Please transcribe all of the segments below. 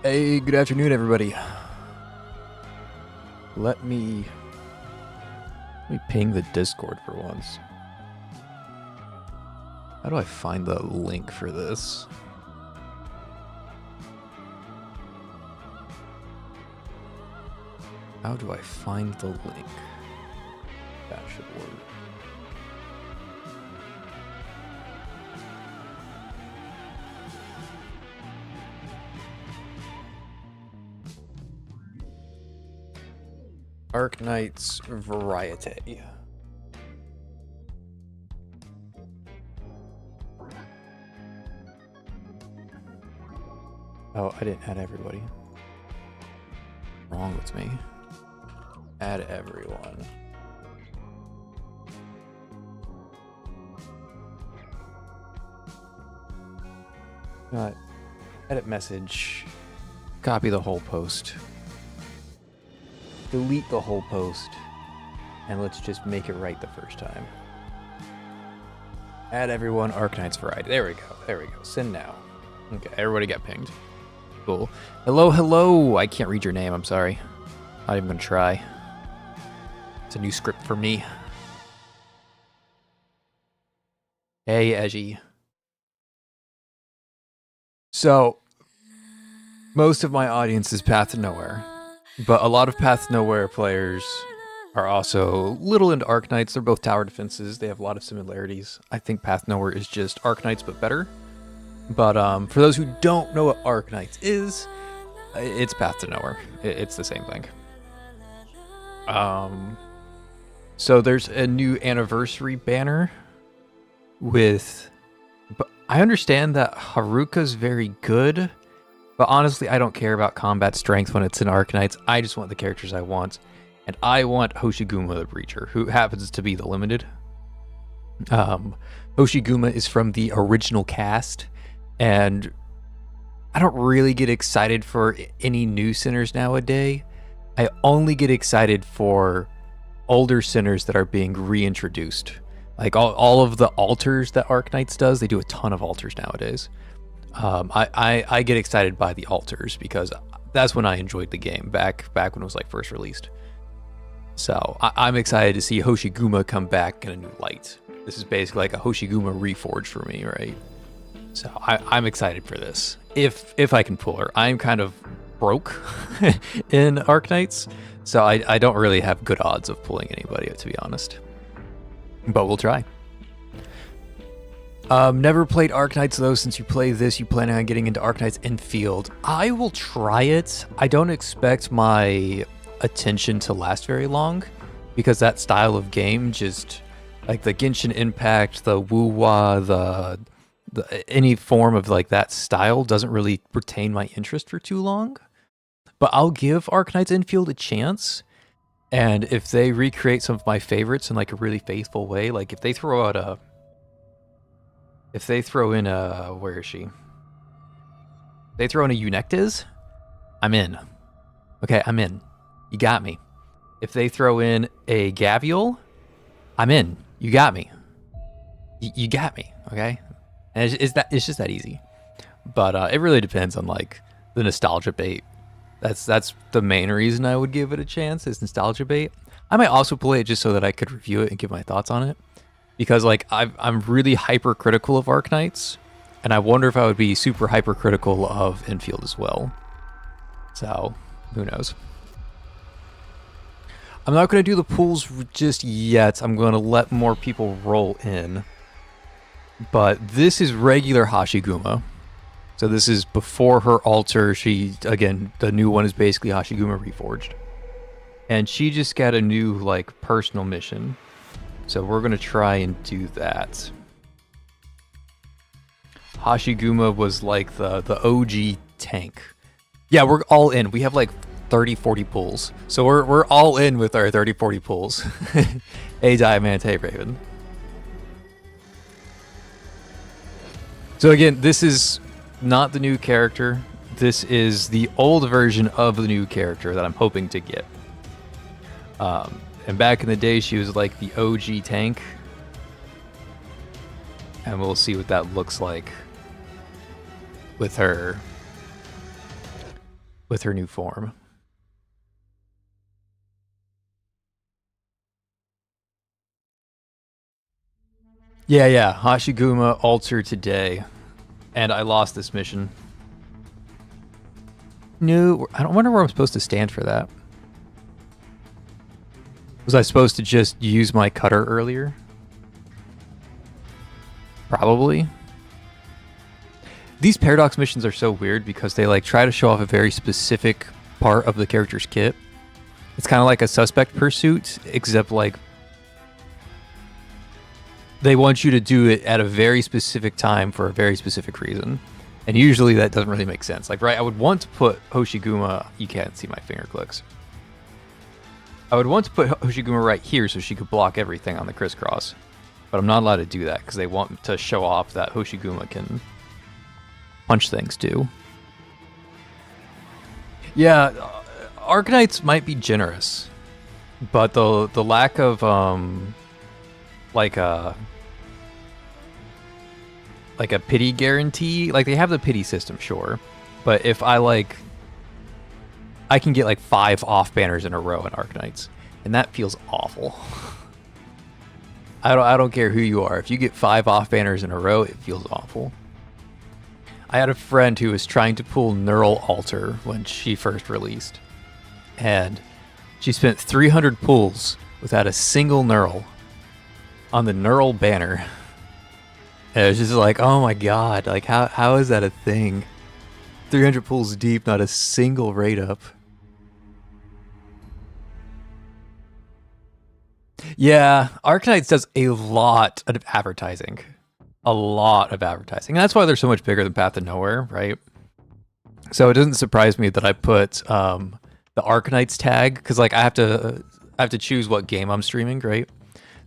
Hey, good afternoon, everybody. Let me ping the Discord for once. How do I find the link for this? How do I find the link? That should work. Arknights Variety. Oh, I didn't add everybody. Wrong with me. Add everyone. Edit message. Copy the whole post. Delete the whole post. And let's just make it right the first time. Add everyone, Arknights Variety. There we go. There we go. Send now. Okay, everybody got pinged. Cool. Hello, hello. I can't read your name. I'm sorry. Not even gonna try. It's a new script for me. Hey, Edgy. So, most of my audience is Path to Nowhere, but a lot of Path to Nowhere players are also little into Arknights. They're both tower defenses. They have a lot of similarities. I think Path to Nowhere is just Arknights, but better. But for those who don't know what Arknights is, it's Path to Nowhere. It's the same thing. So there's a new anniversary banner with... But I understand that Haruka's very good, but honestly, I don't care about combat strength when it's in Arknights. I just want the characters I want. And I want Hoshiguma the Breacher, who happens to be the limited. Hoshiguma is from the original cast, and I don't really get excited for any new centers nowadays. I only get excited for older centers that are being reintroduced. Like all of the alters that Arknights does, they do a ton of alters nowadays. I get excited by the alters because that's when I enjoyed the game, back when it was like first released. So I'm excited to see Hoshiguma come back in a new light. This is basically like a Hoshiguma reforged for me, right? So I'm excited for this. If I can pull her. I'm kind of broke in Arknights, so I don't really have good odds of pulling anybody, to be honest. But we'll try. Never played Arknights though. Since you play this, you plan on getting into Arknights Infield. I will try it. I don't expect my attention to last very long because that style of game, just like the Genshin Impact, the Wuwa, the any form of like that style doesn't really retain my interest for too long. But I'll give Arknights Infield a chance. And if they recreate some of my favorites in like a really faithful way, like if they throw in a, where is she? They throw in a Eunectes, I'm in. Okay, I'm in. You got me. If they throw in a Gavial, I'm in. You got me. You got me. Okay, and it's just that easy. But it really depends on like the nostalgia bait. That's the main reason I would give it a chance, is nostalgia bait. I might also play it just so that I could review it and give my thoughts on it. Because like I'm really hypercritical of Arknights, and I wonder if I would be super hypercritical of Infield as well. So, who knows? I'm not going to do the pools just yet. I'm going to let more people roll in. But this is regular Hoshiguma. So this is before her alter. She, again, the new one is basically Hoshiguma Reforged. And she just got a new, like, personal mission. So we're going to try and do that. Hoshiguma was like the OG tank. Yeah, we're all in. We have like 30, 40 pulls. So we're all in with our 30, 40 pulls. Hey, Diamond. Hey, Raven. So again, this is not the new character. This is the old version of the new character that I'm hoping to get. And back in the day, she was like the OG tank. And we'll see what that looks like with her. with her new form. Yeah. Hashiguma alter today. And I lost this mission. No, I don't wonder where I'm supposed to stand for that. Was I supposed to just use my cutter earlier? Probably. These paradox missions are so weird because they like try to show off a very specific part of the character's kit. It's kind of like a suspect pursuit, except like they want you to do it at a very specific time for a very specific reason. And usually that doesn't really make sense. Like, right, I would want to put Hoshiguma... You can't see my finger clicks. I would want to put Hoshiguma right here so she could block everything on the crisscross. But I'm not allowed to do that because they want to show off that Hoshiguma can punch things too. Yeah, Arknights might be generous. But the lack of, like a pity guarantee, like they have the pity system, sure. But if I can get like 5 off banners in a row in Arknights, and that feels awful. I don't care who you are. If you get 5 off banners in a row, it feels awful. I had a friend who was trying to pull Neural Alter when she first released, and she spent 300 pulls without a single Neural on the Neural banner. And it was just like, oh my god, like how is that a thing? 300 pulls deep, not a single rate up. Yeah, Arknights does a lot of advertising. A lot of advertising. And that's why they're so much bigger than Path to Nowhere, right? So it doesn't surprise me that I put the Arknights tag, because like I have to choose what game I'm streaming, right?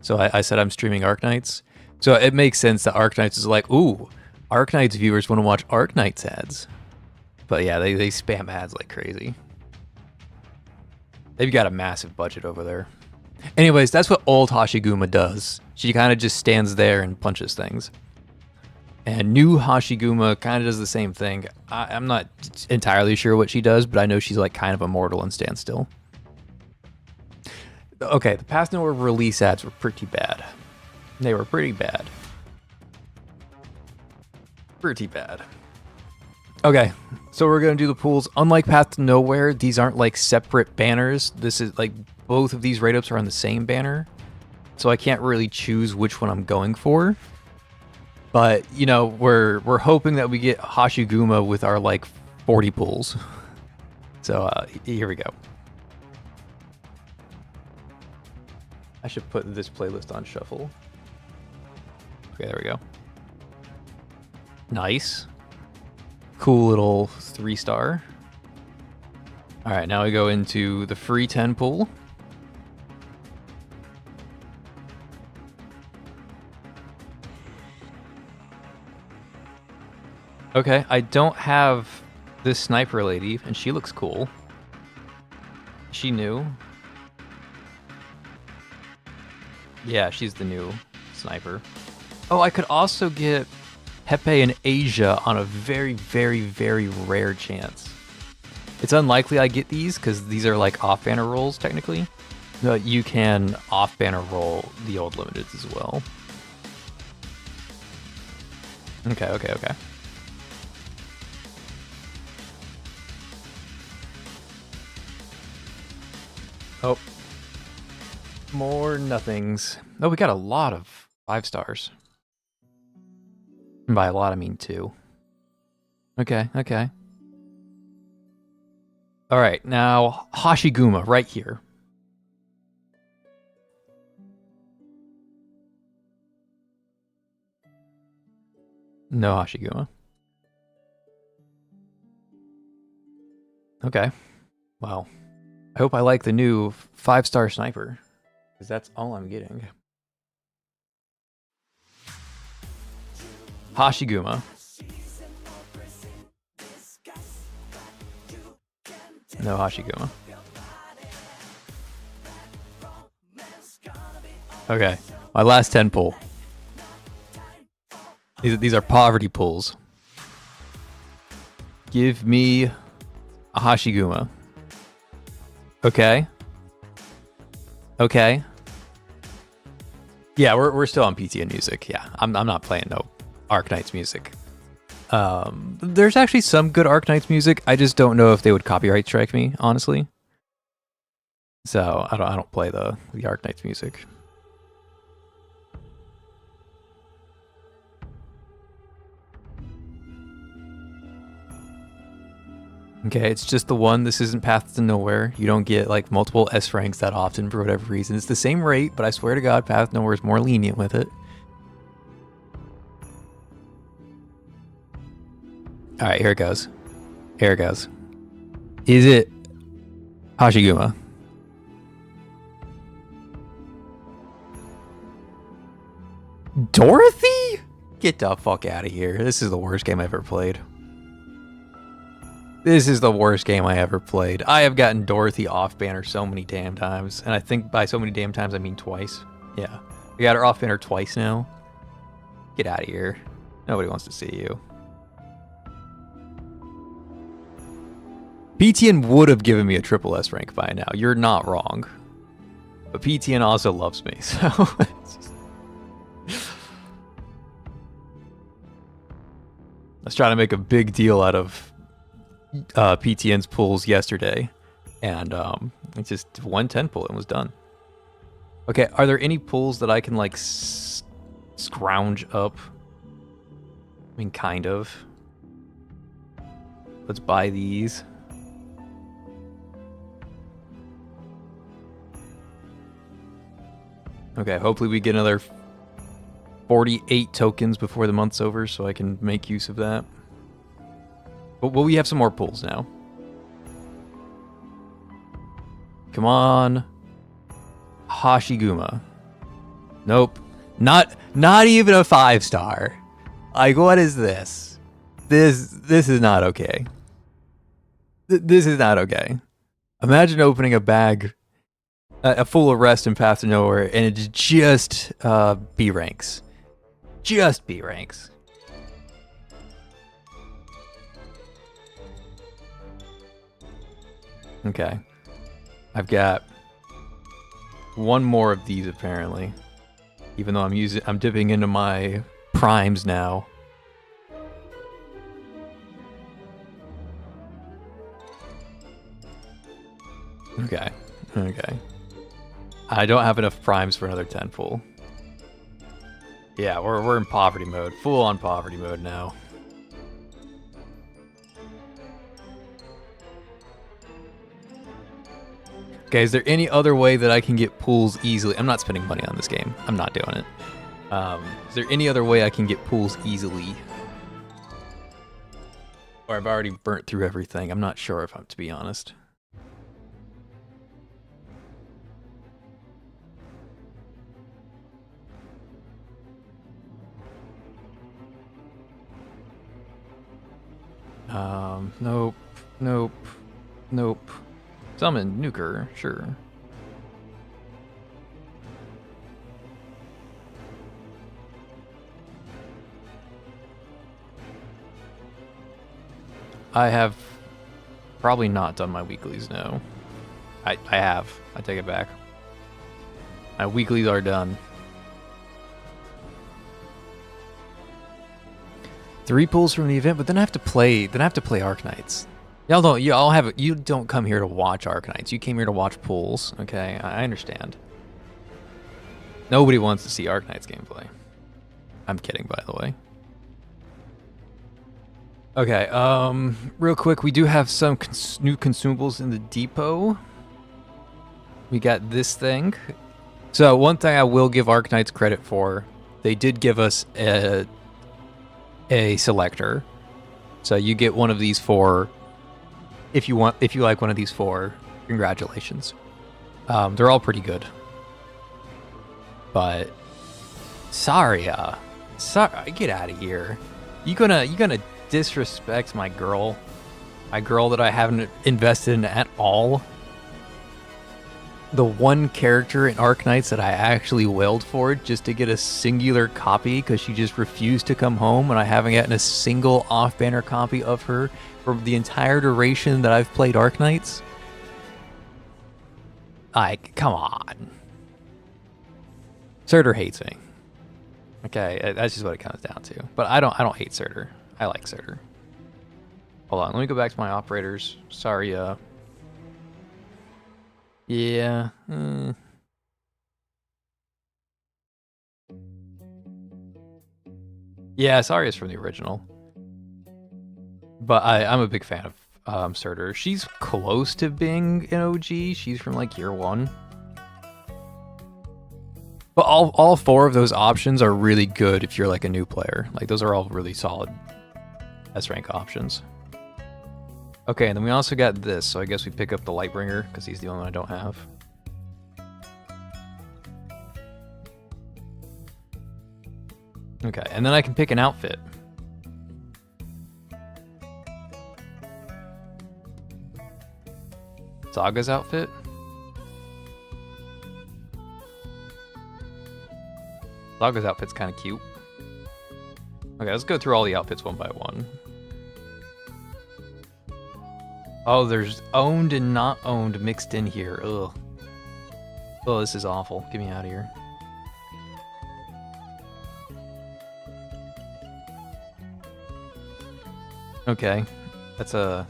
So I said I'm streaming Arknights. So it makes sense that Arknights is like, ooh, Arknights viewers want to watch Arknights ads. But yeah, they spam ads like crazy. They've got a massive budget over there. Anyways, that's what old Hashiguma does. She kind of just stands there and punches things. And new Hashiguma kind of does the same thing. I'm not entirely sure what she does, but I know she's like kind of immortal and stands still. Okay, the Path Nowhere release ads were pretty bad. They were pretty bad. Pretty bad. Okay, so we're going to do the pools. Unlike Path to Nowhere, these aren't like separate banners. This is like both of these rate ups are on the same banner. So I can't really choose which one I'm going for. But, you know, we're hoping that we get Hashiguma with our like 40 pools. So here we go. I should put this playlist on shuffle. Okay, there we go. Nice. Cool little 3-star. All right, now we go into the free 10 pool. Okay, I don't have this sniper lady, and she looks cool. She new. Yeah, she's the new sniper. Oh, I could also get Pepe and Asia on a very, very, very rare chance. It's unlikely I get these because these are like off-banner rolls technically. But you can off-banner roll the old limiteds as well. Okay. Oh. More nothings. Oh, we got a lot of 5 stars. And by a lot, I mean 2. Okay. All right, now Hashiguma right here. No Hashiguma. Okay. Well, I hope I like the new 5-star sniper, because that's all I'm getting. Hashiguma. No Hashiguma. Okay, my last 10 pull. These are poverty pulls. Give me a Hashiguma. Okay. Okay. Yeah, we're still on PTN music. Yeah, I'm not playing no Arknights music. There's actually some good Arknights music. I just don't know if they would copyright strike me, honestly. So I don't play the Arknights music. Okay, it's just the one. This isn't Path to Nowhere. You don't get like multiple S ranks that often for whatever reason. It's the same rate, but I swear to God, Path to Nowhere is more lenient with it. All right, here it goes. Here it goes. Is it Hashiguma? Dorothy? Get the fuck out of here. This is the worst game I've ever played. This is the worst game I ever played. I have gotten Dorothy off banner so many damn times. And I think by so many damn times, I mean twice. Yeah. We got her off banner twice now. Get out of here. Nobody wants to see you. PTN would have given me a triple S rank by now. You're not wrong. But PTN also loves me, so... Let's try to make a big deal out of PTN's pulls yesterday, and it's just 110 pull and was done. Okay, are there any pulls that I can like scrounge up? I mean, kind of. Let's buy these. Okay, hopefully we get another 48 tokens before the month's over, so I can make use of that. But we have some more pulls now. Come on. Hashiguma. Nope. Not even a 5-star. Like, what is this? This is not okay. This is not okay. Imagine opening a bag, a full arrest in Path to Nowhere, and it's just B ranks. Just B ranks. Okay. I've got one more of these apparently. Even though I'm dipping into my primes now. Okay. Okay. I don't have enough primes for another 10 full. Yeah, we're in poverty mode. Full on poverty mode now. Okay, is there any other way that I can get pools easily? I'm not spending money on this game. I'm not doing it. Is there any other way I can get pools easily? Or I've already burnt through everything. I'm not sure if I'm, to be honest. Nope, nope, nope. Summon Nuker, sure. I have probably not done my weeklies, no. I have. I take it back. My weeklies are done. 3 pulls from the event, but then I have to play. Arknights. You don't come here to watch Arknights. You came here to watch pulls. Okay, I understand. Nobody wants to see Arknights gameplay. I'm kidding, by the way. Okay, real quick, we do have some new consumables in the depot. We got this thing. So one thing I will give Arknights credit for, they did give us a selector. So you get one of these 4 if you like one of these 4. Congratulations. They're all pretty good. But sorry, get out of here. You gonna disrespect my girl that I haven't invested in at all? the one character in Arknights that I actually wailed for just to get a singular copy because she just refused to come home, and I haven't gotten a single off-banner copy of her for the entire duration that I've played Arknights. Like, come on. Surtur hates me. Okay, that's just what it comes down to. But I don't hate Surtur. I like Surtur. Hold on, let me go back to my operators. Sorry, yeah. Yeah, sorry it's from the original. But I'm a big fan of Surtur. She's close to being an OG. She's from like year 1. But all 4 of those options are really good if you're like a new player. Like those are all really solid S rank options. Okay, and then we also got this, so I guess we pick up the Lightbringer because he's the only one I don't have. Okay, and then I can pick an outfit. Saga's outfit? Saga's outfit's kind of cute. Okay, let's go through all the outfits one by one. Oh, there's owned and not owned mixed in here. Ugh. Oh, this is awful. Get me out of here. Okay. That's not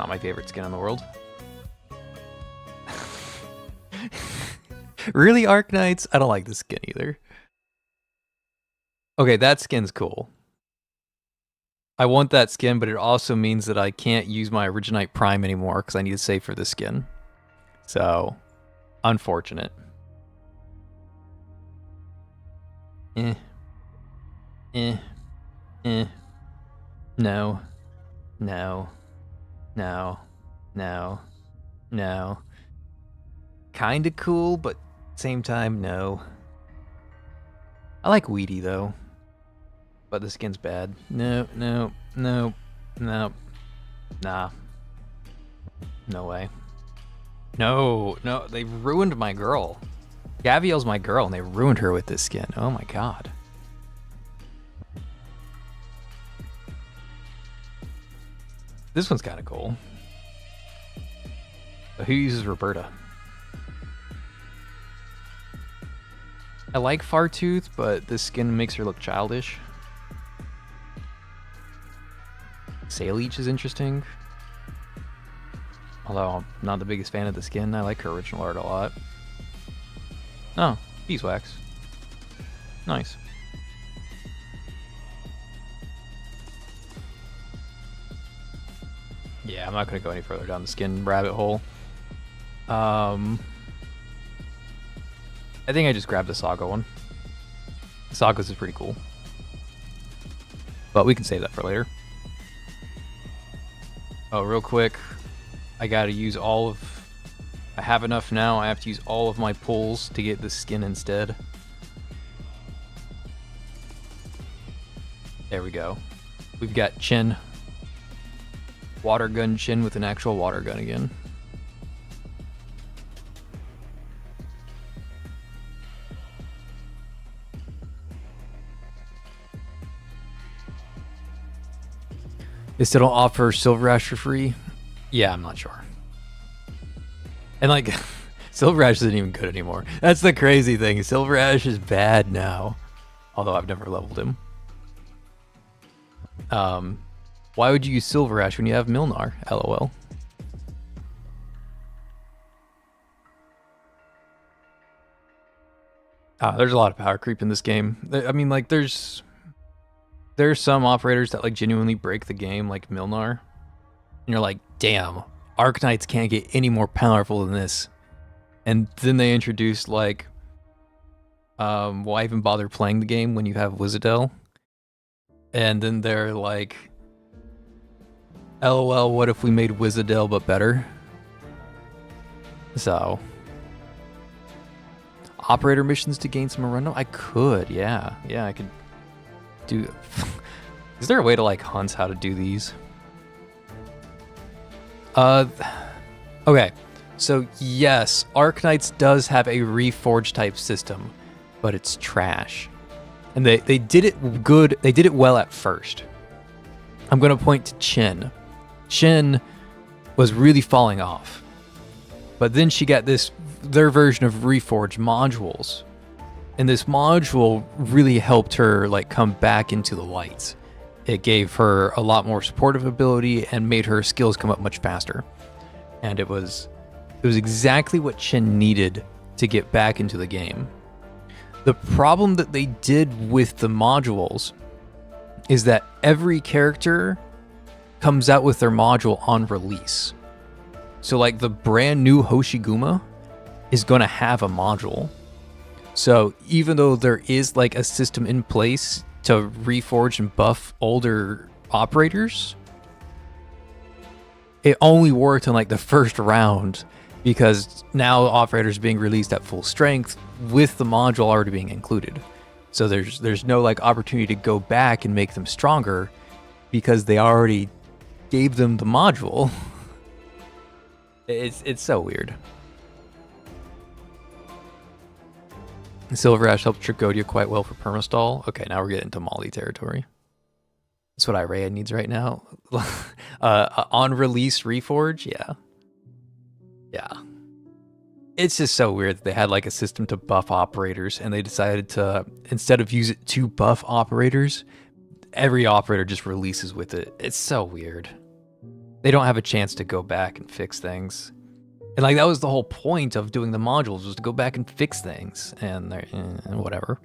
my favorite skin in the world. Really, Arknights? I don't like this skin either. Okay, that skin's cool. I want that skin, but it also means that I can't use my Originite Prime anymore because I need to save for this skin. So, unfortunate. No. No. No. No. Kinda cool, but same time, no. I like Weedy, though. But the skin's bad. No. Nah. No way. No, they ruined my girl. Gaviel's my girl, and they ruined her with this skin. Oh my god. This one's kind of cool. But who uses Roberta? I like Fartooth, but this skin makes her look childish. Saleech is interesting. Although I'm not the biggest fan of the skin, I like her original art a lot. Oh, beeswax. Nice. Yeah, I'm not going to go any further down the skin rabbit hole. I think I just grabbed the Saga one. Saga's is pretty cool. But we can save that for later. Oh, real quick. I gotta use all of... I have enough now. I have to use all of my pulls to get the skin instead. There we go. We've got Chin. Water gun Chin with an actual water gun again. They still don't offer Silver Ash for free? Yeah, I'm not sure. And like, Silver Ash isn't even good anymore. That's the crazy thing. Silver Ash is bad now. Although I've never leveled him. Why would you use Silver Ash when you have Milnar? LOL. There's a lot of power creep in this game. I mean, like, there's some operators that like genuinely break the game, like Milnar. And you're like, damn, Arknights can't get any more powerful than this. And then they introduced like, why even bother playing the game when you have Wizardel? And then they're like, LOL, what if we made Wizardel but better? So, operator missions to gain some Arundo? I could, yeah. Yeah, I could do... Is there a way to like hunt how to do these? Okay, So yes, Arknights does have a reforge type system, but it's trash. And they did it good, they did it well at first. I'm going to point to Chin. Chin was really falling off. But then she got their version of reforge modules. And this module really helped her like come back into the light. It gave her a lot more supportive ability and made her skills come up much faster. And it was exactly what Chin needed to get back into the game. The problem that they did with the modules is that every character comes out with their module on release. So like the brand new Hoshiguma is going to have a module. So even though there is like a system in place to reforge and buff older operators, it only worked in like the first round because now operators are being released at full strength with the module already being included. So there's no like opportunity to go back and make them stronger because they already gave them the module. It's so weird. Silver Ash helped Trigodia quite well for permastall. Okay, now we're getting to Molly territory. That's what Irea needs right now. On release reforge, yeah. Yeah. It's just so weird that they had like a system to buff operators and they decided to, instead of use it to buff operators, every operator just releases with it. It's so weird. They don't have a chance to go back and fix things. And like that was the whole point of doing the modules, was to go back and fix things. And whatever.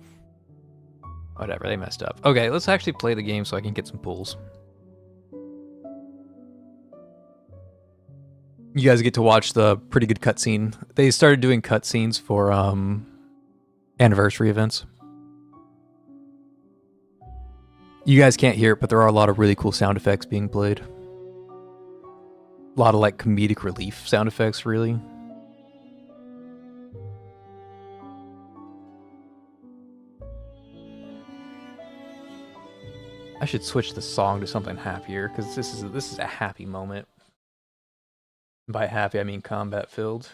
Whatever, they messed up. Okay, let's actually play the game so I can get some pulls. You guys get to watch the pretty good cutscene. They started doing cutscenes for anniversary events. You guys can't hear it, but there are a lot of really cool sound effects being played. A lot of like comedic relief sound effects, really. I should switch the song to something happier because this is a happy moment. By happy, I mean combat filled.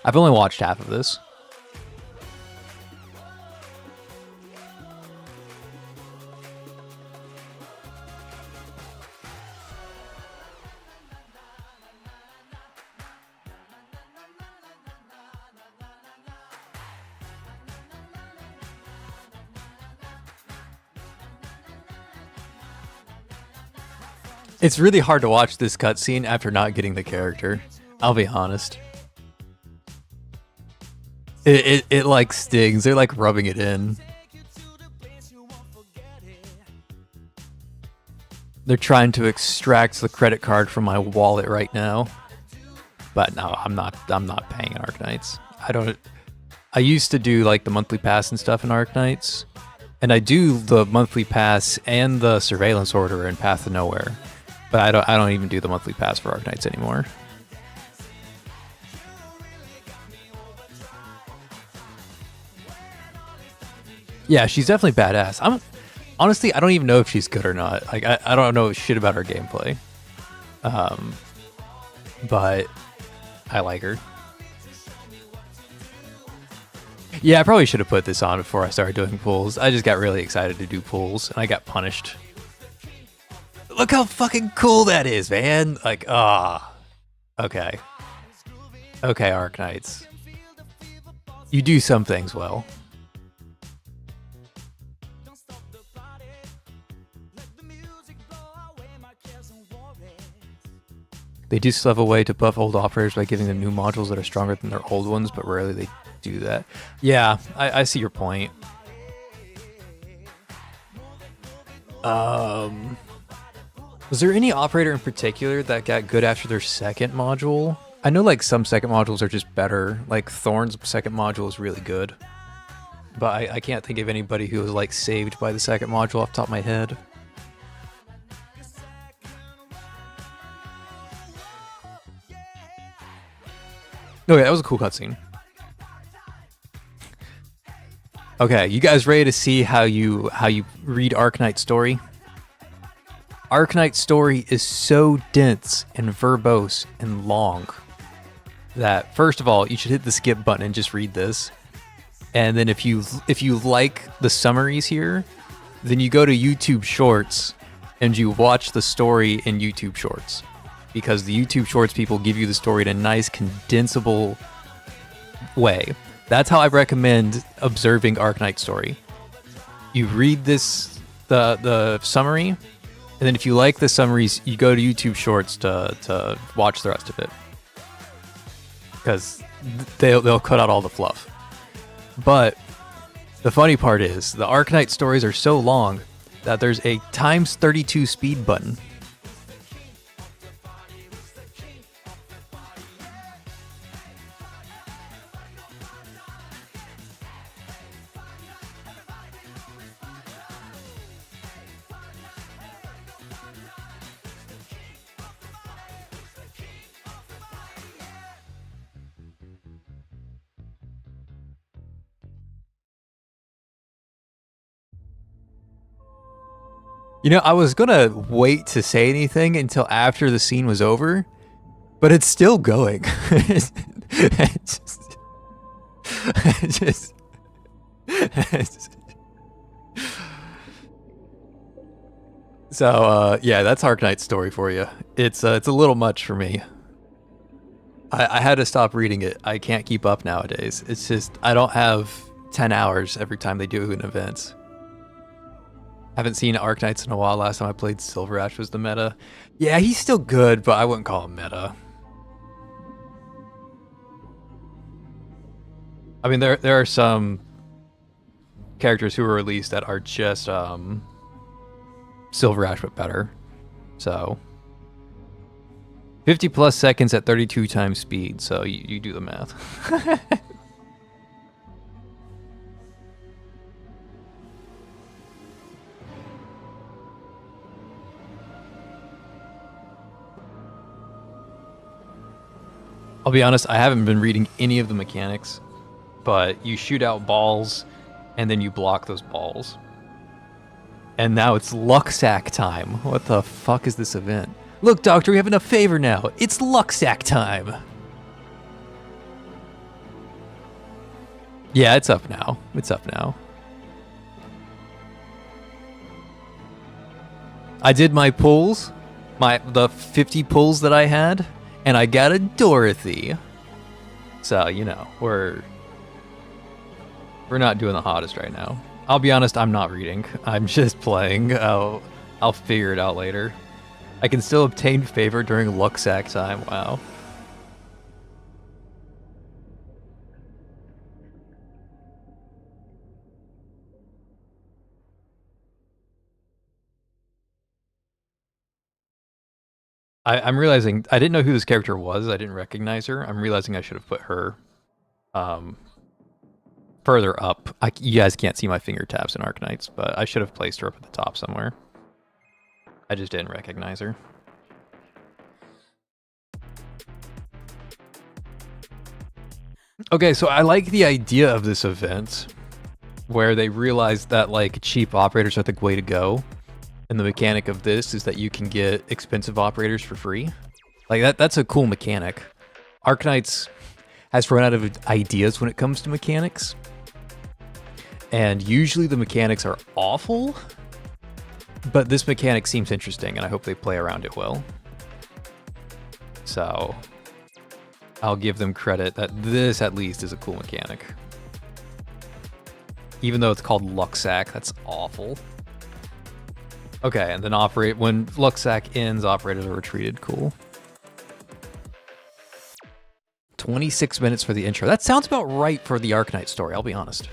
I've only watched half of this. It's really hard to watch this cutscene after not getting the character. I'll be honest. It like stings. They're like rubbing it in. They're trying to extract the credit card from my wallet right now. But no, I'm not paying in Arknights. I used to do like the monthly pass and stuff in Arknights. And I do the monthly pass and the surveillance order in Path to Nowhere. But I don't even do the monthly pass for Arknights anymore. Yeah, she's definitely badass. Honestly, I don't even know if she's good or not. Like I don't know shit about her gameplay. But I like her. Yeah, I probably should have put this on before I started doing pulls. I just got really excited to do pulls and I got punished. Look how fucking cool that is, man. Like, okay. Okay, Arknights. You do some things well. They do still have a way to buff old operators by giving them new modules that are stronger than their old ones, but rarely they do that. Yeah, I see your point. Was there any operator in particular that got good after their second module? I know like some second modules are just better. Like Thorn's second module is really good. But I can't think of anybody who was like saved by the second module off the top of my head. Okay, that was a cool cutscene. Okay, you guys ready to see how you read Arknight's story? Arknight's story is so dense and verbose and long that, first of all, you should hit the skip button and just read this. And then if you like the summaries here, then you go to YouTube Shorts and you watch the story in YouTube Shorts, because the YouTube Shorts people give you the story in a nice condensable way. That's how I recommend observing Arknight's story. You read the summary, and then if you like the summaries, you go to YouTube Shorts to watch the rest of it, because they'll cut out all the fluff. But the funny part is the Arknight stories are so long that there's a ×32 speed button. You know, I was gonna wait to say anything until after the scene was over, but it's still going. So, yeah, that's Arknight's story for you. It's a little much for me. I had to stop reading it. I can't keep up nowadays. It's just, I don't have 10 hours every time they do an event. Haven't seen Arknights in a while. Last time I played Silver Ash was the meta. Yeah, he's still good, but I wouldn't call him meta. I mean, there are some characters who were released that are just Silver Ash but better. So 50 plus seconds at 32 times speed. So you do the math. I'll be honest, I haven't been reading any of the mechanics, but you shoot out balls, and then you block those balls. And now it's luck sack time. What the fuck is this event? Look, Doctor, we have enough favor now. It's luck sack time. Yeah, it's up now. It's up now. I did my pulls, the 50 pulls that I had. And I got a Dorothy. So, you know, we're not doing the hottest right now. I'll be honest, I'm not reading. I'm just playing. I'll figure it out later. I can still obtain favor during luck sack time. Wow. I'm realizing I didn't know who this character was. I didn't recognize her. I'm realizing I should have put her further up. You guys can't see my finger taps in Arknights, but I should have placed her up at the top somewhere. I just didn't recognize her. Okay, so I like the idea of this event where they realize that like cheap operators are the way to go. And the mechanic of this is that you can get expensive operators for free. Like that's a cool mechanic. Arknights has run out of ideas when it comes to mechanics. And usually the mechanics are awful, but this mechanic seems interesting and I hope they play around it well. So I'll give them credit that this at least is a cool mechanic. Even though it's called luck sack, that's awful. Okay, and then when luck sack ends, operators are retreated. Cool. 26 minutes for the intro. That sounds about right for the Arknight story, I'll be honest.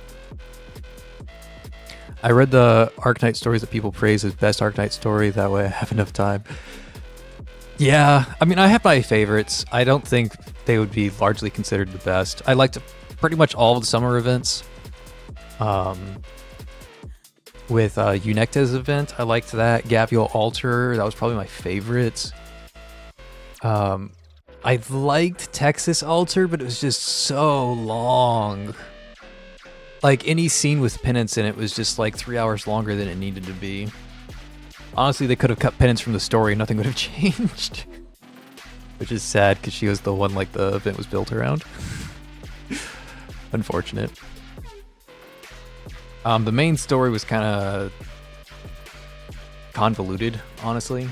I read the Arknight stories that people praise as best Arknight story, that way I have enough time. Yeah, I mean, I have my favorites. I don't think they would be largely considered the best. I liked pretty much all of the summer events. With Unecta's event, I liked that. Gavial Altar, that was probably my favorite. I liked Texas Altar, but it was just so long. Like, any scene with Penance in it was just like 3 hours longer than it needed to be. Honestly, they could have cut penance from the story and nothing would have changed. Which is sad because she was the one like the event was built around. Unfortunate. The main story was kind of convoluted, honestly.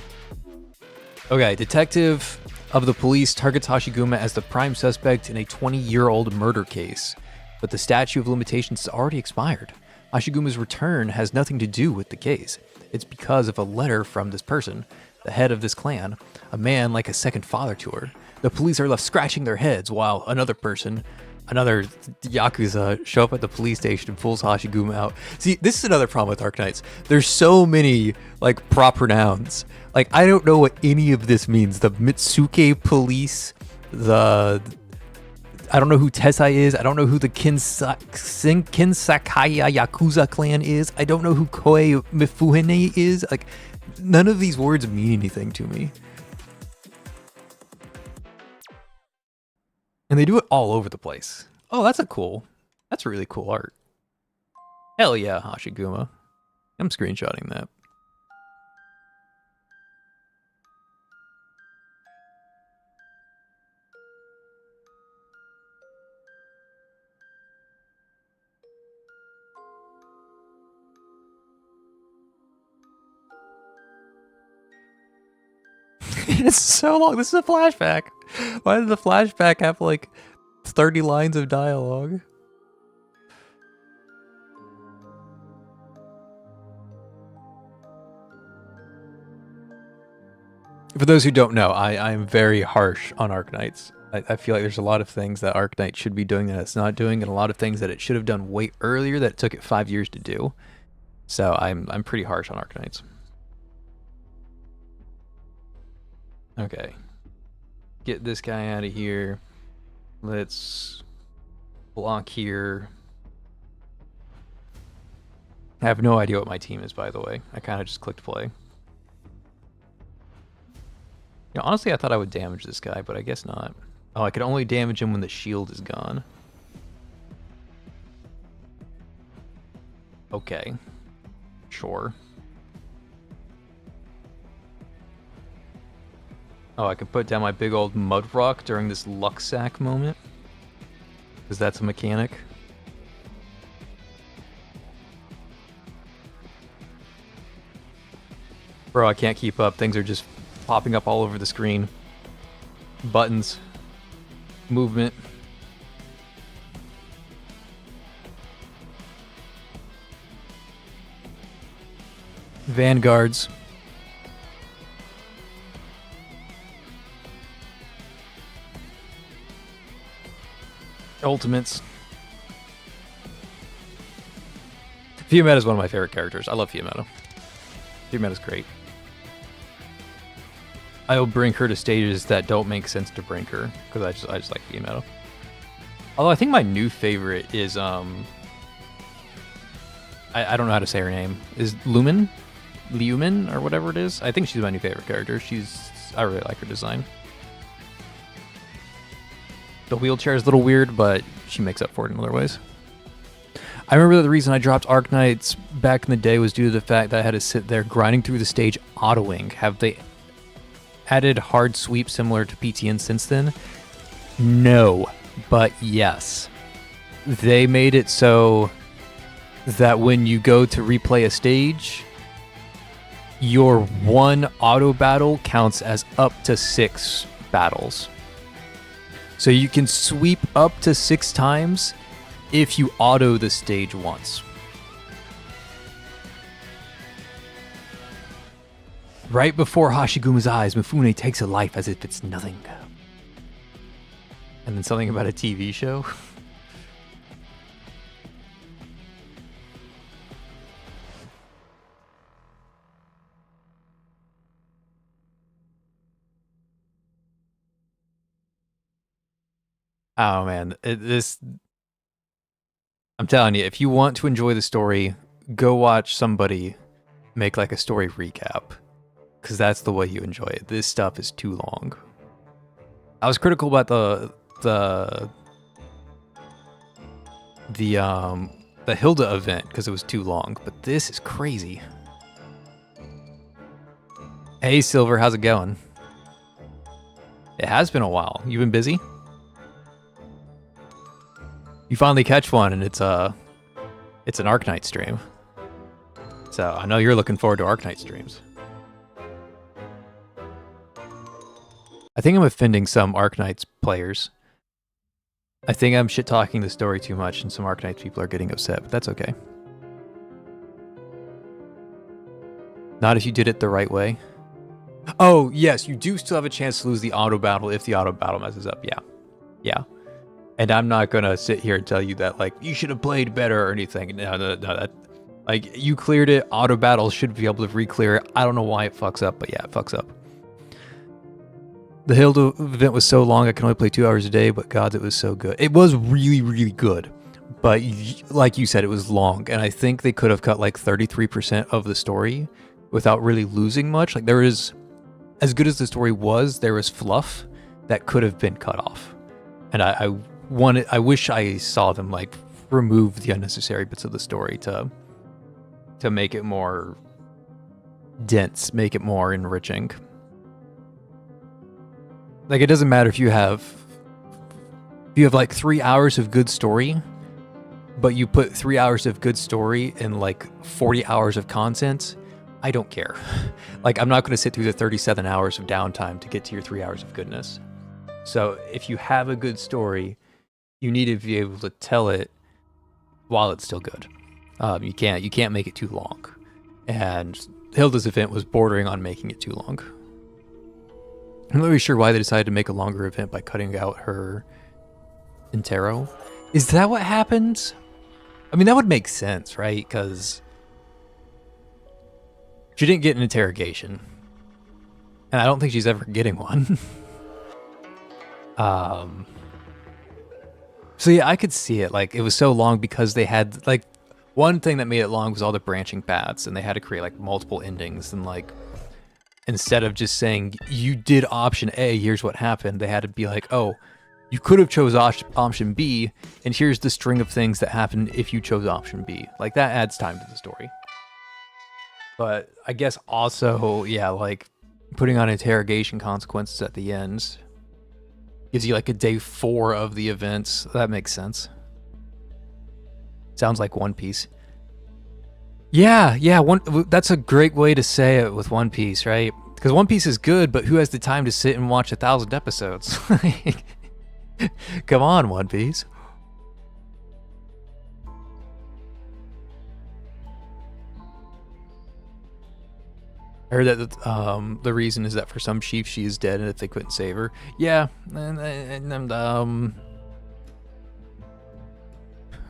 Okay, detective of the police targets Hashiguma as the prime suspect in a 20-year-old murder case, but the statute of limitations has already expired. Hashiguma's return has nothing to do with the case. It's because of a letter from this person, the head of this clan, a man like a second father to her. The police are left scratching their heads while another Yakuza, show up at the police station and pulls Hashiguma out. See, this is another problem with Arknights. There's so many, like, proper nouns. Like, I don't know what any of this means. The Mitsuke police, I don't know who Tessai is. I don't know who the Kinsakaya Yakuza clan is. I don't know who Koei Mifuhine is. Like, none of these words mean anything to me. And they do it all over the place. Oh, that's really cool art. Hell yeah, Hashiguma. I'm screenshotting that. It's so long. This is a flashback. Why did the flashback have like 30 lines of dialogue? For those who don't know, I'm very harsh on Arknights. I feel like there's a lot of things that Arknight should be doing that it's not doing, and a lot of things that it should have done way earlier that it took it 5 years to do. So I'm pretty harsh on Arknights. Okay. Get this guy out of here. Let's block here. I have no idea what my team is, by the way. I kind of just clicked play. You know, honestly, I thought I would damage this guy, but I guess not. Oh, I could only damage him when the shield is gone. Okay. Sure. Oh, I could put down my big old mud rock during this luck sack moment. Because that's a mechanic. Bro, I can't keep up. Things are just popping up all over the screen. Buttons. Movement. Vanguards. Ultimates. Fiametta is one of my favorite characters. I love Fiametta. Fiametta's great. I'll bring her to stages that don't make sense to bring her because I just like Fiametta. Although I think my new favorite is I don't know how to say her name. Is Lumen or whatever it is. I think she's my new favorite character. I really like her design. The wheelchair is a little weird, but she makes up for it in other ways. I remember that the reason I dropped Arknights back in the day was due to the fact that I had to sit there grinding through the stage autoing. Have they added hard sweep similar to PTN since then? No, but yes. They made it so that when you go to replay a stage, your one auto battle counts as up to 6 battles. So you can sweep up to 6 times if you auto the stage once. Right before Hashiguma's eyes, Mifune takes a life as if it's nothing. And then something about a TV show. Oh man, I'm telling you, if you want to enjoy the story, go watch somebody make like a story recap, because that's the way you enjoy it. This stuff is too long. I was critical about the Hilda event because it was too long, but this is crazy. Hey, Silver, how's it going? It has been a while. You been busy? You finally catch one, and it's an Arknight stream. So I know you're looking forward to Arknight streams. I think I'm offending some Arknights players. I think I'm shit-talking the story too much, and some Arknights people are getting upset, but that's okay. Not if you did it the right way. Oh, yes, you do still have a chance to lose the auto battle if the auto battle messes up. Yeah. Yeah. And I'm not going to sit here and tell you that, like, you should have played better or anything. No, that, like, you cleared it. Auto battle should be able to re-clear it. I don't know why it fucks up, but yeah, it fucks up. The Hilda event was so long, I can only play 2 hours a day, but God, it was so good. It was really, really good. But like you said, it was long. And I think they could have cut like 33% of the story without really losing much. Like, there is... As good as the story was, there was fluff that could have been cut off. And I wish I saw them like remove the unnecessary bits of the story to make it more dense, make it more enriching. Like, it doesn't matter if you have like 3 hours of good story, but you put 3 hours of good story in like 40 hours of content. I don't care. Like, I'm not going to sit through the 37 hours of downtime to get to your 3 hours of goodness. So if you have a good story, you need to be able to tell it while it's still good. You can't make it too long. And Hilda's event was bordering on making it too long. I'm not really sure why they decided to make a longer event by cutting out her Intero. Is that what happened? I mean, that would make sense, right? Because she didn't get an interrogation. And I don't think she's ever getting one. So yeah, I could see it. Like, it was so long because they had, like, one thing that made it long was all the branching paths, and they had to create, like, multiple endings. And, like, instead of just saying, you did option A, here's what happened, they had to be like, oh, you could have chose option B, and here's the string of things that happened if you chose option B. Like, that adds time to the story. But I guess also, yeah, like, putting on interrogation consequences at the end gives you like a day 4 of the events. That makes sense. Sounds like One Piece. Yeah, that's a great way to say it with One Piece, right? Because One Piece is good, but who has the time to sit and watch 1,000 episodes? Come on, One Piece. I heard that the reason is that for some chief she is dead, and if they couldn't save her, yeah. Man,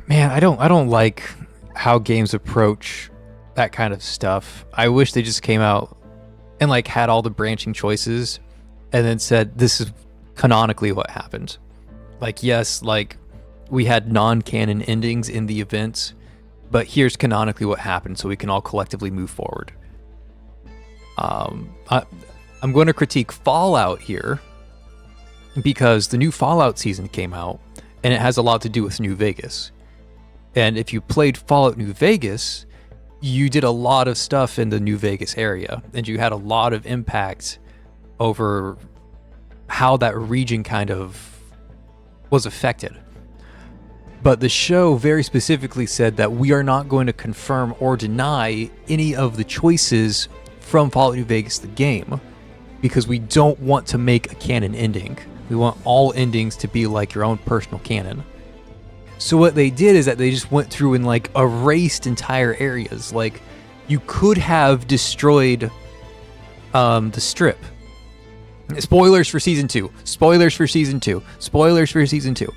I don't like how games approach that kind of stuff. I wish they just came out and like had all the branching choices, and then said this is canonically what happened. Like, yes, like we had non-canon endings in the events, but here's canonically what happened, so we can all collectively move forward. I'm going to critique Fallout here because the new Fallout season came out and it has a lot to do with New Vegas. And if you played Fallout New Vegas, you did a lot of stuff in the New Vegas area and you had a lot of impact over how that region kind of was affected. But the show very specifically said that we are not going to confirm or deny any of the choices from Fallout New Vegas, the game, because we don't want to make a canon ending. We want all endings to be like your own personal canon. So what they did is that they just went through and like erased entire areas. Like, you could have destroyed the strip. Spoilers for season 2. Spoilers for season 2. Spoilers for season 2.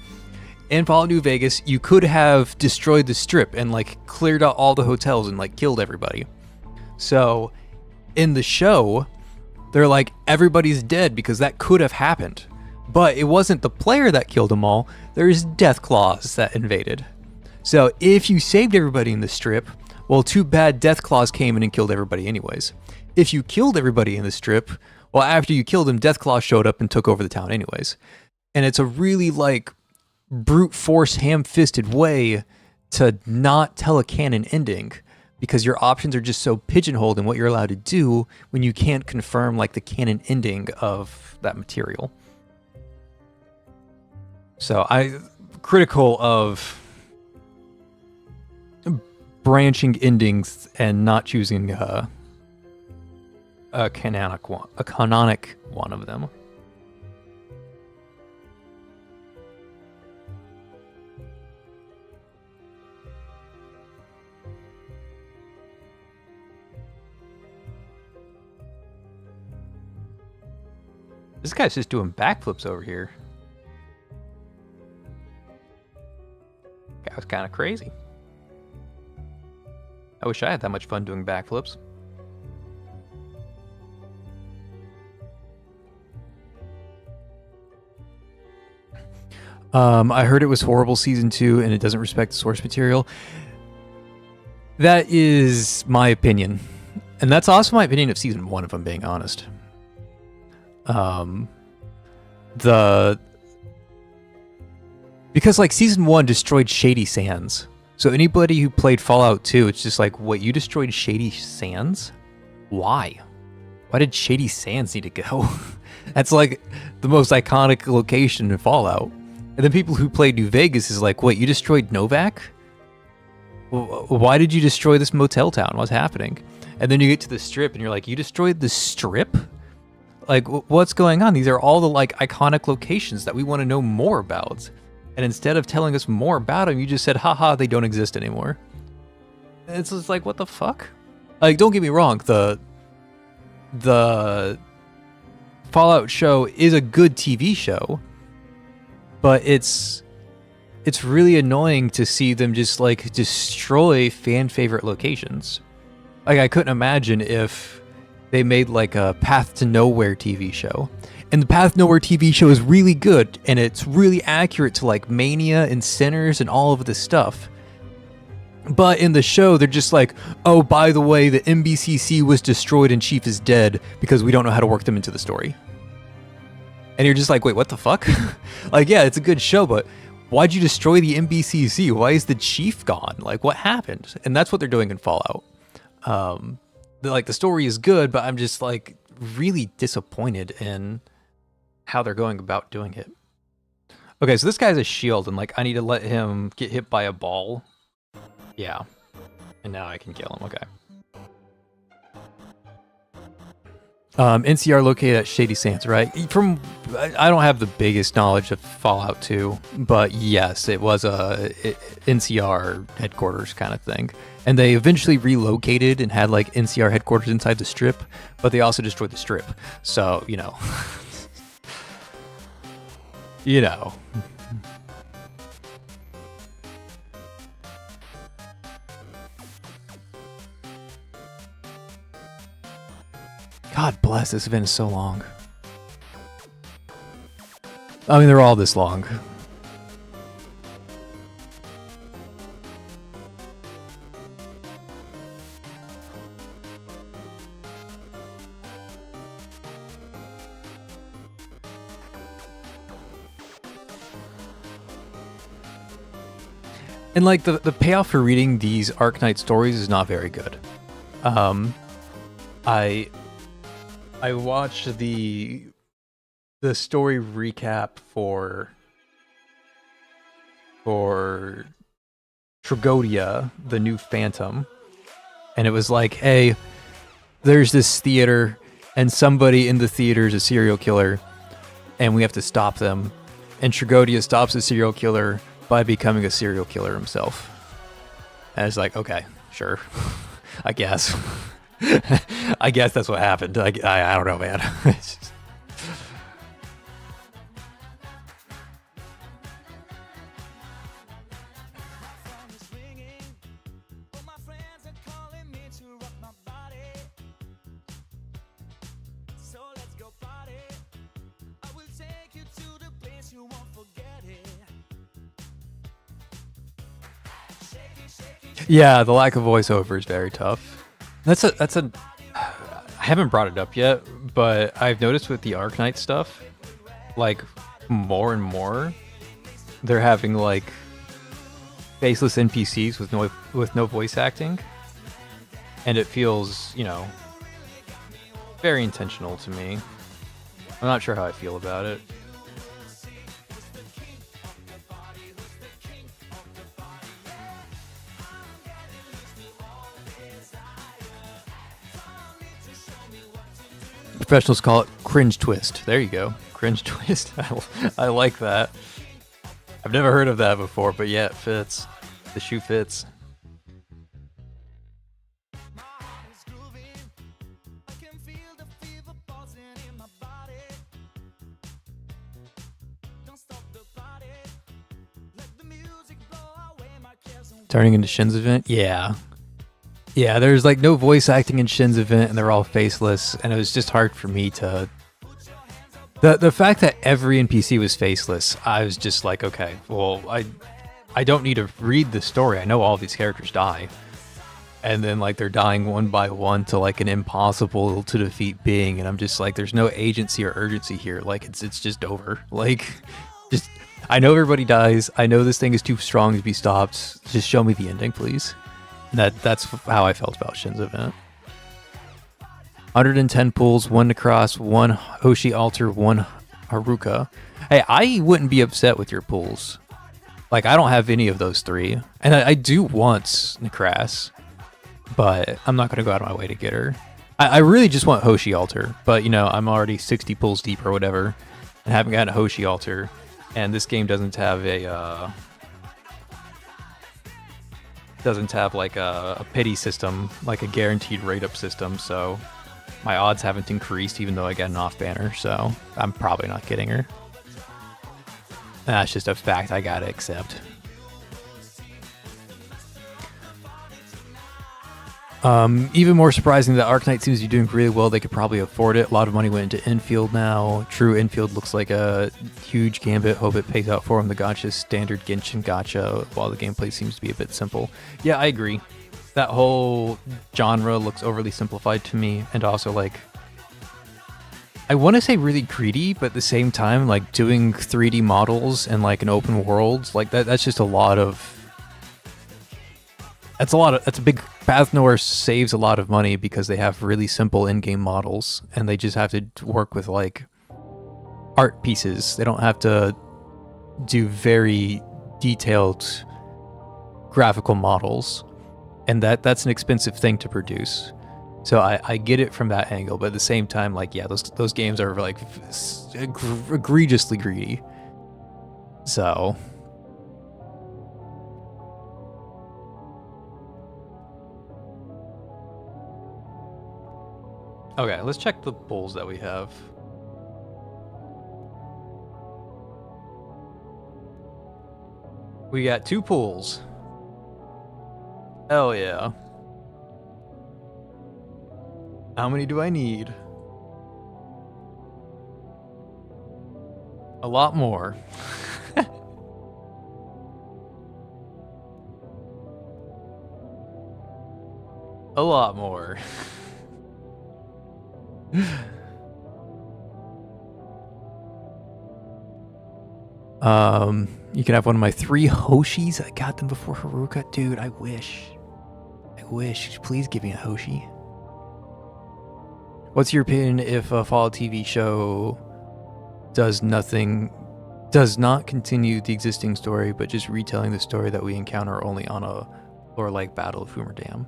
In Fallout New Vegas, you could have destroyed the strip and like cleared out all the hotels and like killed everybody. So in the show, they're like, everybody's dead because that could have happened. But it wasn't the player that killed them all. There's death claws that invaded. So if you saved everybody in the strip, well, too bad death claws came in and killed everybody anyways. If you killed everybody in the strip, well, after you killed them, death claws showed up and took over the town anyways. And it's a really like brute force ham-fisted way to not tell a canon ending, because your options are just so pigeonholed in what you're allowed to do when you can't confirm like the canon ending of that material. So I critical of branching endings and not choosing a canonic one of them. This guy's just doing backflips over here. That was kind of crazy. I wish I had that much fun doing backflips. I heard it was horrible season 2 and it doesn't respect the source material. That is my opinion. And that's also my opinion of season 1, if I'm being honest. Because like season 1 destroyed Shady Sands. So anybody who played Fallout 2, it's just like, what, you destroyed Shady Sands? Why? Why did Shady Sands need to go? That's like the most iconic location in Fallout. And then people who played New Vegas is like, what, you destroyed Novak? Why did you destroy this motel town? What's happening? And then you get to the Strip and you're like, you destroyed the Strip? Like, what's going on? These are all the like iconic locations that we want to know more about. And instead of telling us more about them, you just said, haha, they don't exist anymore. And it's just like, what the fuck? Like, don't get me wrong, the Fallout show is a good TV show, but it's really annoying to see them just like destroy fan favorite locations. Like, I couldn't imagine if they made like a Path to Nowhere TV show. And the Path to Nowhere TV show is really good, and it's really accurate to like Mania and Sinners and all of this stuff. But in the show, they're just like, oh, by the way, the MBCC was destroyed and Chief is dead because we don't know how to work them into the story. And you're just like, wait, what the fuck? Like, yeah, it's a good show, but why'd you destroy the MBCC? Why is the Chief gone? Like, what happened? And that's what they're doing in Fallout. Like, the story is good, but I'm just like really disappointed in how they're going about doing it. Okay, so this guy's a shield, and like I need to let him get hit by a ball. Yeah. And now I can kill him, okay. NCR located at Shady Sands, right? I don't have the biggest knowledge of Fallout 2, but yes, it was a NCR headquarters kind of thing. And they eventually relocated and had like NCR headquarters inside the Strip, but they also destroyed the Strip. So, you know. You know. God bless, this event is so long. I mean, they're all this long. And like the payoff for reading these Arknight stories is not very good. I watched the story recap for Tragodia, the new Phantom, and it was like, hey, there's this theater, and somebody in the theater is a serial killer, and we have to stop them. And Tragodia stops the serial killer by becoming a serial killer himself. And it's like, okay, sure, I guess. I guess that's what happened. I don't know, man. Yeah, the lack of voiceover is very tough. That's a I haven't brought it up yet, but I've noticed with the Arknight stuff, like more and more, they're having like faceless NPCs with no voice acting. and it feels, you know, very intentional to me. I'm not sure how I feel about it. Professionals call it cringe twist. There you go. Cringe twist. I like that. I've never heard of that before, but yeah, it fits. The shoe fits. Turning into Shin's event? Yeah. Yeah, there's like no voice acting in Shin's event and they're all faceless, and it was just hard for me to... The fact that every NPC was faceless, I was just like, okay, well, I don't need to read the story. I know all these characters die. And then like they're dying one by one to like an impossible to defeat being, and I'm just like, there's no agency or urgency here. Like it's just over. Like, just... I know everybody dies. I know this thing is too strong to be stopped. Just show me the ending, please. That's how I felt about Shin's event. 110 pulls, 1 Necross, 1 Hoshi Altar, 1 Haruka. Hey, I wouldn't be upset with your pulls. Like, I don't have any of those 3. And I do want Necross, but I'm not going to go out of my way to get her. I really just want Hoshi Altar, but, you know, I'm already 60 pulls deep or whatever, and haven't gotten a Hoshi Altar. And this game doesn't have a like a pity system, like a guaranteed rate up system. So my odds haven't increased, even though I got an off banner. So I'm probably not getting her. That's just a fact I gotta accept. Even more surprising that Arknight seems to be doing really well. They could probably afford it. A lot of money went into infield now. True infield looks like a huge gambit. Hope it pays out for him. The gacha is standard Genshin gacha, while the gameplay seems to be a bit simple. Yeah, I agree. That whole genre looks overly simplified to me, and also like, I want to say really greedy, but at the same time, like doing 3D models and like an open world, like that's just a lot of... That's a big... Path Nowhere saves a lot of money because they have really simple in-game models, and they just have to work with like art pieces. They don't have to do very detailed graphical models, and that's an expensive thing to produce. So I get it from that angle, but at the same time, like, yeah, those games are like egregiously greedy. So... Okay, let's check the pulls that we have. We got 2 pulls. Hell yeah. How many do I need? A lot more. A lot more. You can have one of my 3 Hoshis. I got them before Haruka. Dude, I wish. Please give me a Hoshi. What's your opinion if a Fallout TV show does not continue the existing story, but just retelling the story that we encounter only on a lore-like Battle of Hoomer Dam?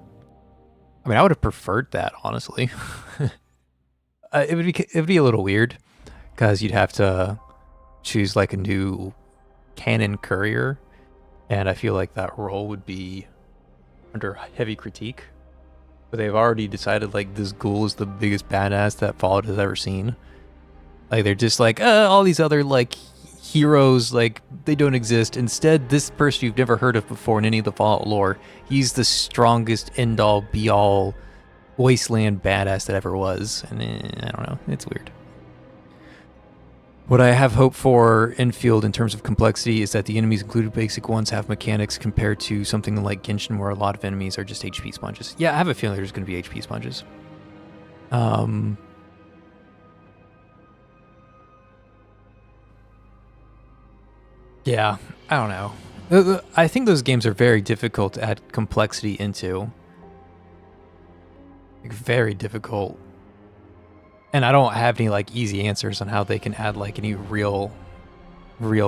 I mean, I would have preferred that, honestly. It would be a little weird, because you'd have to choose like a new canon courier, and I feel like that role would be under heavy critique. But they've already decided like this ghoul is the biggest badass that Fallout has ever seen. Like, they're just like, all these other like heroes, like, they don't exist. Instead, this person you've never heard of before in any of the Fallout lore, he's the strongest end-all be-all wasteland badass that ever was. And I don't know, it's weird. What I have hope for infield in terms of complexity is that the enemies, included basic ones, have mechanics compared to something like Genshin, where a lot of enemies are just HP sponges. Yeah, I have a feeling there's going to be HP sponges. Yeah, I don't know. I think those games are very difficult to add complexity into. Like, very difficult. And I don't have any like easy answers on how they can add like any real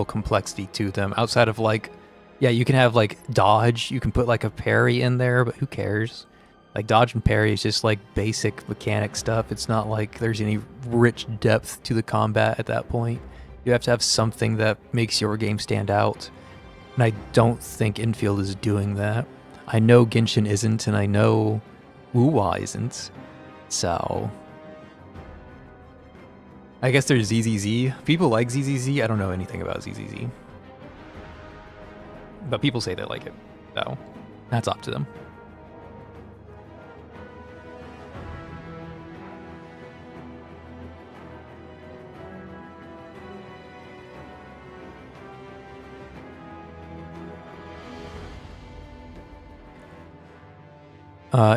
complexity to them outside of like, yeah, you can have like dodge, you can put like a parry in there, but who cares? Like dodge and parry is just like basic mechanic stuff. It's not like there's any rich depth to the combat at that point. You have to have something that makes your game stand out. And I don't think Infield is doing that. I know Genshin isn't, and I know Wuwa isn't. So I guess there's ZZZ. People like ZZZ. I don't know anything about ZZZ. But people say they like it. So that's up to them.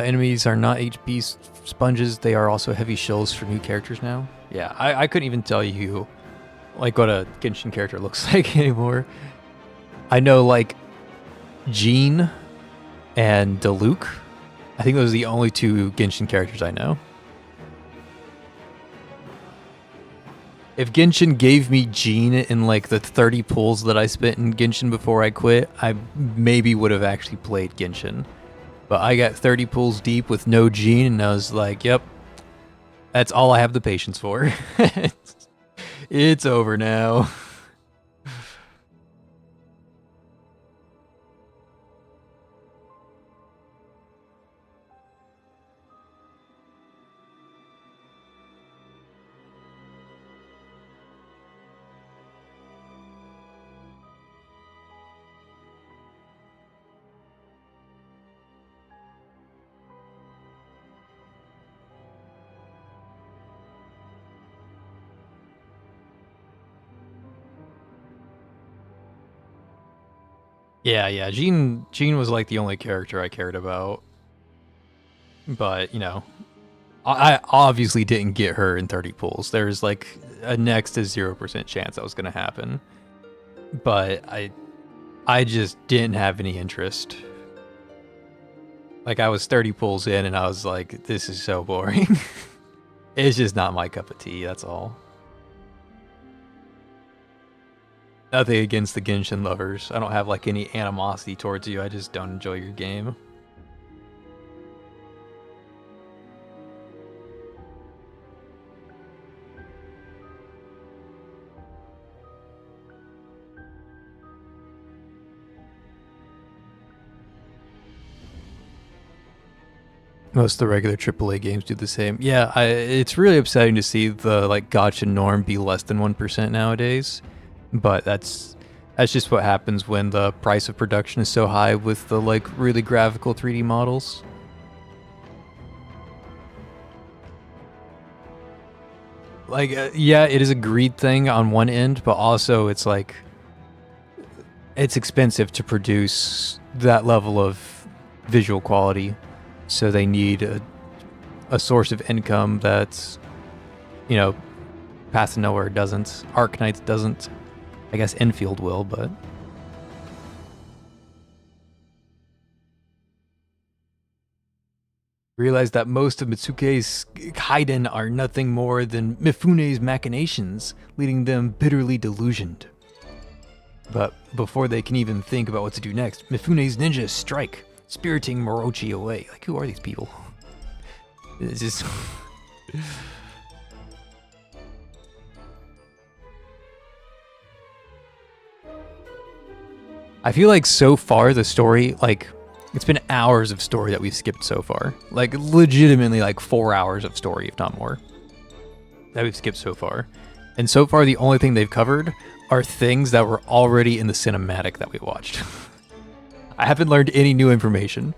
Enemies are not HP sponges. They are also heavy shells for new characters now. Yeah, I couldn't even tell you like what a Genshin character looks like anymore. I know like Jean and Diluc. I think those are the only two Genshin characters I know. If Genshin gave me Jean in like the 30 pulls that I spent in Genshin before I quit, I maybe would have actually played Genshin. But I got 30 pulls deep with no Jean, and I was like, yep, that's all I have the patience for. It's over now. Yeah. Jean was like the only character I cared about. But, you know, I obviously didn't get her in 30 pulls. There's like a next to 0% chance that was going to happen. But I just didn't have any interest. Like, I was 30 pulls in and I was like, this is so boring. It's just not my cup of tea, that's all. Nothing against the Genshin lovers. I don't have like any animosity towards you. I just don't enjoy your game. Most of the regular AAA games do the same. Yeah, it's really upsetting to see the like gacha norm be less than 1% nowadays. But that's just what happens when the price of production is so high with the like really graphical 3D models. Like, yeah, it is a greed thing on one end, but also it's like it's expensive to produce that level of visual quality. So they need a source of income that's, you know, Path to Nowhere doesn't. Arknights doesn't. I guess Enfield will, but... Realize that most of Mitsuke's Kaiden are nothing more than Mifune's machinations, leading them bitterly delusioned. But before they can even think about what to do next, Mifune's ninjas strike, spiriting Morochi away. Like, who are these people? It's just... I feel like so far the story, like, it's been hours of story that we've skipped so far. Like, legitimately like 4 hours of story, if not more, that we've skipped so far. And so far the only thing they've covered are things that were already in the cinematic that we watched. I haven't learned any new information.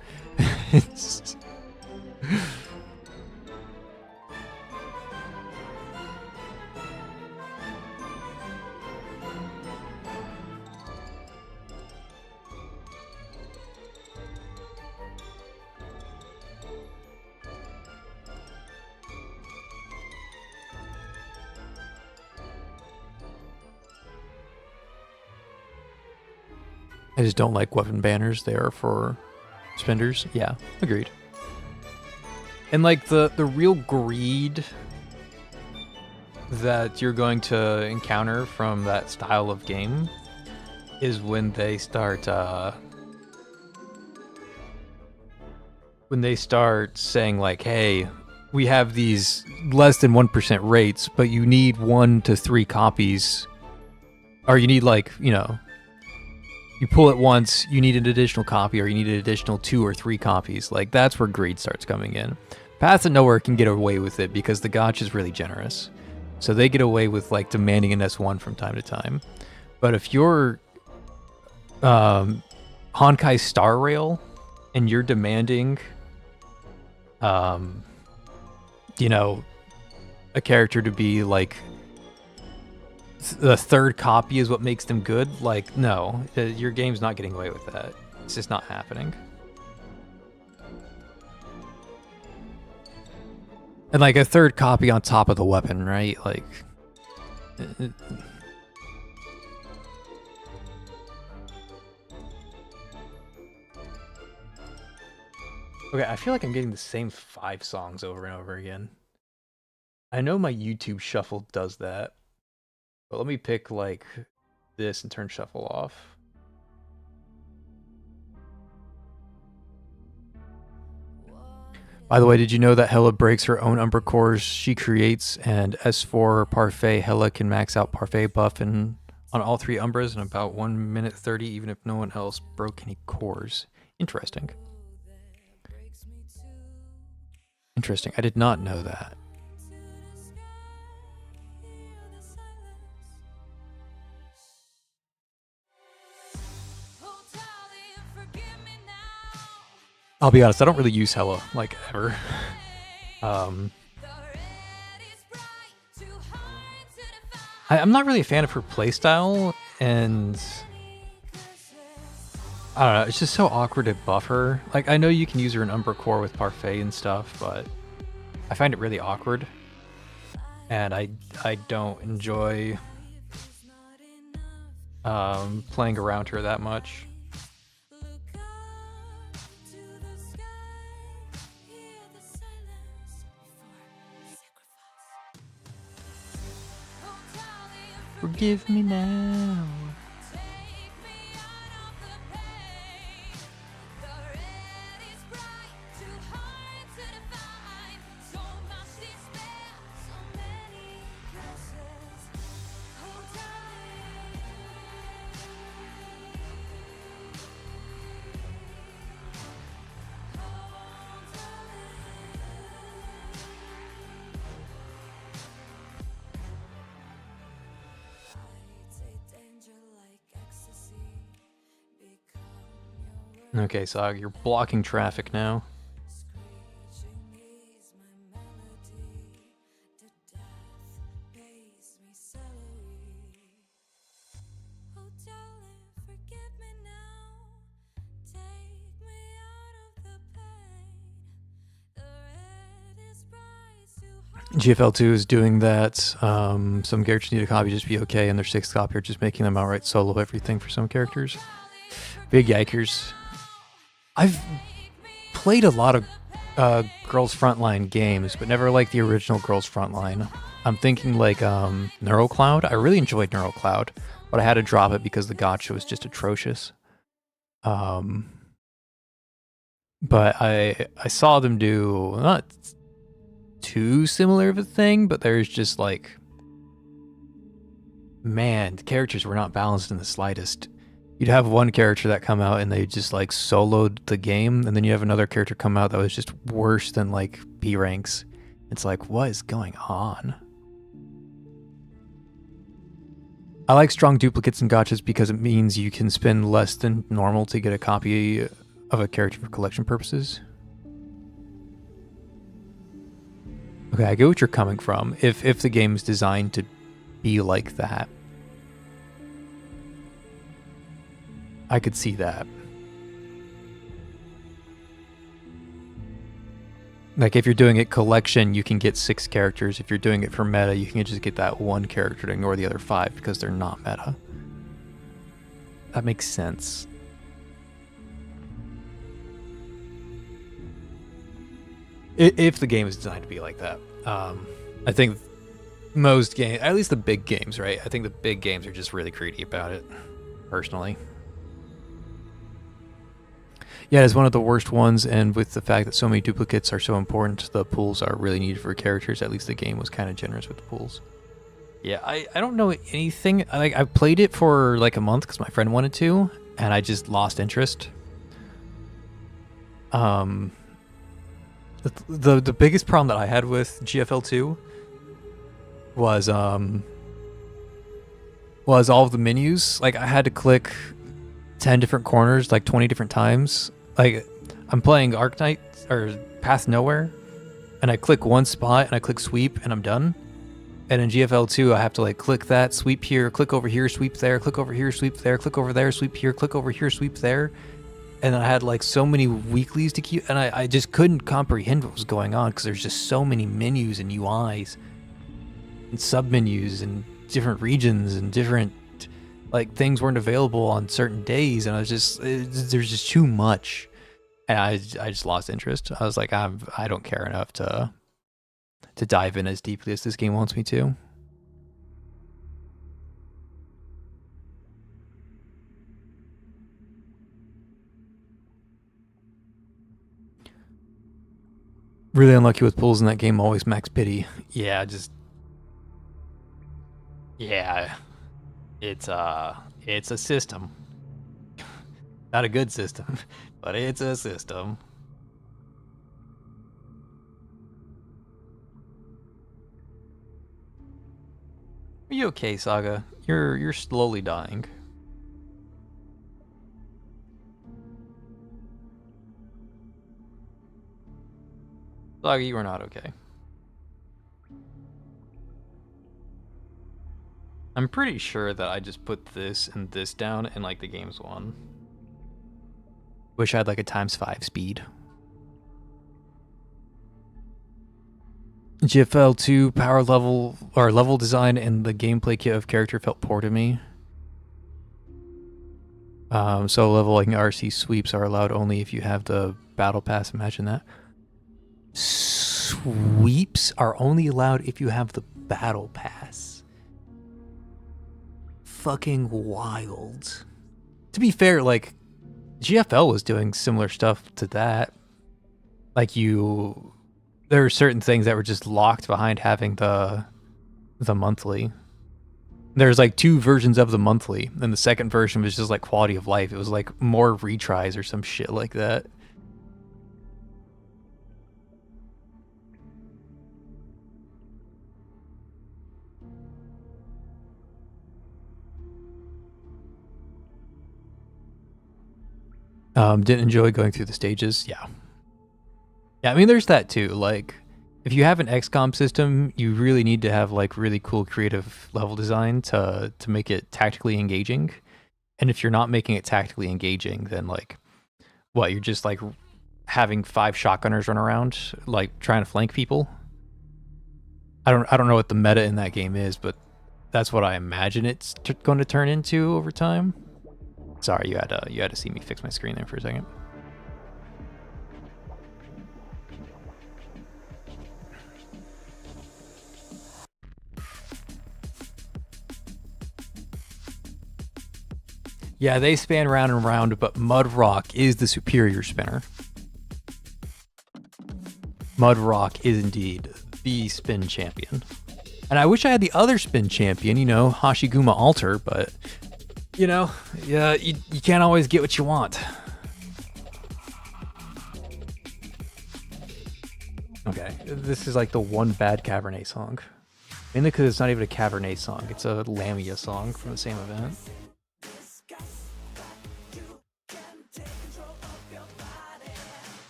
I just don't like weapon banners. They are for spenders. Yeah, agreed. And like the real greed that you're going to encounter from that style of game is when they start saying like, hey, we have these less than 1% rates, but you need 1 to 3 copies, or you need like, you know, you pull it once, you need an additional copy, or you need an additional 2 or 3 copies. Like, that's where greed starts coming in. Path of Nowhere can get away with it because the gacha is really generous. So they get away with like demanding an S1 from time to time. But if you're Honkai Star Rail and you're demanding you know, a character to be like the 3rd copy is what makes them good, like, no, your game's not getting away with that. It's just not happening. And like a 3rd copy on top of the weapon, right? Like, okay, I feel like I'm getting the same 5 songs over and over again. I know my YouTube shuffle does that, but let me pick like this and turn shuffle off. By the way, did you know that Hella breaks her own Umbra cores she creates, and S4 Parfait Hella can max out Parfait buff on all 3 Umbras in about 1 minute 30, even if no one else broke any cores. Interesting. Interesting. I did not know that. I'll be honest, I don't really use Hella, like, ever. I'm not really a fan of her playstyle, and I don't know, it's just so awkward to buff her. Like, I know you can use her in Umbra Core with Parfait and stuff, but I find it really awkward. And I don't enjoy playing around her that much. Forgive me now. Okay, so you're blocking traffic now. GFL2 is doing that. Some characters need a copy just to be okay, and their 6th copy are just making them outright solo everything for some characters. Big yikers. I've played a lot of Girls Frontline games, but never like the original Girls Frontline. I'm thinking like NeuroCloud. I really enjoyed NeuroCloud, but I had to drop it because the gacha was just atrocious. But I saw them do not too similar of a thing, but there's just like, man, the characters were not balanced in the slightest. You'd have one character that come out and they just like soloed the game, and then you have another character come out that was just worse than like B ranks. It's like, what is going on? I like strong duplicates and gachas because it means you can spend less than normal to get a copy of a character for collection purposes. Okay, I get what you're coming from. If the game is designed to be like that, I could see that. Like, if you're doing it collection, you can get 6 characters. If you're doing it for meta, you can just get that 1 character to ignore the other 5 because they're not meta. That makes sense. If the game is designed to be like that. I think most games, at least the big games, right? I think the big games are just really greedy about it, personally. Yeah, it's one of the worst ones, and with the fact that so many duplicates are so important, the pools are really needed for characters. At least the game was kind of generous with the pools. Yeah, I don't know anything. I played it for like a month because my friend wanted to, and I just lost interest. The biggest problem that I had with GFL2 was all of the menus. Like, I had to click 10 different corners like 20 different times. Like, I'm playing Arknights or Path Nowhere, and I click one spot and I click sweep and I'm done. And in GFL2, I have to like click that, sweep here, click over here, sweep there, click over here, sweep there, click over there, sweep here, click over here, sweep there. And I had like so many weeklies to keep, and I just couldn't comprehend what was going on because there's just so many menus and UIs and submenus and different regions and different like things weren't available on certain days, and I was just there's just too much, and I just lost interest. I was like, I don't care enough to dive in as deeply as this game wants me to. Really unlucky with pulls in that game. Always max pity. Yeah, it's a system. Not a good system, but it's a system. Are you okay, Saga? You're slowly dying. Saga, you are not okay. I'm pretty sure that I just put this and this down and like the game's won. Wish I had like a ×5 speed. GFL2 power level or level design and the gameplay kit of character felt poor to me. So leveling RC sweeps are allowed only if you have the battle pass. Imagine that. Sweeps are only allowed if you have the battle pass. Fucking wild. To be fair, like, GFL was doing similar stuff to that. Like, there are certain things that were just locked behind having the monthly. There's like 2 versions of the monthly, and the second version was just like quality of life. It was like more retries or some shit like that. Didn't enjoy going through the stages. Yeah, I mean, there's that too. Like, if you have an XCOM system, you really need to have like really cool creative level design to make it tactically engaging. And if you're not making it tactically engaging, then like, what, you're just like having 5 shotgunners run around like trying to flank people. I don't know what the meta in that game is, but that's what I imagine it's going to turn into over time. Sorry, you had to see me fix my screen there for a second. Yeah, they span round and round, but Mudrock is the superior spinner. Mudrock is indeed the spin champion. And I wish I had the other spin champion, you know, Hashiguma Alter, but, you know, yeah, you can't always get what you want. Okay, this is like the one bad Cabernet song. Mainly because it's not even a Cabernet song, it's a Lamia song from the same event.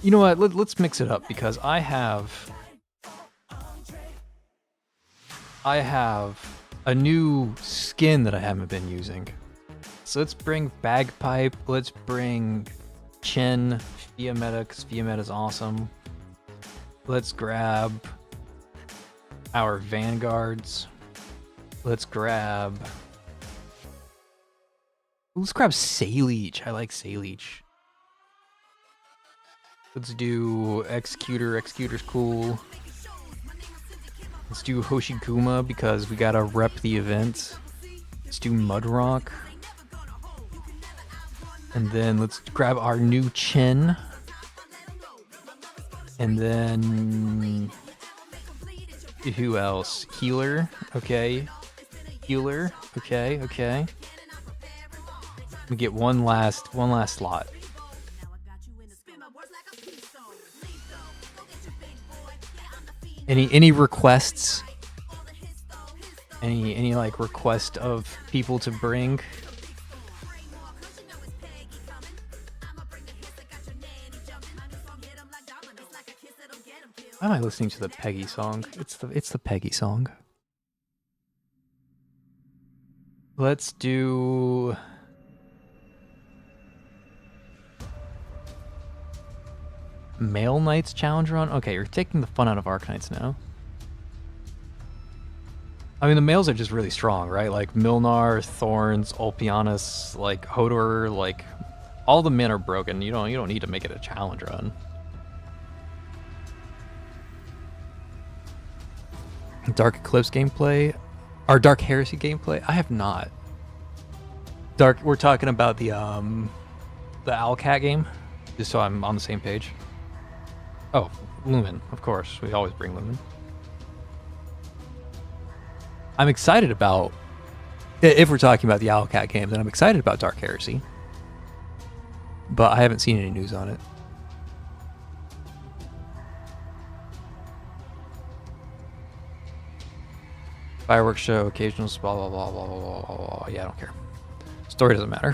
You know what, let's mix it up, because I have a new skin that I haven't been using. So let's bring Bagpipe, let's bring Chin, Fiametta, because Fiametta's awesome. Let's grab our Vanguards. Let's grab Saleech. I like Saleech. Let's do Executor. Executor's cool. Let's do Hoshikuma because we gotta rep the event. Let's do Mudrock. And then let's grab our new Chin. And then who else? Healer. Okay. Healer. Okay, okay. We get one last slot. Any requests? Any like request of people to bring? Why am I listening to the Peggy song? It's the Peggy song. Let's do Male Knights challenge run? Okay, you're taking the fun out of Arknights now. I mean, the males are just really strong, right? Like Milnar, Thorns, Ulpianus, like Hodor, like all the men are broken. You don't need to make it a challenge run. Dark Eclipse gameplay, or Dark Heresy gameplay? I have not. We're talking about the Owlcat game, just so I'm on the same page. Oh, Lumen, of course. We always bring Lumen. I'm excited about, if we're talking about the Owlcat game, then I'm excited about Dark Heresy. But I haven't seen any news on it. Fireworks show, occasional blah blah blah blah blah blah blah. Yeah, I don't care. Story doesn't matter.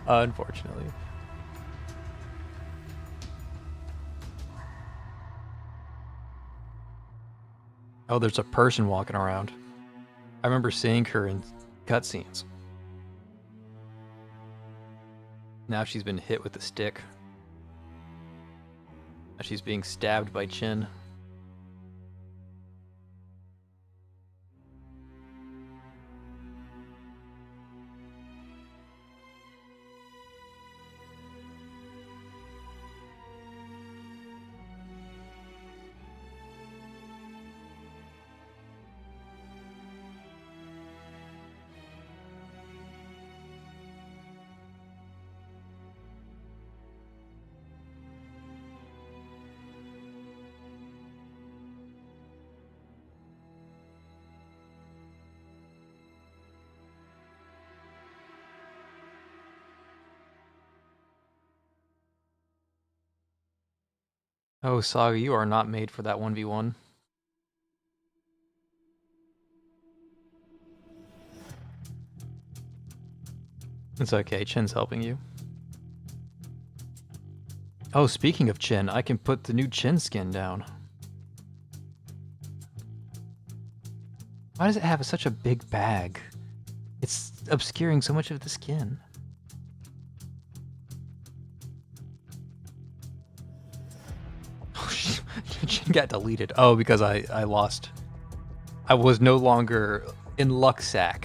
Unfortunately. Oh, there's a person walking around. I remember seeing her in cutscenes. Now she's been hit with a stick. Now she's being stabbed by Chin. Oh, Saga, you are not made for that 1v1. It's okay, Chin's helping you. Oh, speaking of Chin, I can put the new Chin skin down. Why does it have such a big bag? It's obscuring so much of the skin. Chin got deleted. Oh, because I lost. I was no longer in Luxac,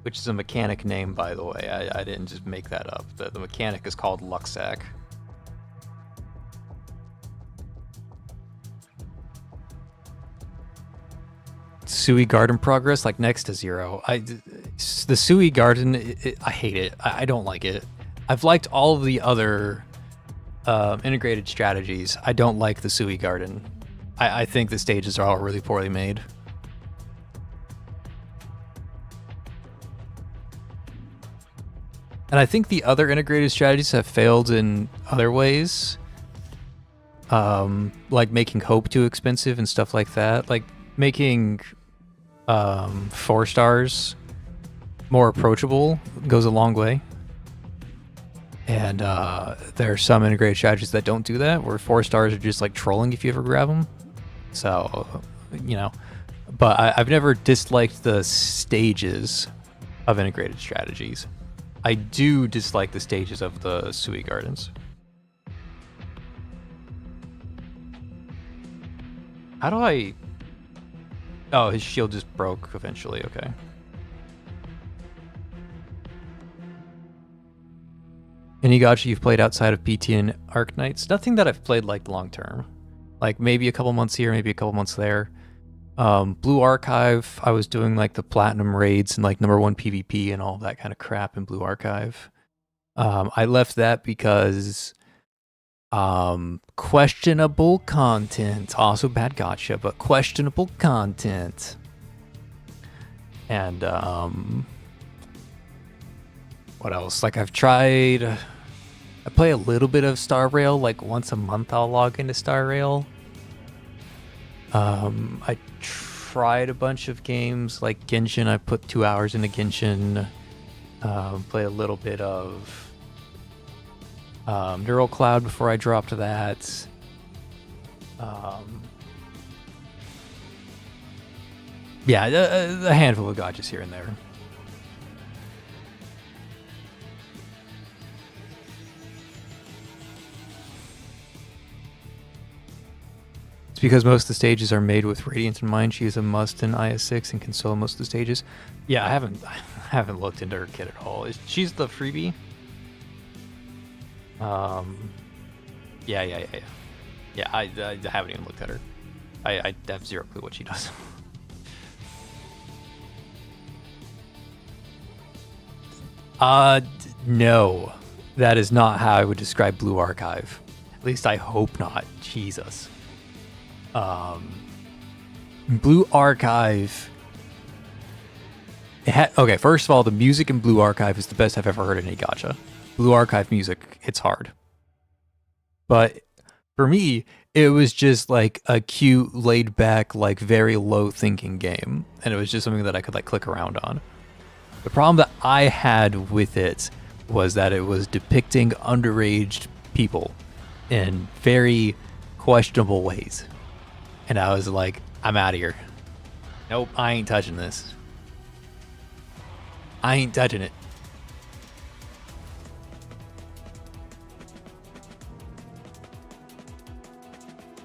which is a mechanic name, by the way. I didn't just make that up. The mechanic is called Luxac. Sui Garden progress, like next to 0. The Sui Garden, I hate it. I don't like it. I've liked all of the other integrated strategies. I don't like the Sui Garden. I think the stages are all really poorly made. And I think the other integrated strategies have failed in other ways. Like making Hope too expensive and stuff like that. Like making 4 stars more approachable goes a long way. And there are some integrated strategies that don't do that, where 4 stars are just like trolling if you ever grab them. So, you know, but I've never disliked the stages of integrated strategies. I do dislike the stages of the Sui Gardens. How do I... Oh, his shield just broke eventually, okay. Any gacha you've played outside of PT and Arknights? Nothing that I've played like long term. Like maybe a couple months here, maybe a couple months there. Blue Archive, I was doing like the platinum raids and like #1 PvP and all that kind of crap in Blue Archive. I left that because questionable content. Also bad gacha, but questionable content. And what else? Like I play a little bit of Star Rail, like once a month I'll log into Star Rail. I tried a bunch of games like Genshin. I put 2 hours into Genshin. Play a little bit of Neural Cloud before I dropped that. Yeah, a handful of gachas here and there. It's because most of the stages are made with Radiant in mind. She is a must in IS6 and can solo most of the stages. Yeah, I haven't looked into her kit at all. She's the freebie? Yeah. Yeah, I haven't even looked at her. I have zero clue what she does. No. That is not how I would describe Blue Archive. At least I hope not. Jesus. Blue Archive. Okay, first of all, the music in Blue Archive is the best I've ever heard in a gacha. Blue Archive music, it's hard. But for me, it was just like a cute, laid back, like very low thinking game. And it was just something that I could like click around on. The problem that I had with it was that it was depicting underage people in very questionable ways. And I was like, I'm out of here. Nope, I ain't touching this. I ain't touching it.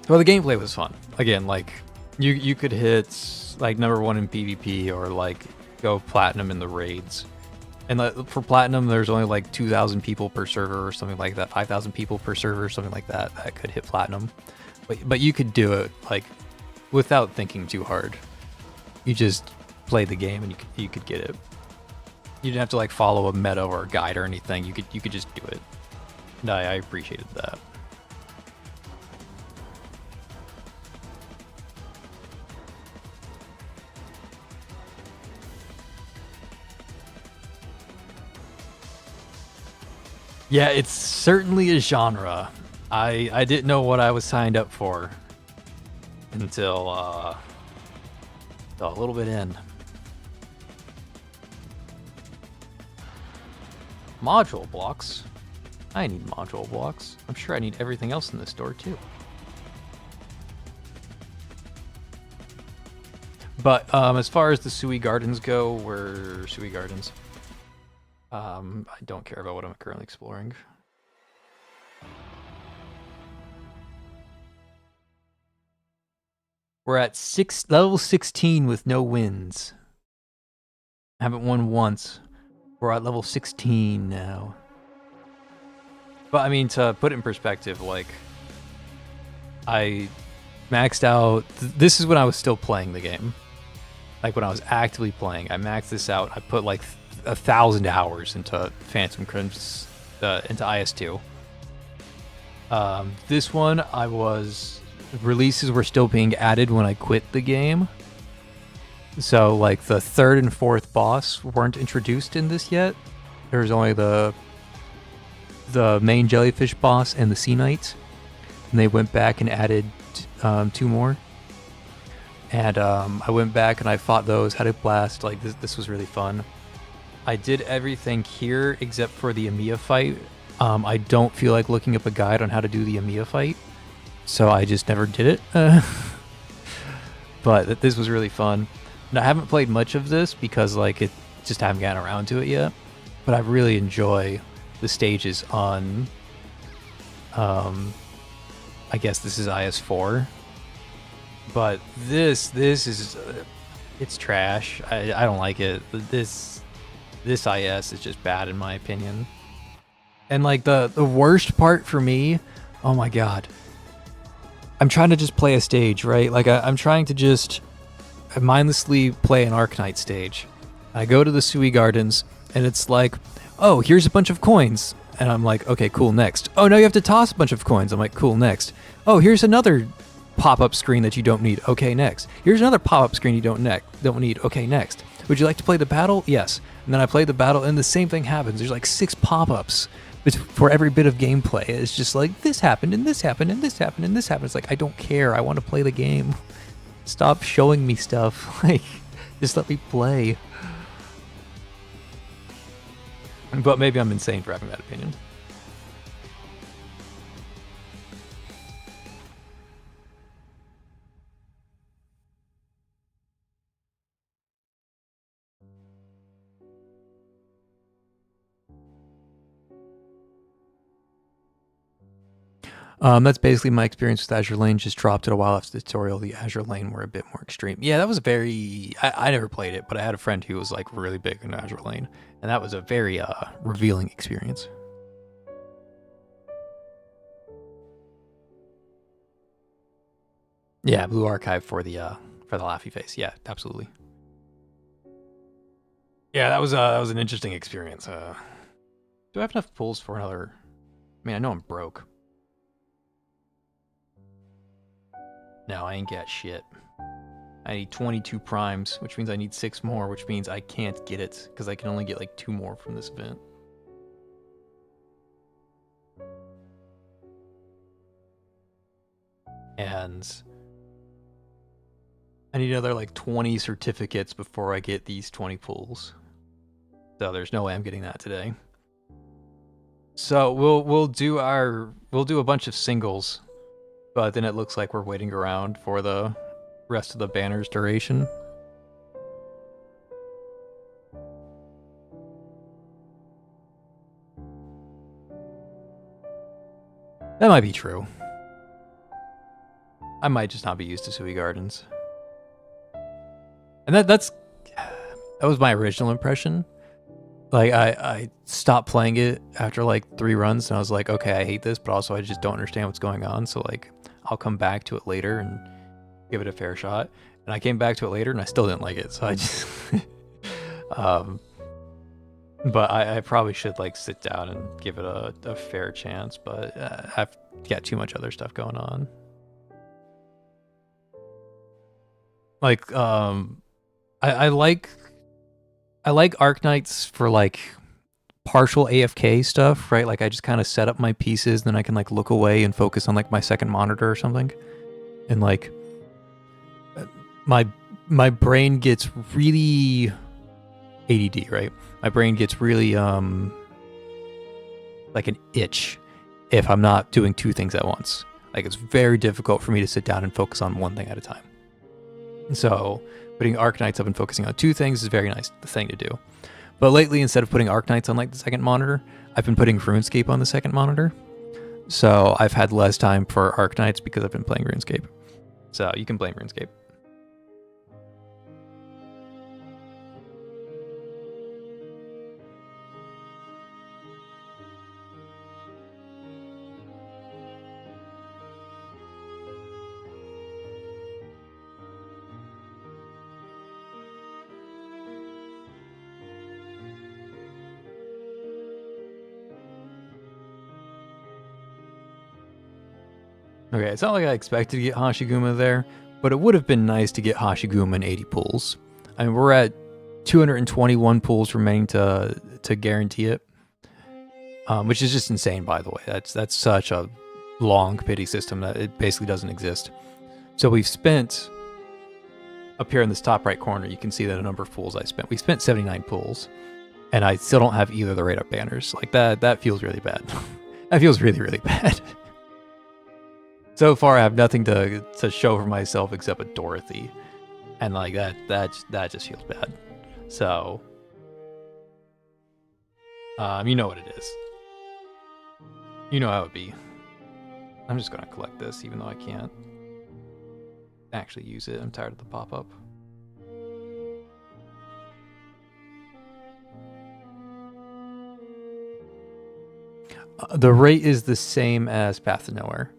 Well, the gameplay was fun. Again, like, you could hit, like, #1 in PvP or, like, go platinum in the raids. And for platinum, there's only, like, 2,000 people per server or something like that. 5,000 people per server or something like that that could hit platinum. But you could do it, like, without thinking too hard. You just play the game and you could get it. You didn't have to, like, follow a meta or a guide or anything. You could just do it. And I appreciated that. Yeah, it's certainly a genre. I didn't know what I was signed up for until a little bit in. Module blocks. I need module blocks. I'm sure I need everything else in this store too. But as far as the Sui Gardens go, we're Sui Gardens. I don't care about what I'm currently exploring. We're at level 16 with no wins. I haven't won once. We're at level 16 now. But I mean, to put it in perspective, like, I maxed out. This is when I was still playing the game. Like when I was actively playing, I maxed this out. I put like 1,000 hours into Phantom Crimson, into IS2. This one, releases were still being added when I quit the game. So like the 3rd and 4th boss weren't introduced in this yet. There's only the main jellyfish boss and the sea knight. And they went back and added 2 more. And I went back and I fought those, had a blast. Like this was really fun. I did everything here except for the Amiya fight. I don't feel like looking up a guide on how to do the Amiya fight, so I just never did it. But this was really fun. And I haven't played much of this because like it just haven't gotten around to it yet. But I really enjoy the stages on. I guess this is IS4. But this is it's trash. I don't like it. This IS is just bad in my opinion. And like the worst part for me, oh my god. I'm trying to just play a stage, right? Like I'm trying to just mindlessly play an Arknight stage. I go to the Sui Gardens and it's like, oh, here's a bunch of coins. And I'm like, okay, cool, next. Oh, now you have to toss a bunch of coins. I'm like, cool, next. Oh, here's another pop-up screen that you don't need. Okay, next. Here's another pop-up screen you don't need. Okay, next. Would you like to play the battle? Yes. And then I play the battle and the same thing happens. There's like 6 pop-ups for every bit of gameplay. It's just like, this happened and this happened and this happened and this happened. It's like, I don't care. I want to play the game. Stop showing me stuff. Like, just let me play. But maybe I'm insane for having that opinion. That's basically my experience with Azure Lane. Just dropped it a while after the tutorial. The Azure Lane were a bit more extreme. Yeah, that was very... I never played it, but I had a friend who was like really big in Azure Lane. And that was a very revealing experience. Yeah, Blue Archive for the laughy face. Yeah, absolutely. Yeah, that was an interesting experience. Do I have enough pulls for another... I mean, I know I'm broke. No, I ain't got shit. I need 22 primes, which means I need 6 more, which means I can't get it, because I can only get like 2 more from this event. And I need another like 20 certificates before I get these 20 pulls. So there's no way I'm getting that today. So we'll do a bunch of singles, but then it looks like we're waiting around for the rest of the banner's duration. That might be true. I might just not be used to Sui Gardens. And that was my original impression. Like, I stopped playing it after like 3 runs, and I was like, okay, I hate this, but also I just don't understand what's going on, so like, I'll come back to it later and give it a fair shot. And I came back to it later, and I still didn't like it, so I just... but I probably should like sit down and give it a fair chance, but I've got too much other stuff going on. Like, I like Arknights for like partial AFK stuff, right? Like I just kind of set up my pieces, then I can like look away and focus on like my second monitor or something. And like my brain gets really ADD, right? My brain gets really like an itch if I'm not doing 2 things at once. Like it's very difficult for me to sit down and focus on 1 thing at a time. And so putting Arknights up and focusing on 2 things is a very nice thing to do. But lately, instead of putting Arknights on like the second monitor, I've been putting RuneScape on the second monitor. So I've had less time for Arknights because I've been playing RuneScape. So you can blame RuneScape. Okay, it's not like I expected to get Hashiguma there, but it would have been nice to get Hashiguma in 80 pulls. I mean, we're at 221 pulls remaining to guarantee it, which is just insane, by the way. That's such a long pity system that it basically doesn't exist. So we've spent, up here in this top right corner, you can see the number of pulls I spent. We spent 79 pulls, and I still don't have either of the rate-up banners. Like, that feels really bad. That feels really, really bad. So far, I have nothing to show for myself except a Dorothy, and like that just feels bad. So, you know what it is. You know how it be. I'm just gonna collect this, even though I can't actually use it. I'm tired of the pop-up. The rate is the same as Path to Nowhere,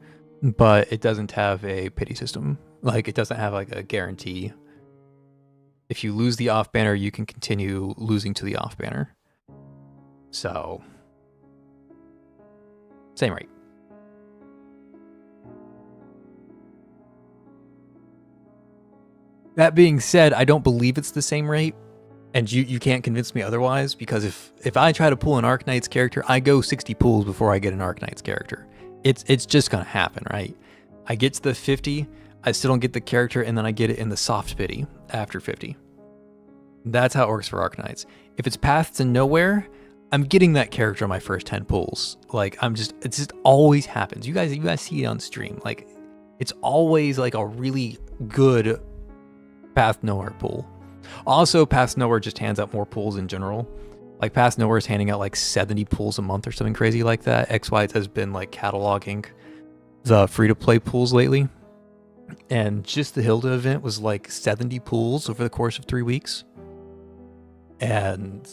but it doesn't have a pity system. Like, it doesn't have like a guarantee. If you lose the off banner, you can continue losing to the off banner. So, same rate. That being said, I don't believe it's the same rate, and you can't convince me otherwise, because if I try to pull an Arknights character, I go 60 pulls before I get an Arknights character. It's just gonna happen, right? I get to the 50, I still don't get the character, and then I get it in the soft pity after 50. That's how it works for Arknights. If it's Path to Nowhere, I'm getting that character on my first 10 pulls. Like, it just always happens. You guys see it on stream. Like, it's always like a really good Path to Nowhere pull. Also, Path to Nowhere just hands out more pulls in general. Like, Path to Nowhere is handing out like 70 pulls a month or something crazy like that. XYZ has been like cataloging the free-to-play pools lately. And just the Hilda event was like 70 pools over the course of 3 weeks. And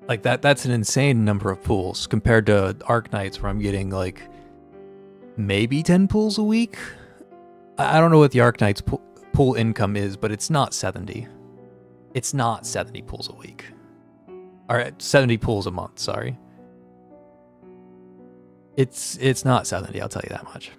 like that's an insane number of pools compared to Arknights, where I'm getting like maybe 10 pools a week. I don't know what the Arknights pool income is, but it's not 70. It's not 70 pools a week. Or 70 pools a month, sorry. It's not 70, I'll tell you that much.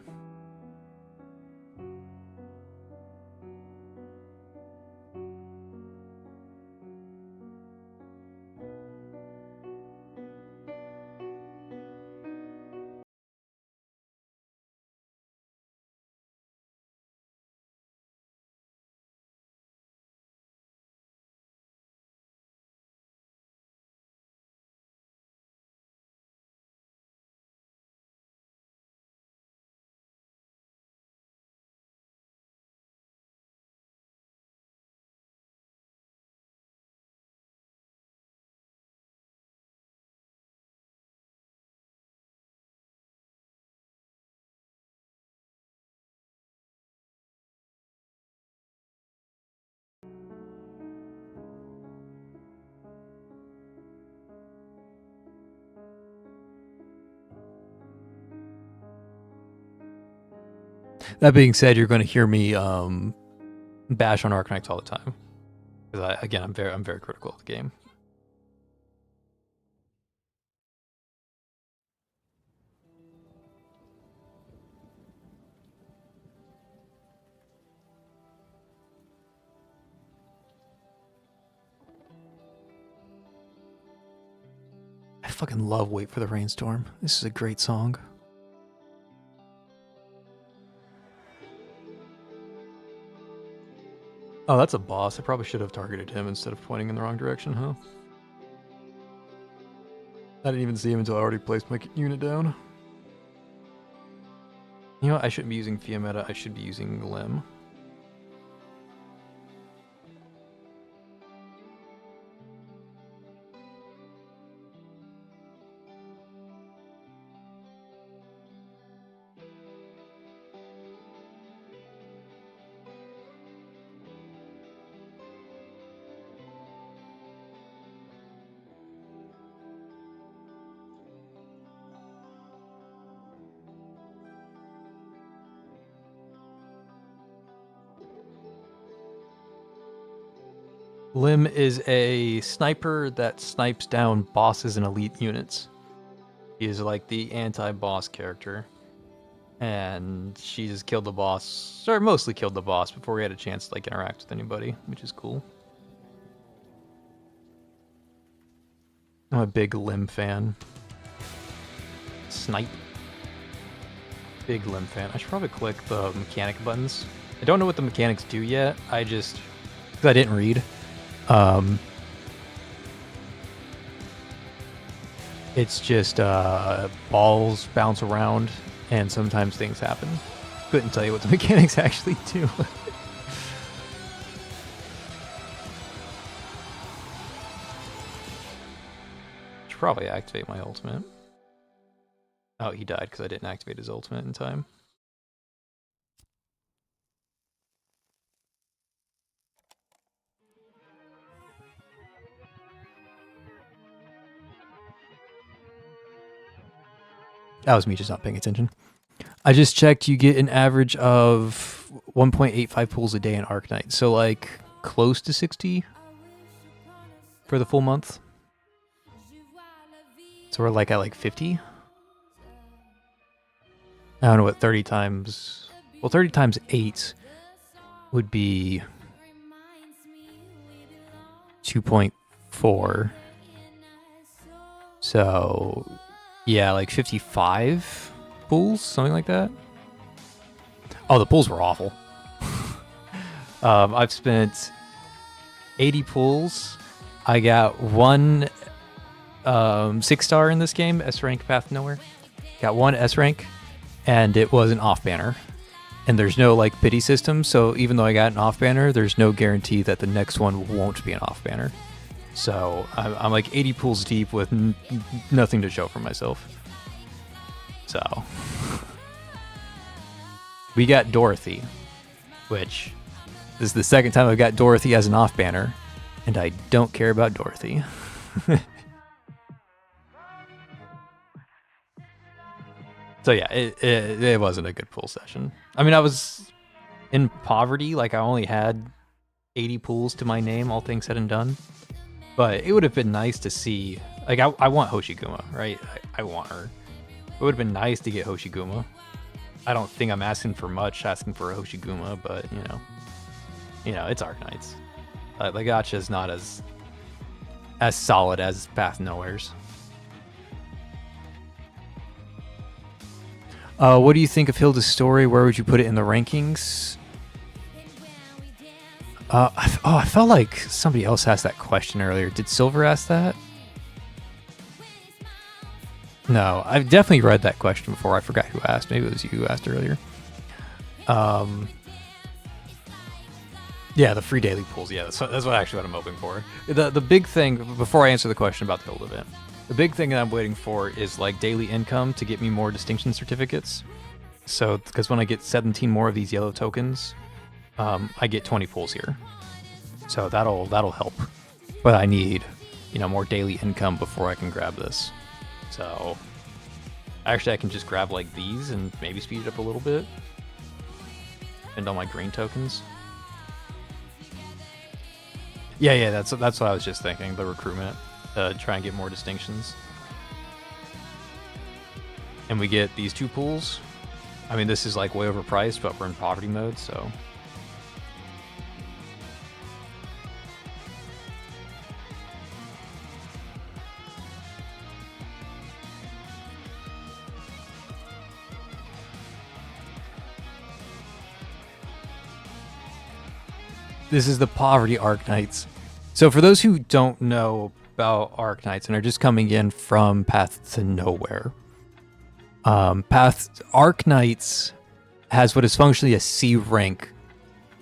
That being said, you're going to hear me bash on Arknights all the time, because I'm very critical of the game. I fucking love Wait for the Rainstorm. This is a great song. Oh, that's a boss. I probably should have targeted him instead of pointing in the wrong direction, huh? I didn't even see him until I already placed my unit down. You know what? I shouldn't be using Fiametta. I should be using Lim. Lim is a sniper that snipes down bosses and elite units. He is like the anti-boss character. And she just killed the boss, or mostly killed the boss, before we had a chance to like interact with anybody, which is cool. I'm a big Lim fan. Snipe. Big Lim fan. I should probably click the mechanic buttons. I don't know what the mechanics do yet. Because I didn't read. It's just balls bounce around and sometimes things happen. Couldn't tell you what the mechanics actually do. Should probably activate my ultimate. Oh, he died because I didn't activate his ultimate in time. That was me just not paying attention. I just checked. You get an average of 1.85 pulls a day in Arknight. So like close to 60 for the full month. So we're like at like 50. I don't know what 30 times... Well, 30 times 8 would be 2.4. So, yeah, like 55 pulls, something like that. Oh, the pulls were awful. I've spent 80 pulls. I got one 6-star in this game, S rank Path Nowhere. Got one S rank, and it was an off banner. And there's no like pity system, so even though I got an off banner, there's no guarantee that the next one won't be an off banner. So I'm like 80 pulls deep with nothing to show for myself. So we got Dorothy, which this is the second time I've got Dorothy as an off banner, and I don't care about Dorothy. So yeah, it wasn't a good pull session. I mean, I was in poverty, like I only had 80 pulls to my name, all things said and done. But it would have been nice to see, like I want Hoshiguma, right? I want her. It would have been nice to get Hoshiguma. I don't think I'm asking for much, asking for a Hoshiguma, but you know, it's Arknights. The gacha is not as solid as Path Nowhere's. What do you think of Hilda's story? Where would you put it in the rankings? I felt like somebody else asked that question earlier. Did Silver ask that? No, I've definitely read that question before. I forgot who asked. Maybe it was you who asked earlier. Yeah, the free daily pulls. Yeah, that's actually what I'm hoping for. The big thing, before I answer the question about the Hilda event, the big thing that I'm waiting for is like daily income to get me more distinction certificates. So, because when I get 17 more of these yellow tokens, I get 20 pulls here. So that'll help. But I need, more daily income before I can grab this. So, actually I can just grab like these and maybe speed it up a little bit. And on my green tokens. Yeah, that's what I was just thinking, the recruitment. Try and get more distinctions. And we get these 2 pools. I mean, this is like way overpriced, but we're in poverty mode, so. This is the Poverty Arknights. So for those who don't know about Arknights and are just coming in from Path to Nowhere, Arknights has what is functionally a C rank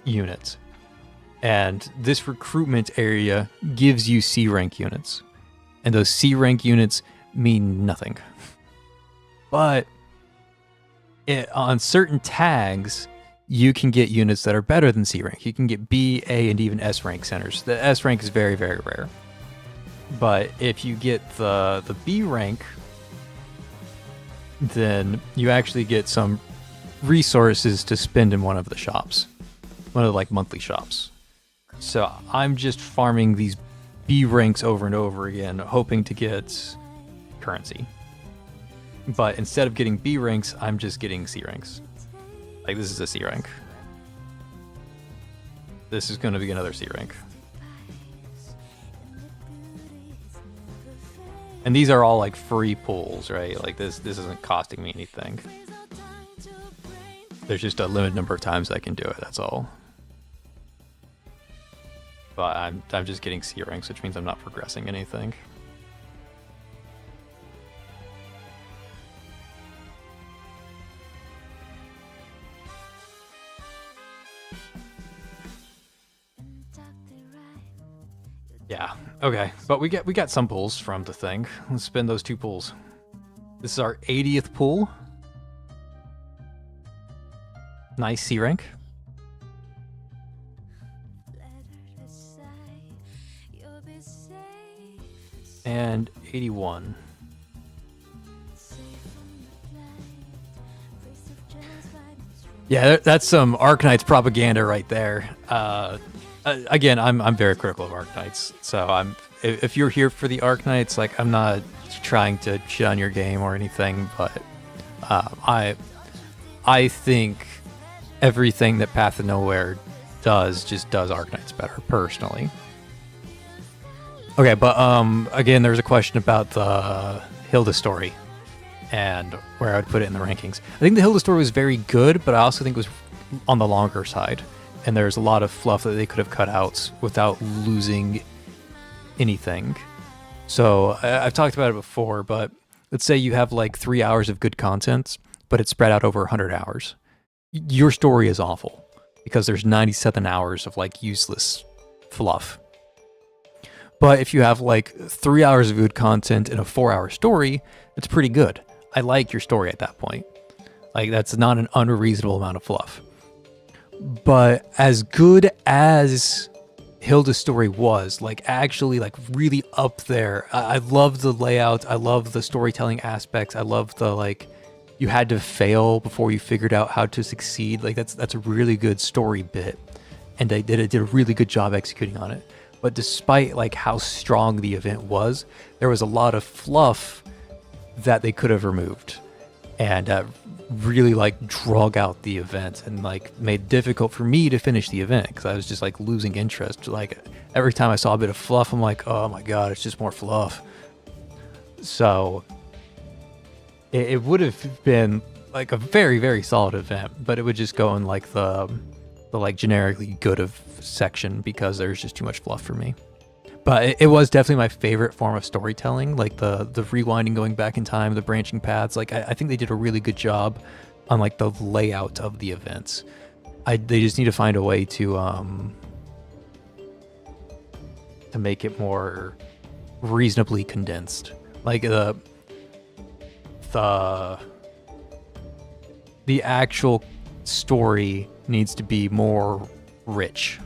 unit, and this recruitment area gives you C rank units, and those C rank units mean nothing. But on certain tags, you can get units that are better than C rank. You can get B, A, and even S rank centers. The S rank is very, very rare. But if you get the B rank, then you actually get some resources to spend in one of the shops. One of the like monthly shops. So I'm just farming these B ranks over and over again, hoping to get currency. But instead of getting B ranks, I'm just getting C ranks. Like, this is a C rank. This is going to be another C rank. And these are all like free pulls, right? Like this isn't costing me anything. There's just a limited number of times I can do it, that's all. But I'm just getting C ranks, which means I'm not progressing anything. Yeah, okay. But we got some pulls from the thing. Let's spend those 2 pulls. This is our 80th pull. Nice C rank. And 81. Yeah, that's some Arknights propaganda right there. Again, I'm very critical of Arknights, so if you're here for the Arknights, like I'm not trying to shit on your game or anything, but I think everything that Path of Nowhere does just does Arknights better, personally. Okay, but again, there's a question about the Hilda story and where I would put it in the rankings. I think the Hilda story was very good, but I also think it was on the longer side. And there's a lot of fluff that they could have cut out without losing anything. So I've talked about it before, but let's say you have like 3 hours of good content, but it's spread out over 100 hours. Your story is awful because there's 97 hours of like useless fluff. But if you have like 3 hours of good content and a 4-hour story, it's pretty good. I like your story at that point. Like, that's not an unreasonable amount of fluff. But as good as Hilda's story was, like, actually, like, really up there. I love the layout. I love the storytelling aspects. I love the, like, you had to fail before you figured out how to succeed. Like, that's a really good story bit. And they did a really good job executing on it. But despite, like, how strong the event was, there was a lot of fluff that they could have removed and really like drug out the event and like made it difficult for me to finish the event because I was just like losing interest. Like every time I saw a bit of fluff, I'm like, oh my god, it's just more fluff. So it would have been like a very, very solid event, but it would just go in like the like generically good of section because there's just too much fluff for me. But it was definitely my favorite form of storytelling, like the rewinding, going back in time, the branching paths. Like I think they did a really good job on like the layout of the events. They just need to find a way to make it more reasonably condensed. Like the actual story needs to be more rich.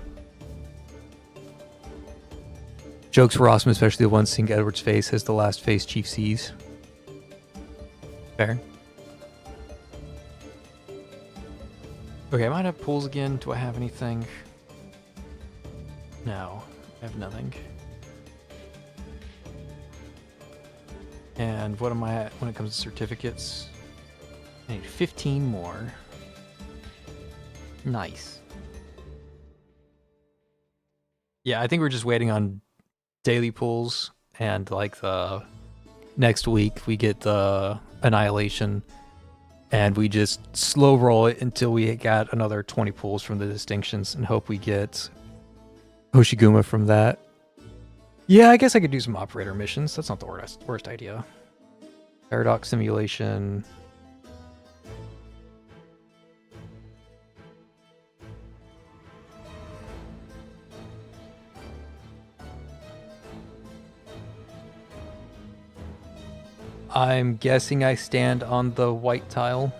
Jokes were awesome, especially the one seeing Edward's face as the last face Chief sees. Fair. Okay, I might have pools again. Do I have anything? No, I have nothing. And what am I at when it comes to certificates? I need 15 more. Nice. Yeah, I think we're just waiting on daily pools, and like the next week we get the Annihilation, and we just slow roll it until we get another 20 pools from the distinctions and hope we get Hoshiguma from that. Yeah, I guess I could do some operator missions. That's not the worst idea. Paradox simulation. I'm guessing I stand on the white tile.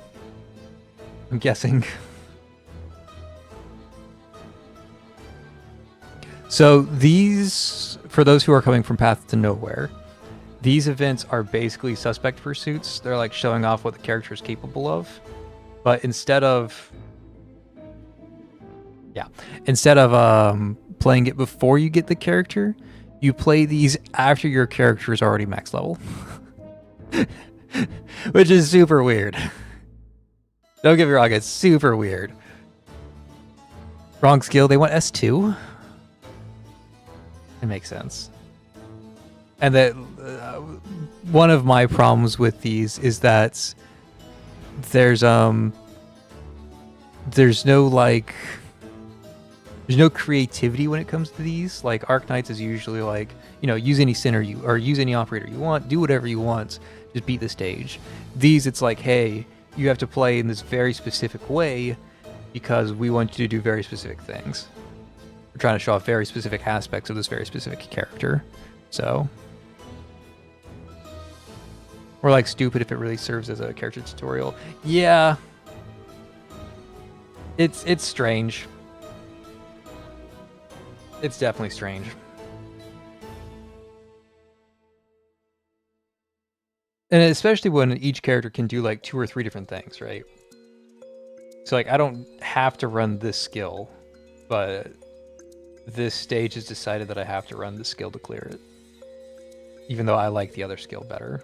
I'm guessing. So these, for those who are coming from Path to Nowhere, these events are basically suspect pursuits. They're like showing off what the character is capable of. But instead of playing it before you get the character, you play these after your character is already max level. Which is super weird. Don't get me wrong, it's super weird. Wrong skill, they want S2? It makes sense. And that one of my problems with these is that there's no creativity when it comes to these. Like Arknights is usually like, you know, use any center or use any operator you want, do whatever you want, just beat the stage. These, it's like, hey, you have to play in this very specific way because we want you to do very specific things. We're trying to show off very specific aspects of this very specific character. So we're like stupid if it really serves as a character tutorial. Yeah. It's strange. It's definitely strange. And especially when each character can do like 2 or 3 different things, right? So like I don't have to run this skill, but this stage has decided that I have to run this skill to clear it. Even though I like the other skill better.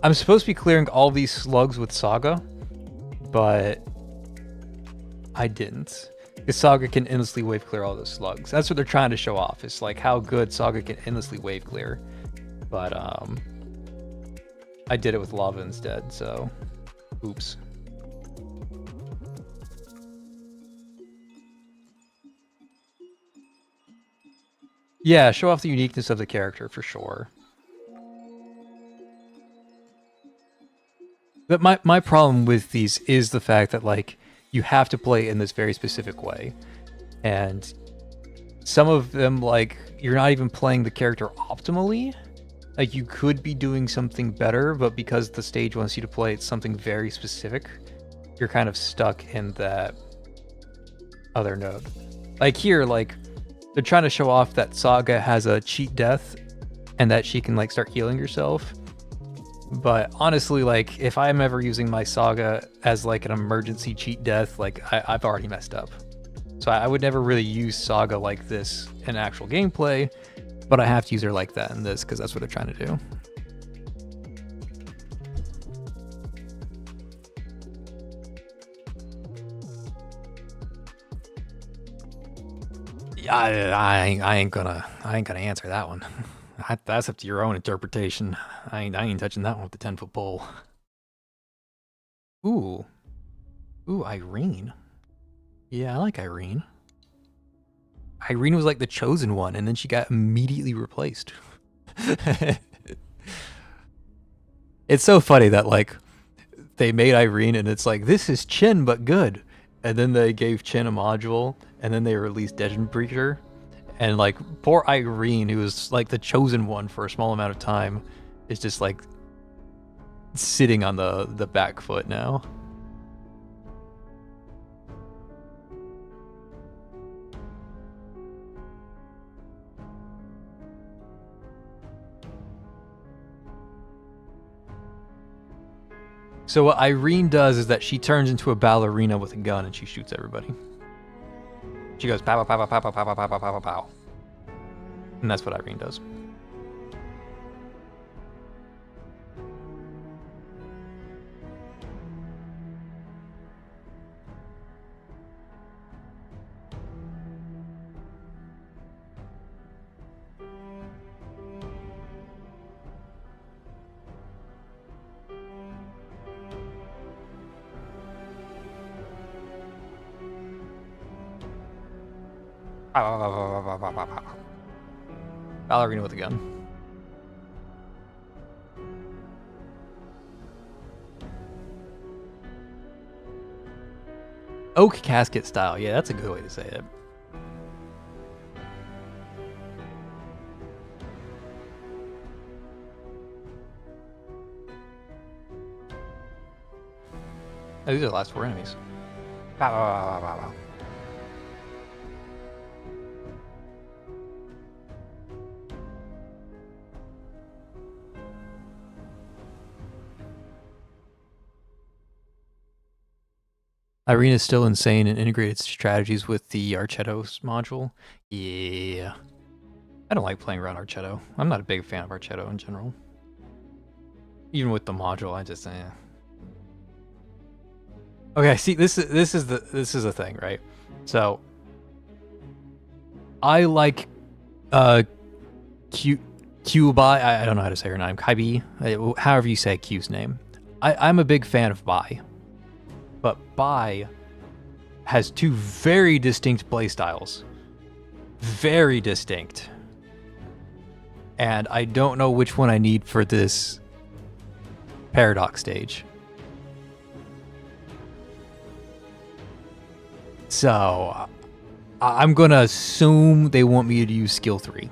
I'm supposed to be clearing all these slugs with Saga, but I didn't. Because Saga can endlessly wave clear all those slugs. That's what they're trying to show off. It's like how good Saga can endlessly wave clear. But I did it with lava instead, so oops. Yeah, show off the uniqueness of the character for sure. But my problem with these is the fact that like you have to play in this very specific way. And some of them, like, you're not even playing the character optimally. Like, you could be doing something better, but because the stage wants you to play something very specific, you're kind of stuck in that other node. Like here, like, they're trying to show off that Saga has a cheat death and that she can, like, start healing herself. But honestly, like, if I'm ever using my Saga as, like, an emergency cheat death, like, I've already messed up. So I would never really use Saga like this in actual gameplay, but I have to use her like that in this because that's what they're trying to do. Yeah, I ain't gonna answer that one. That's up to your own interpretation. I ain't touching that one with the 10-foot pole. Ooh, Irene. Yeah, I like Irene. Irene was like the chosen one, and then she got immediately replaced. It's so funny that, like, they made Irene, and it's like, this is Chin, but good. And then they gave Chin a module, and then they released Legend Breacher. And, like, poor Irene, who was, like, the chosen one for a small amount of time, is just, like, sitting on the back foot now. So what Irene does is that she turns into a ballerina with a gun and she shoots everybody. She goes pow pow pow pow pow pow pow pow pow pow. And that's what Irene does. Ballerina with a gun. Oak casket style. Yeah, that's a good way to say it. Oh, these are the last 4 enemies. Bow, bow, bow, bow, bow. Irene is still insane and integrated strategies with the Archetto's module. Yeah. I don't like playing around Archetto. I'm not a big fan of Archetto in general. Even with the module, I just Okay, see, this is the thing, right? So I like Q-Bai, I don't know how to say her name, Kaibi, however you say Q's name. I'm a big fan of Bai. But Bai has 2 very distinct playstyles. Very distinct. And I don't know which one I need for this Paradox stage. So I'm gonna assume they want me to use skill 3.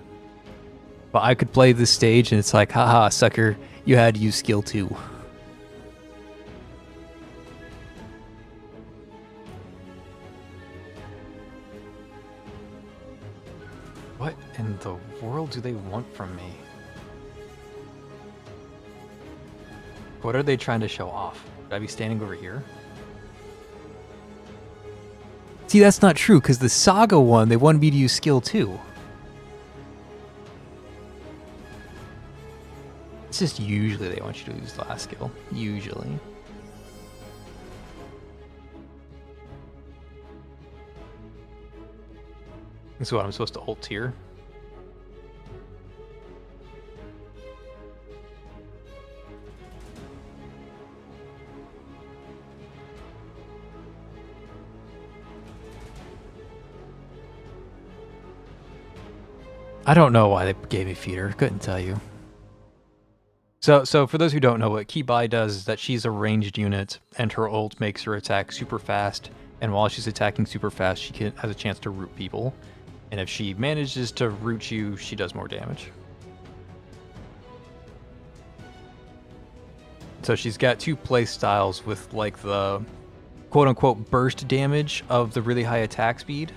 But I could play this stage and it's like, haha, sucker, you had to use skill 2. in the world do they want from me? What are they trying to show off? Should I be standing over here? See, that's not true, because the Saga one, they wanted me to use skill 2. It's just usually they want you to use the last skill. Usually. So what, I'm supposed to ult here? I don't know why they gave me feeder. Couldn't tell you. So for those who don't know, what Key Bai does is that she's a ranged unit, and her ult makes her attack super fast. And while she's attacking super fast, she has a chance to root people. And if she manages to root you, she does more damage. So she's got two play styles with like the quote-unquote burst damage of the really high attack speed.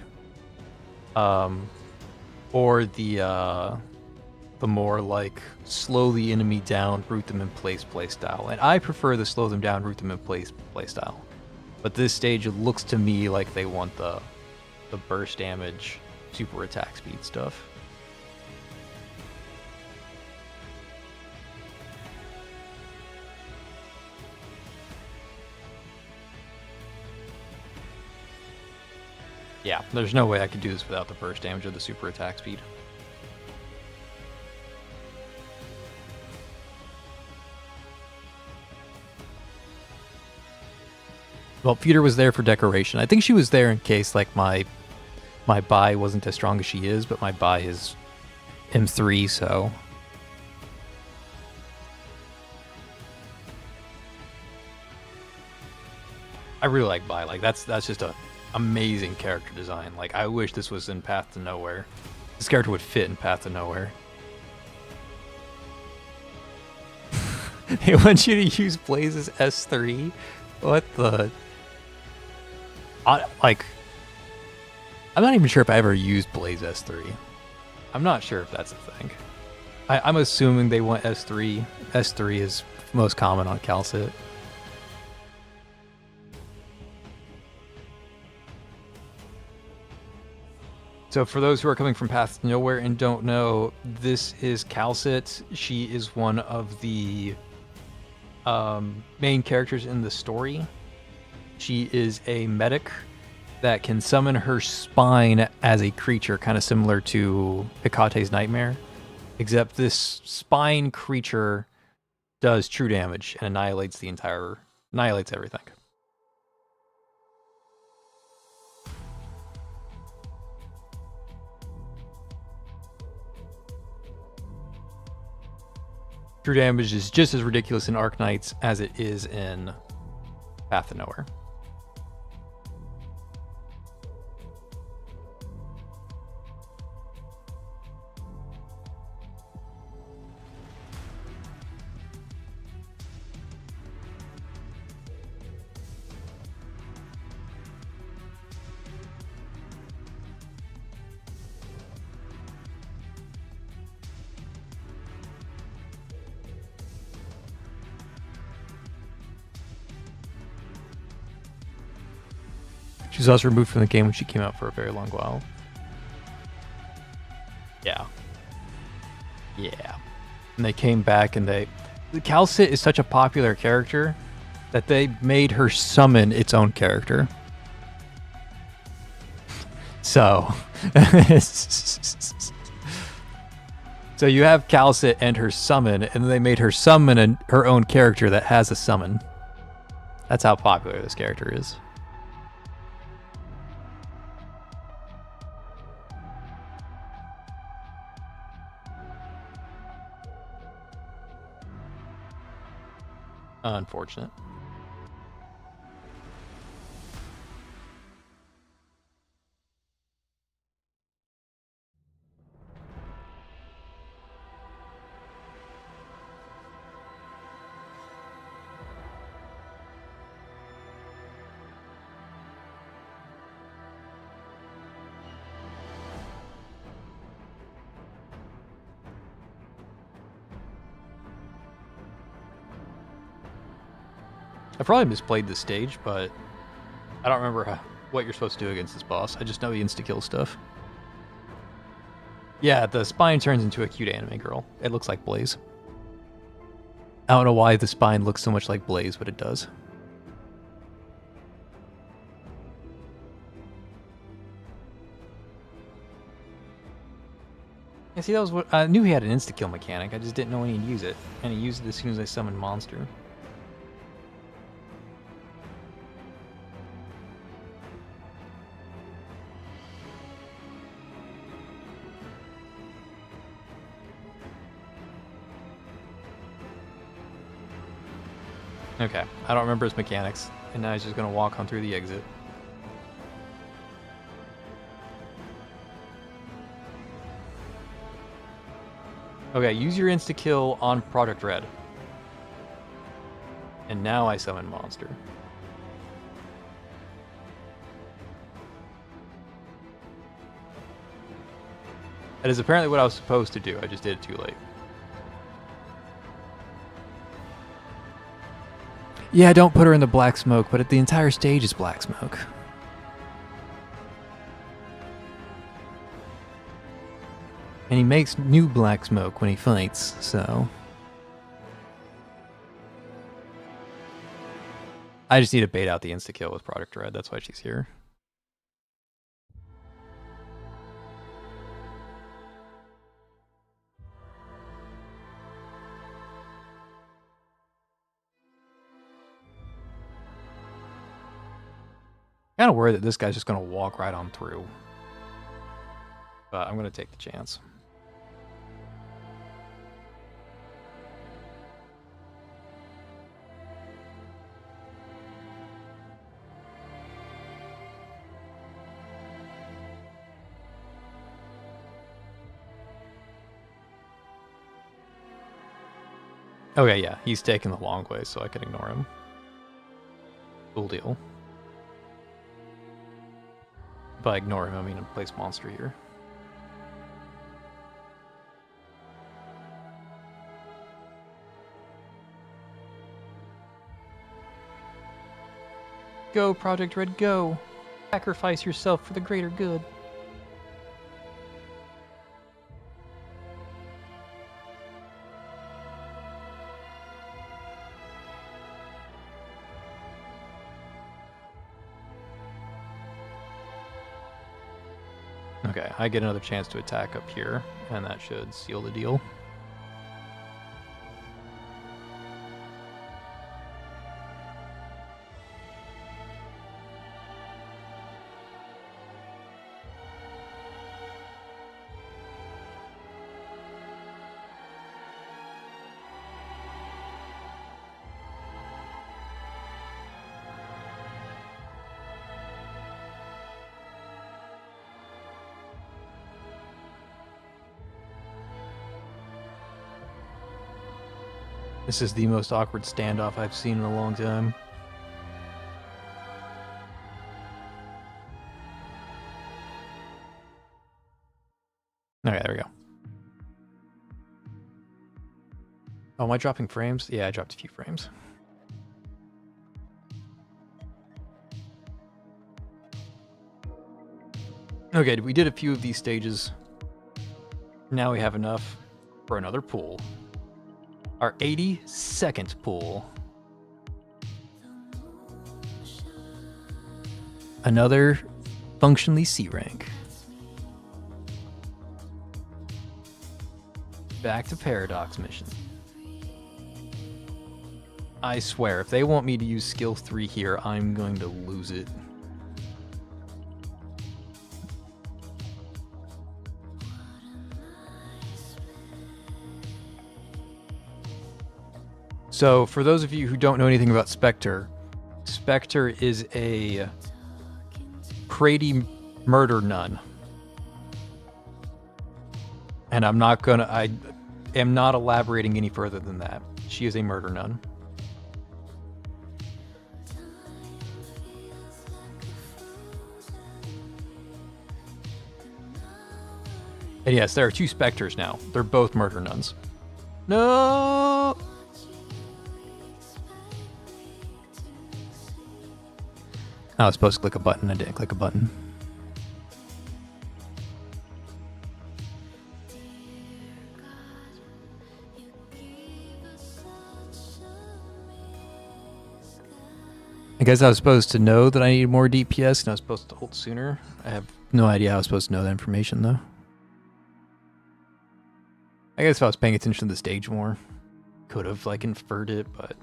Or the more like slow the enemy down, root them in place play style. And I prefer the slow them down, root them in place play style. But this stage, it looks to me like they want the burst damage, super attack speed stuff. Yeah, there's no way I could do this without the burst damage or the super attack speed. Well, Feeder was there for decoration. I think she was there in case like my buy wasn't as strong as she is, but my buy is M3, so I really like buy. Like that's just a amazing character design. Like I wish this was in Path to Nowhere. This character would fit in Path to Nowhere. They want you to use Blaze's S3? What the? Like, I'm not even sure if I ever used Blaze S3. I'm not sure if that's a thing. I'm assuming they want S3. S3 is most common on Calcit. So for those who are coming from Path to Nowhere and don't know, this is Calcit. She is one of the main characters in the story. She is a medic that can summon her spine as a creature, kind of similar to Hecate's Nightmare, except this spine creature does true damage and annihilates everything. True damage is just as ridiculous in Arknights as it is in Path to Nowhere. She was also removed from the game when she came out for a very long while. Yeah. Yeah. And they came back and the Calcit is such a popular character that they made her summon its own character. So so you have Calcit and her summon, and then they made her summon her own character that has a summon. That's how popular this character is. Unfortunate. I probably misplayed this stage, but I don't remember what you're supposed to do against this boss. I just know the insta-kill stuff. Yeah, the spine turns into a cute anime girl. It looks like Blaze. I don't know why the spine looks so much like Blaze, but it does. Yeah, see, that was what I knew he had an insta-kill mechanic. I just didn't know when he'd use it, and he used it as soon as I summoned monster. Okay, I don't remember his mechanics, and now he's just gonna walk on through the exit. Okay, use your insta-kill on Project Red. And now I summon monster. That is apparently what I was supposed to do, I just did it too late. Yeah, don't put her in the black smoke, but the entire stage is black smoke. And he makes new black smoke when he fights, so... I just need to bait out the insta-kill with Project Red, that's why she's here. Kind of worried that this guy's just going to walk right on through. But I'm going to take the chance. Okay, yeah, he's taking the long way, so I can ignore him. Cool deal. By ignore him, I mean place monster here. Go, Project Red, go! Sacrifice yourself for the greater good. Okay, I get another chance to attack up here, and that should seal the deal. This is the most awkward standoff I've seen in a long time. Okay, there we go. Oh, am I dropping frames? Yeah, I dropped a few frames. Okay, we did a few of these stages. Now we have enough for another pool. Our 82nd pool. Another functionally C rank. Back to Paradox mission. I swear, if they want me to use skill 3 here, I'm going to lose it. So, for those of you who don't know anything about Spectre, Spectre is a Crady murder nun. And I am not elaborating any further than that. She is a murder nun. And yes, there are 2 Spectres now. They're both murder nuns. No! I was supposed to click a button. I didn't click a button. I guess I was supposed to know that I needed more DPS and I was supposed to hold sooner. I have no idea how I was supposed to know that information though. I guess if I was paying attention to the stage more, could have like inferred it, but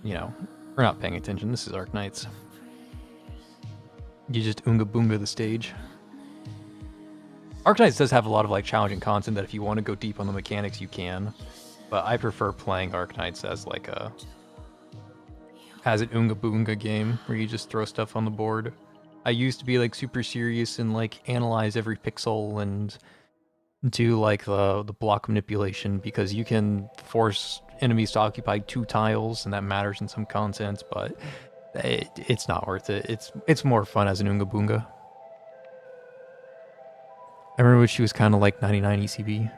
you know, we're not paying attention. This is Arknights. You just oonga boonga the stage. Arknights does have a lot of like challenging content that if you want to go deep on the mechanics, you can. But I prefer playing Arknights as like an oonga boonga game where you just throw stuff on the board. I used to be like super serious and like analyze every pixel and do like the block manipulation, because you can force enemies to occupy 2 tiles and that matters in some content, but it's not worth it. It's more fun as an oonga boonga. I remember when she was kind of like 99 ECB.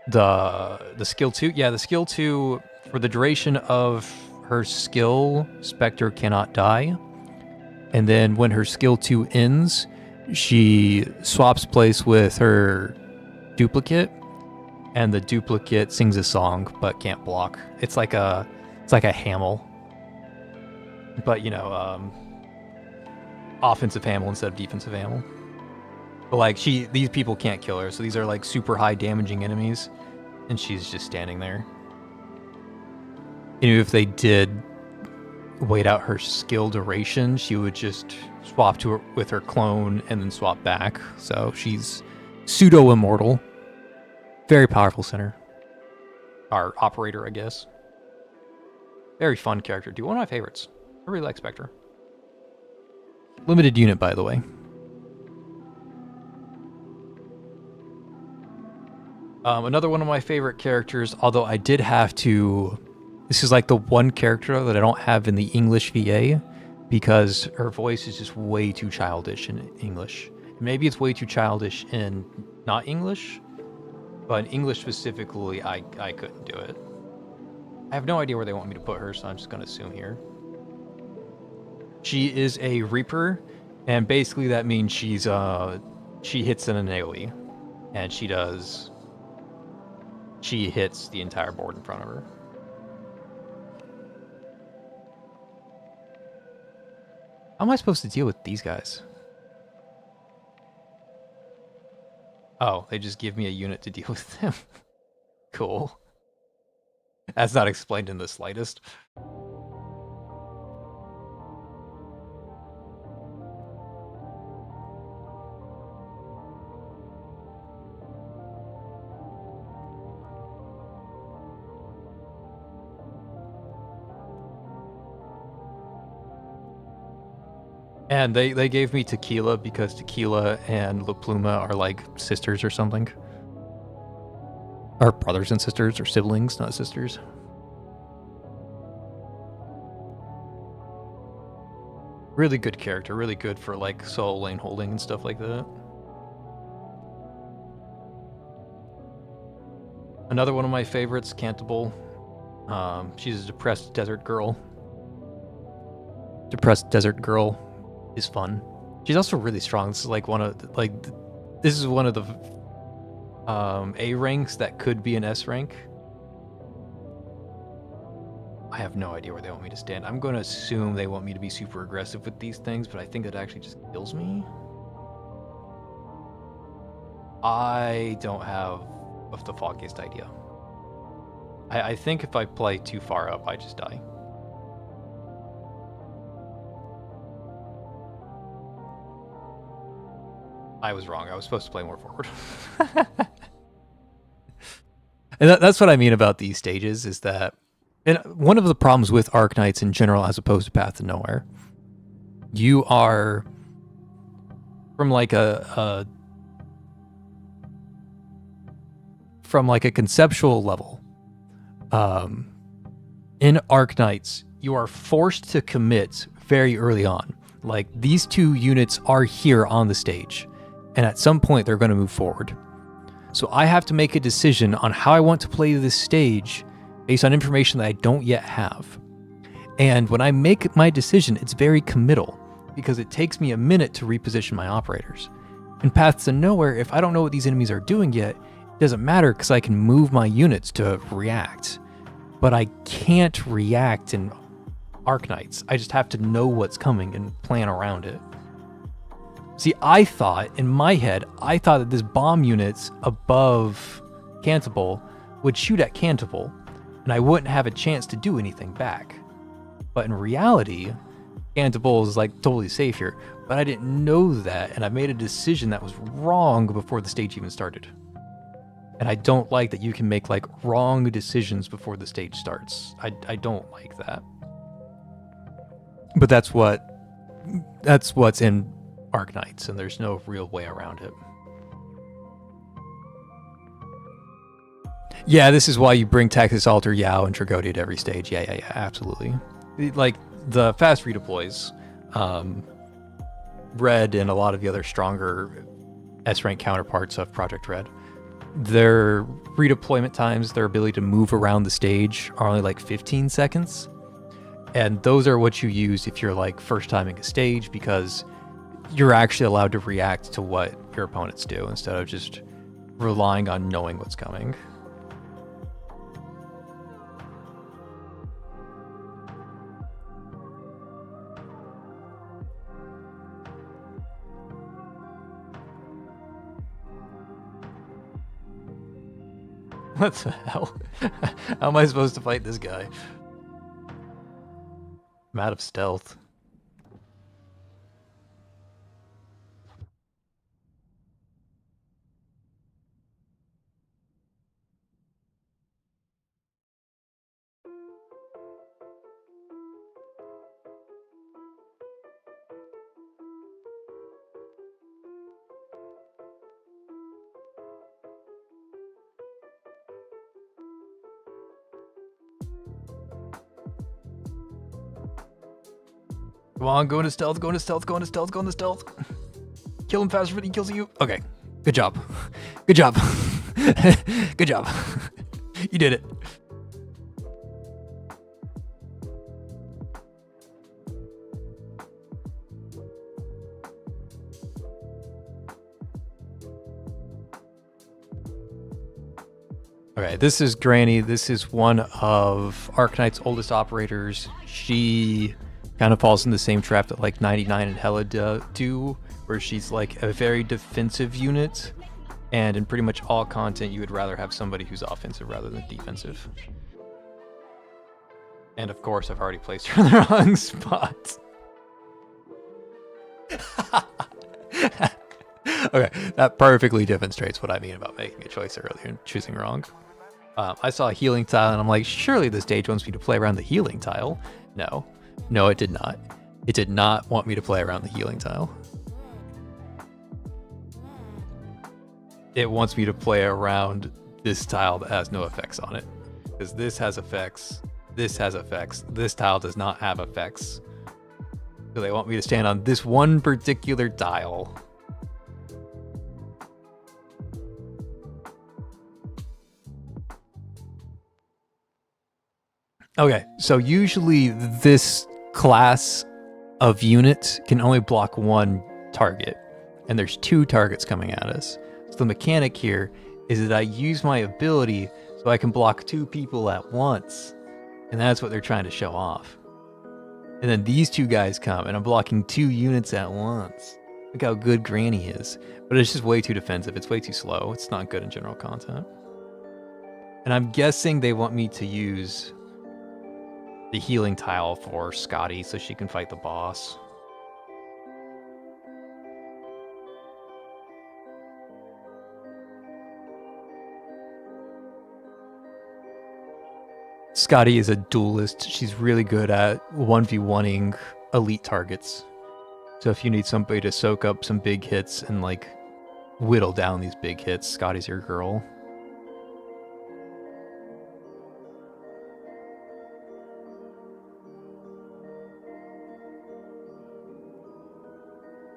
The skill 2, yeah, the skill 2, for the duration of her skill, Spectre cannot die. And then when her skill 2 ends, she swaps place with her duplicate, and the duplicate sings a song but can't block. It's like a Hamel, but you know, offensive Hamel instead of defensive Hamel. But like these people can't kill her, so these are like super high damaging enemies, and she's just standing there. You know, if they did wait out her skill duration, she would just swap with her clone and then swap back. So she's pseudo immortal. Very powerful center. Our operator, I guess. Very fun character. Dude, one of my favorites. I really like Spectre. Limited unit, by the way. Another one of my favorite characters, although I did have to... This is like the one character that I don't have in the English VA, because her voice is just way too childish in English. Maybe it's way too childish in not English, but in English specifically, I couldn't do it. I have no idea where they want me to put her, so I'm just going to assume here. She is a Reaper, and basically that means she hits an AoE, and she hits the entire board in front of her. How am I supposed to deal with these guys? Oh, they just give me a unit to deal with them. Cool. That's not explained in the slightest. And they gave me Tequila because Tequila and La Pluma are like sisters or something. Or brothers and sisters, or siblings, not sisters. Really good character, really good for like solo lane holding and stuff like that. Another one of my favorites, Cantable. She's a depressed desert girl. Depressed desert girl is fun. She's also really strong. This is like one of the A ranks that could be an S rank. I have no idea where they want me to stand. I'm going to assume they want me to be super aggressive with these things, but I think it actually just kills me. I don't have the foggiest idea. I think if I play too far up, I just die. I was wrong. I was supposed to play more forward. And that's what I mean about these stages, is that, and one of the problems with Arknights in general as opposed to Path to Nowhere, you are from like a conceptual level. In Arknights, you are forced to commit very early on. Like, these 2 units are here on the stage, and at some point they're going to move forward. So I have to make a decision on how I want to play this stage based on information that I don't yet have. And when I make my decision, it's very committal because it takes me a minute to reposition my operators. In Paths to Nowhere, if I don't know what these enemies are doing yet, it doesn't matter because I can move my units to react. But I can't react in Arknights. I just have to know what's coming and plan around it. See, I thought, in my head, that this bomb units above Cantable would shoot at Cantable, and I wouldn't have a chance to do anything back. But in reality, Cantable is like totally safe here, but I didn't know that, and I made a decision that was wrong before the stage even started. And I don't like that you can make like wrong decisions before the stage starts. I don't like that. But that's what's in Arknights, and there's no real way around it. Yeah, this is why you bring Texas Alter, Yao, and Tragodia to every stage. Yeah, absolutely. Like, the fast redeploys, Red and a lot of the other stronger S-rank counterparts of Project Red, their redeployment times, their ability to move around the stage are only like 15 seconds. And those are what you use if you're like first timing a stage, because you're actually allowed to react to what your opponents do instead of just relying on knowing what's coming. What the hell? How am I supposed to fight this guy? I'm out of stealth. Come on, go into stealth, go into stealth, go into stealth, go into stealth. Kill him faster than he kills you. Okay, good job. Good job. Good job. You did it. Okay, this is Granny. This is one of Arknight's oldest operators. She kind of falls in the same trap that like 99 and Hela do, where she's like a very defensive unit, and in pretty much all content you would rather have somebody who's offensive rather than defensive. And of course I've already placed her in the wrong spot. Okay, that perfectly demonstrates what I mean about making a choice earlier and choosing wrong. I saw a healing tile and I'm like, surely the stage wants me to play around the healing tile. No, it did not. It did not want me to play around the healing tile. It wants me to play around this tile that has no effects on it. Because this has effects, this has effects, this tile does not have effects. So they want me to stand on this one particular tile. Okay, so usually this class of units can only block one target, and there's two targets coming at us. So the mechanic here is that I use my ability so I can block two people at once, and that's what they're trying to show off. And then these two guys come, and I'm blocking two units at once. Look how good Granny is. But it's just way too defensive. It's way too slow. It's not good in general content. And I'm guessing they want me to use the healing tile for Scotty so she can fight the boss. Scotty is a duelist. She's really good at 1v1ing elite targets. So if you need somebody to soak up some big hits and like whittle down these big hits, Scotty's your girl.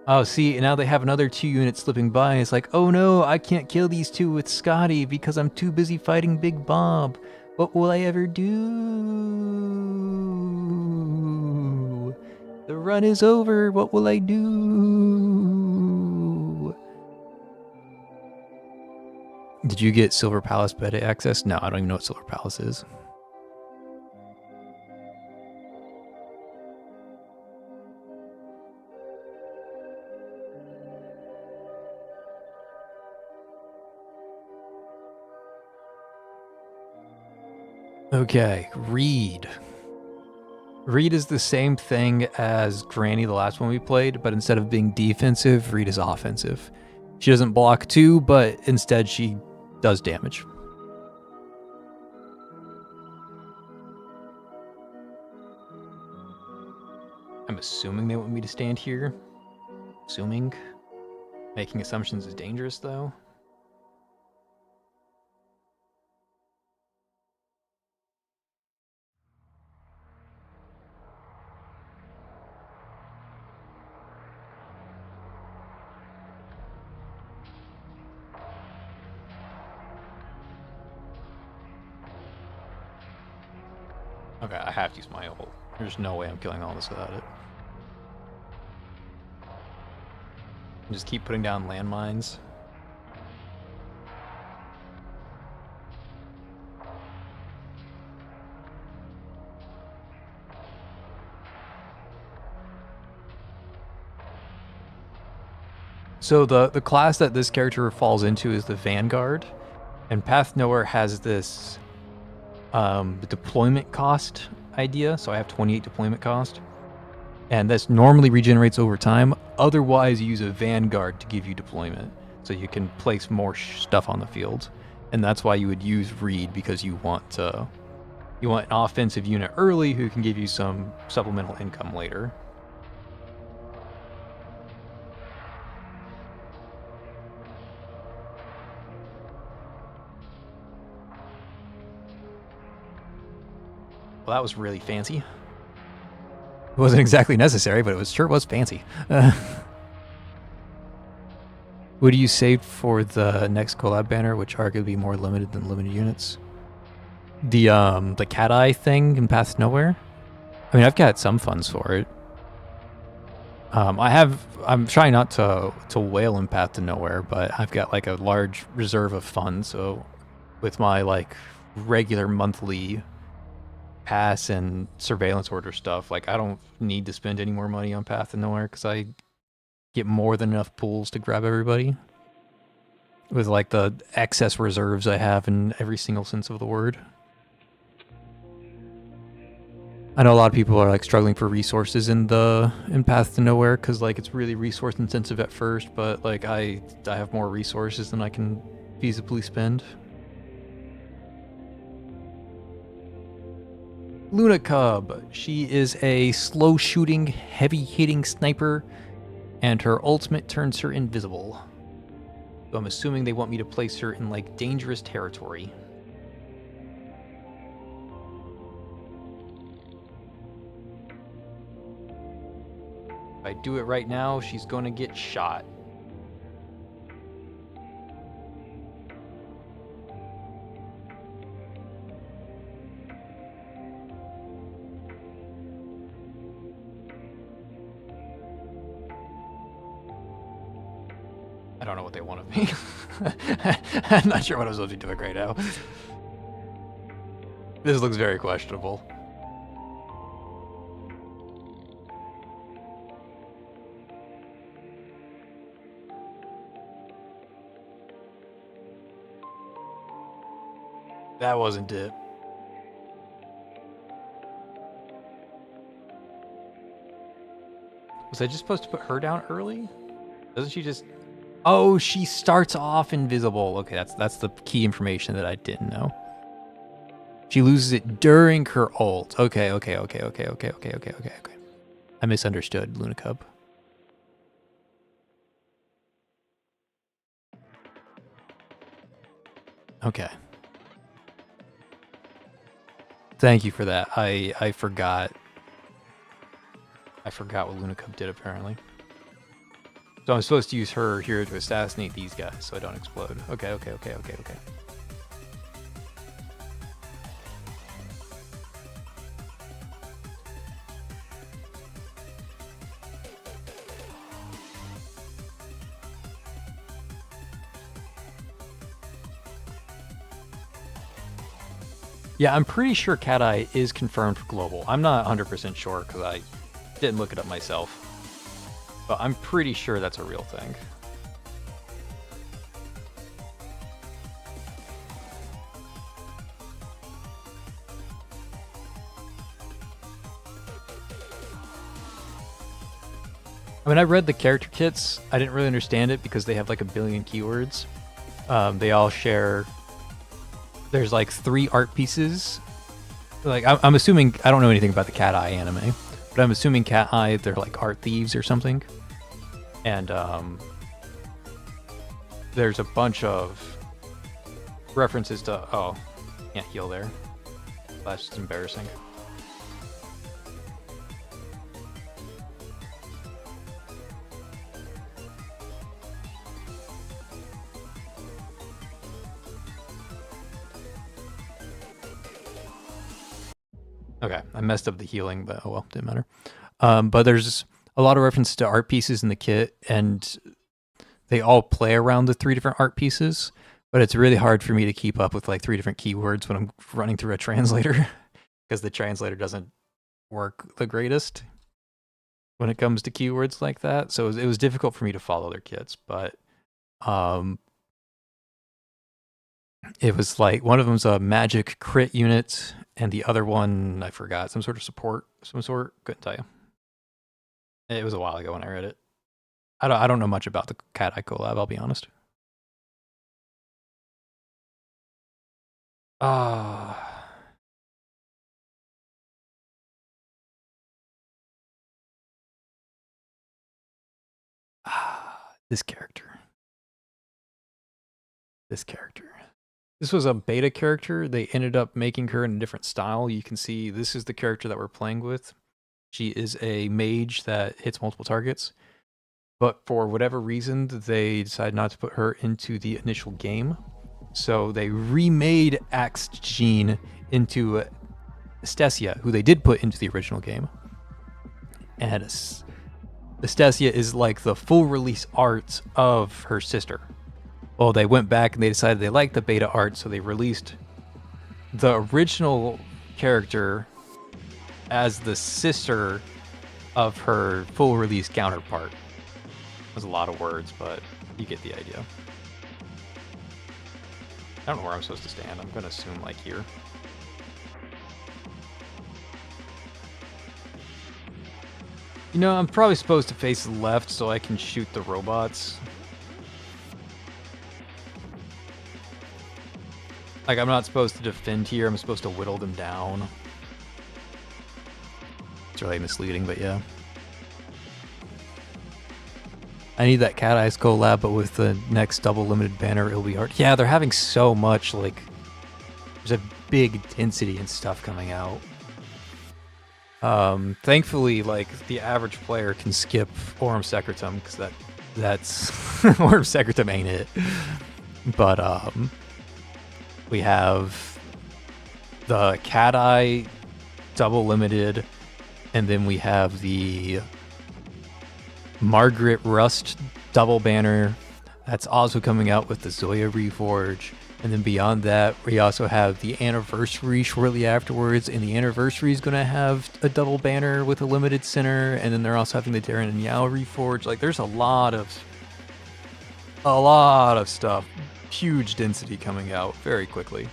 Oh, see, now they have another two units slipping by. It's like, oh no, I can't kill these two with Scotty because I'm too busy fighting Big Bob. What will I ever do? The run is over. What will I do? Did you get Silver Palace beta access? No, I don't even know what Silver Palace is. Okay, Reed. Reed is the same thing as Granny, the last one we played, but instead of being defensive, Reed is offensive. She doesn't block too, but instead she does damage. I'm assuming they want me to stand here. Assuming. Making assumptions is dangerous, though. Okay, I have to use my ult. There's no way I'm killing all this without it. Just keep putting down landmines. So the class that this character falls into is the Vanguard, and Path Nowhere has this deployment cost idea. So I have 28 deployment cost, and this normally regenerates over time. Otherwise, you use a Vanguard to give you deployment, so you can place more stuff on the field. And that's why you would use Reed, because you want an offensive unit early who can give you some supplemental income later. Well, that was really fancy. It wasn't exactly necessary, but it sure was fancy. What do you save for the next collab banner, which are going to be more limited than limited units? The cat eye thing in Path Nowhere? I mean, I've got some funds for it. I'm trying not to whale in Path to Nowhere, but I've got like a large reserve of funds, so with my like regular monthly pass and surveillance order stuff, like I don't need to spend any more money on Path to Nowhere because I get more than enough pools to grab everybody with like the excess reserves I have in every single sense of the word. I know a lot of people are like struggling for resources in Path to Nowhere because like it's really resource intensive at first, but like I have more resources than I can feasibly spend. Luna Cub. She is a slow shooting, heavy hitting sniper, and her ultimate turns her invisible. So I'm assuming they want me to place her in like dangerous territory. If I do it right now, she's going to get shot. I don't know what they want of me. I'm not sure what I'm supposed to be doing right now. This looks very questionable. That wasn't it. Was I just supposed to put her down early? Doesn't she just... Oh, she starts off invisible. Okay, that's the key information that I didn't know. She loses it during her ult. Okay. I misunderstood, Luna Cub. Okay. Thank you for that. I forgot. I forgot what Luna Cub did, apparently. So I'm supposed to use her here to assassinate these guys so I don't explode. Okay. Yeah, I'm pretty sure Cat Eye is confirmed for global. I'm not 100% sure because I didn't look it up myself. But I'm pretty sure that's a real thing. I mean, I read the character kits. I didn't really understand it because they have like a billion keywords. They all share... There's like 3 art pieces. Like, I'm assuming... I don't know anything about the Cat Eye anime, but I'm assuming Cat Eye, they're like art thieves or something. And there's a bunch of references to... Oh, can't heal there. That's just embarrassing. Okay, I messed up the healing, but oh well, didn't matter. But there's a lot of references to art pieces in the kit, and they all play around the 3 different art pieces, but it's really hard for me to keep up with like 3 different keywords when I'm running through a translator, because the translator doesn't work the greatest when it comes to keywords like that. So it was difficult for me to follow their kits, but it was like one of them's a magic crit unit, and the other one, I forgot, some sort of support, some sort. Couldn't tell you. It was a while ago when I read it. I don't know much about the Cat Eye collab, I'll be honest. This character. This character. This was a beta character. They ended up making her in a different style. You can see this is the character that we're playing with. She is a mage that hits multiple targets. But for whatever reason, they decided not to put her into the initial game. So they remade Axe Jean into Estesia, who they did put into the original game. And Estesia is like the full release art of her sister. Well, they went back and they decided they liked the beta art, so they released the original character as the sister of her full release counterpart. There's a lot of words, but you get the idea. I don't know where I'm supposed to stand. I'm going to assume like here. You know, I'm probably supposed to face left so I can shoot the robots. Like, I'm not supposed to defend here. I'm supposed to whittle them down. It's really misleading, but yeah. I need that Cat Eyes collab, but with the next double limited banner, it'll be hard. Yeah, they're having so much, like, there's a big density and stuff coming out. Thankfully, like, the average player can skip Aurum Secretum, because that's Aurum Secretum ain't it. But, we have the Cat Eye double limited, and then we have the Margaret Rust double banner. That's also coming out with the Zoya Reforge. And then beyond that, we also have the Anniversary shortly afterwards, and the Anniversary is going to have a double banner with a limited center, and then they're also having the Darren and Yao Reforge. Like, there's a lot of stuff. Huge density coming out very quickly.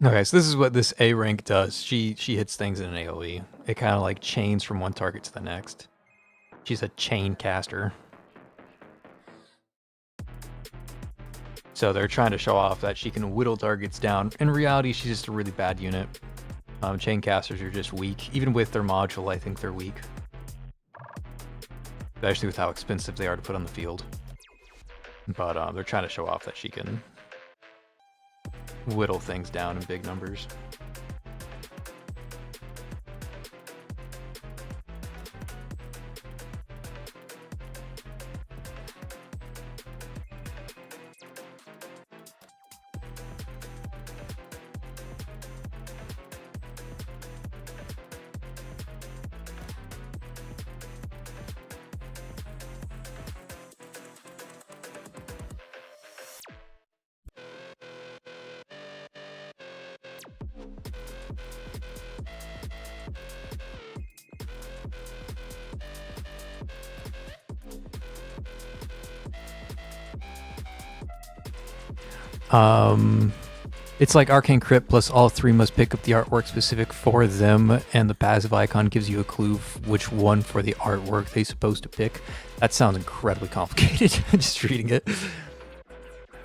Okay, so this is what this A rank does. She hits things in an AoE. It kind of like chains from one target to the next. She's a chain caster. So they're trying to show off that she can whittle targets down. In reality, she's just a really bad unit. Chain casters are just weak. Even with their module, I think they're weak. Especially with how expensive they are to put on the field. But they're trying to show off that she can whittle things down in big numbers. It's like Arcane Crypt plus all three must pick up the artwork specific for them, and the passive icon gives you a clue which one for the artwork they're supposed to pick. That sounds incredibly complicated, just reading it.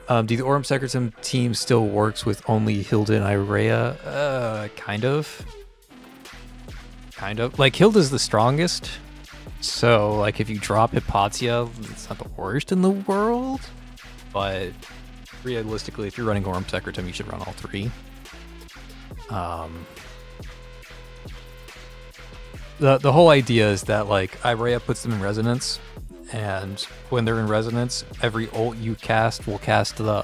Do the Aurum Secretum team still works with only Hilda and Irea? Kind of. Kind of. Like, Hilda's the strongest, so, like, if you drop Hypatia, it's not the worst in the world, but realistically, if you're running Aurum Secretum, you should run all three. The whole idea is that, like, Irea puts them in resonance, and when they're in resonance, every ult you cast will cast the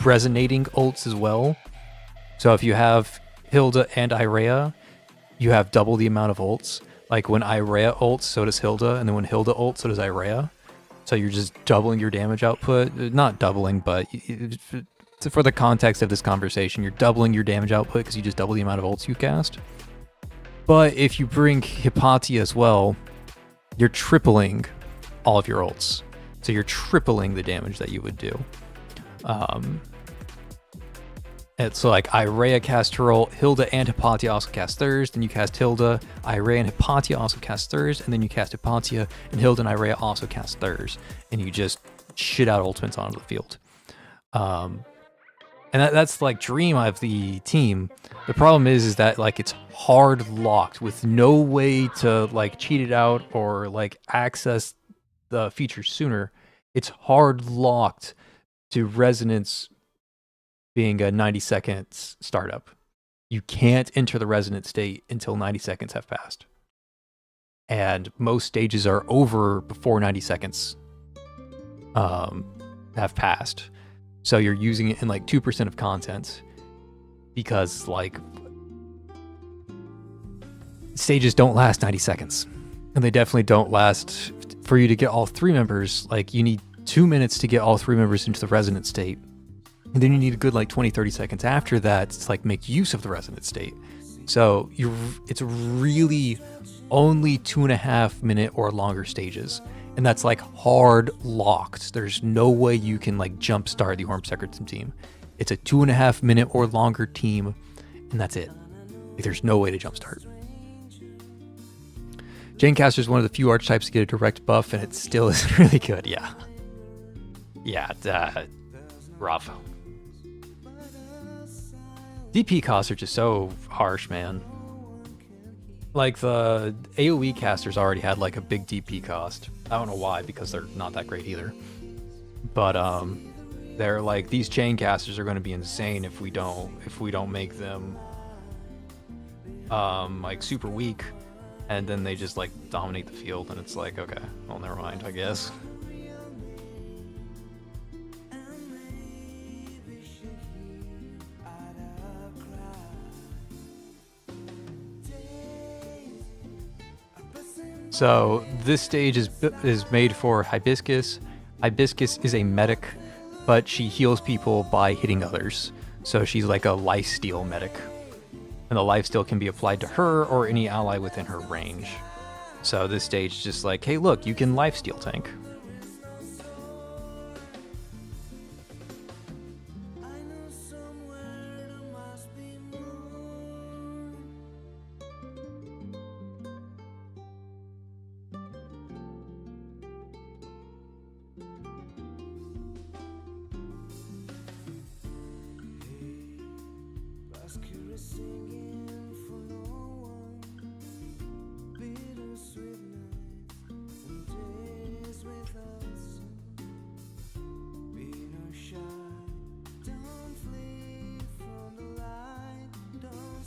resonating ults as well. So if you have Hilda and Irea, you have double the amount of ults. Like, when Irea ults, so does Hilda, and then when Hilda ults, so does Irea. So you're just doubling your damage output. Not doubling, but for the context of this conversation, you're doubling your damage output because you just double the amount of ults you cast. But if you bring Hypatia as well, you're tripling all of your ults. So you're tripling the damage that you would do. And so, like, Irea cast her ult, Hilda and Hypatia also cast theirs, then you cast Hilda, Irea and Hypatia also cast theirs, and then you cast Hypatia, and Hilda and Irea also cast theirs, and you just shit out ultimates onto the field. And that's, like, dream of the team. The problem is that, like, it's hard locked with no way to, like, cheat it out or, like, access the feature sooner. It's hard locked to resonance being a 90 seconds startup. You can't enter the resonant state until 90 seconds have passed. And most stages are over before 90 seconds have passed. So you're using it in like 2% of content because, like, stages don't last 90 seconds. And they definitely don't last. For you to get all three members, like, you need 2 minutes to get all three members into the resonant state. And then you need a good, like, 20-30 seconds after that to, like, make use of the resonant state. So it's really only 2.5 minute or longer stages. And that's, like, hard locked. There's no way you can, like, jumpstart the Aurum Secretum team. It's a 2.5 minute or longer team, and that's it. Like, there's no way to jumpstart. Janecaster is one of the few archetypes to get a direct buff, and it still isn't really good. Yeah. Yeah, rough. DP costs are just so harsh, man. Like, the AoE casters already had, like, a big DP cost. I don't know why, because they're not that great either. But they're like, these chain casters are going to be insane if we don't make them like super weak, and then they just, like, dominate the field, and it's like, okay, well, never mind, I guess. So this stage is made for Hibiscus. Hibiscus is a medic, but she heals people by hitting others. So she's like a lifesteal medic. And the lifesteal can be applied to her or any ally within her range. So this stage is just like, hey, look, you can lifesteal tank.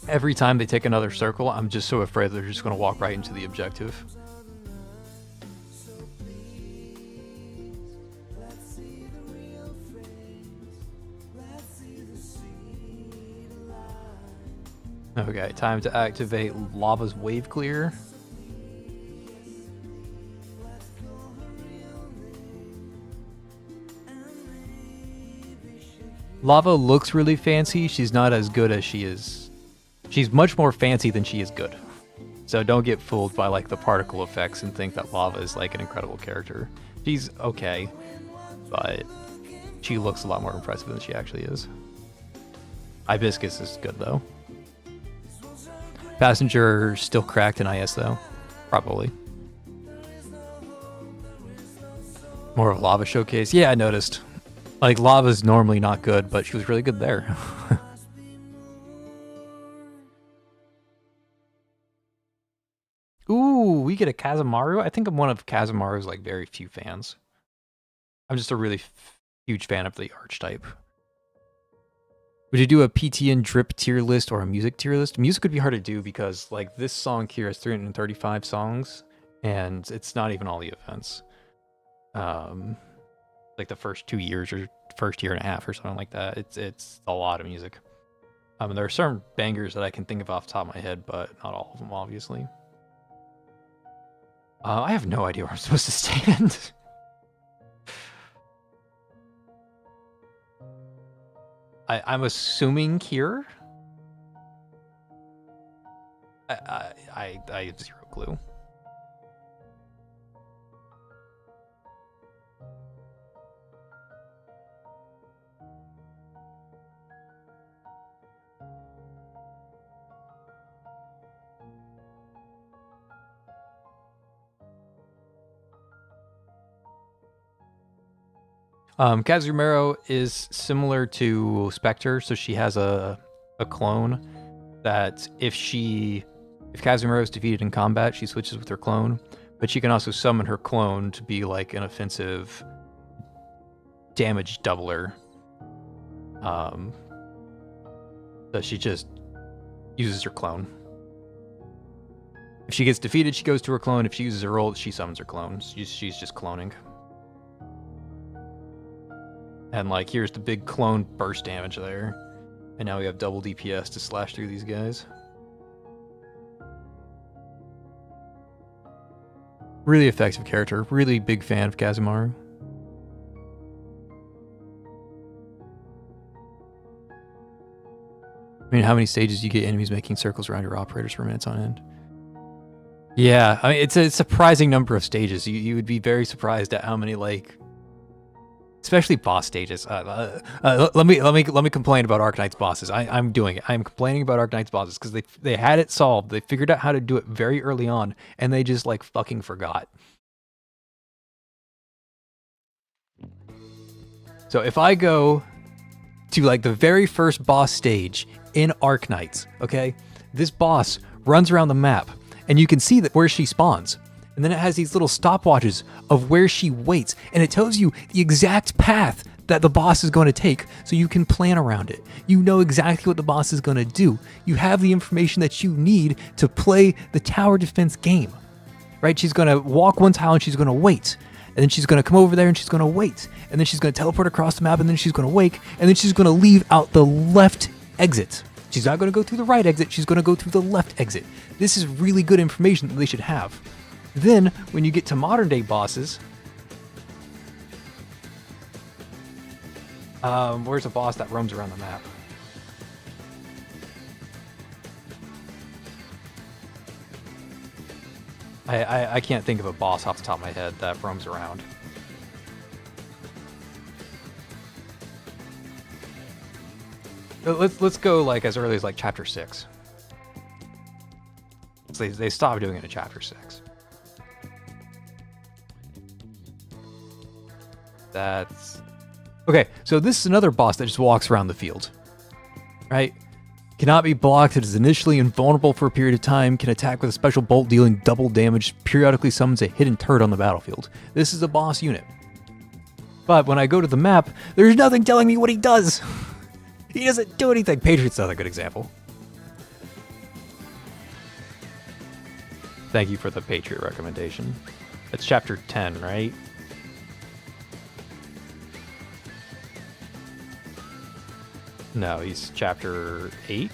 Every time they take another circle, I'm just so afraid they're just going to walk right into the objective. Okay, time to activate Lava's Wave Clear. Lava looks really fancy. She's not as good as she is. She's much more fancy than she is good. So don't get fooled by like the particle effects and think that Lava is like an incredible character. She's okay, but she looks a lot more impressive than she actually is. Hibiscus is good though. Passenger still cracked in IS though, probably. More of a Lava showcase. Yeah, I noticed. Like Lava's normally not good, but she was really good there. Ooh, we get a Kazamaru. I think I'm one of Kazamaru's like very few fans. I'm just a really huge fan of the archetype. Would you do a PTN drip tier list or a music tier list? Music would be hard to do because like this song here has 335 songs and it's not even all the events. Like the first 2 years or first year and a half or something like that. It's a lot of music. There are certain bangers that I can think of off the top of my head, but not all of them, obviously. I have no idea where I'm supposed to stand. I'm assuming here. I have zero clue. Kazumero is similar to Spectre, so she has a clone that if Kazumero is defeated in combat, she switches with her clone, but she can also summon her clone to be like an offensive damage doubler. So she just uses her clone. If she gets defeated, she goes to her clone. If she uses her ult, she summons her clone. She's just cloning. And like, here's the big clone burst damage there. And now we have double DPS to slash through these guys. Really effective character. Really big fan of Kazamaru. I mean, how many stages do you get enemies making circles around your operators for minutes on end? Yeah, I mean, it's a surprising number of stages. You would be very surprised at how many, like, especially boss stages. Let me complain about Arknights bosses. I'm doing it. I'm complaining about Arknights bosses because they had it solved. They figured out how to do it very early on, and they just like fucking forgot. So if I go to like the very first boss stage in Arknights, okay, this boss runs around the map, and you can see that where she spawns. And then it has these little stopwatches of where she waits. And it tells you the exact path that the boss is going to take so you can plan around it. You know exactly what the boss is going to do. You have the information that you need to play the tower defense game, right? She's going to walk one tile and she's going to wait. And then she's going to come over there and she's going to wait. And then she's going to teleport across the map and then she's going to wake. And then she's going to leave out the left exit. She's not going to go through the right exit. She's going to go through the left exit. This is really good information that they should have. Then, when you get to modern day bosses, where's a boss that roams around the map? I can't think of a boss off the top of my head that roams around. Let's go like as early as like chapter 6. So they stopped doing it in chapter 6. That's okay. So this is another boss that just walks around the field, right? Cannot be blocked. It is initially invulnerable for a period of time. Can attack with a special bolt, dealing double damage. Periodically summons a hidden turret on the battlefield. This is a boss unit. But when I go to the map, there's nothing telling me what he does. He doesn't do anything. Patriot's another good example. Thank you for the Patriot recommendation. It's chapter 10, right? No, he's chapter 8.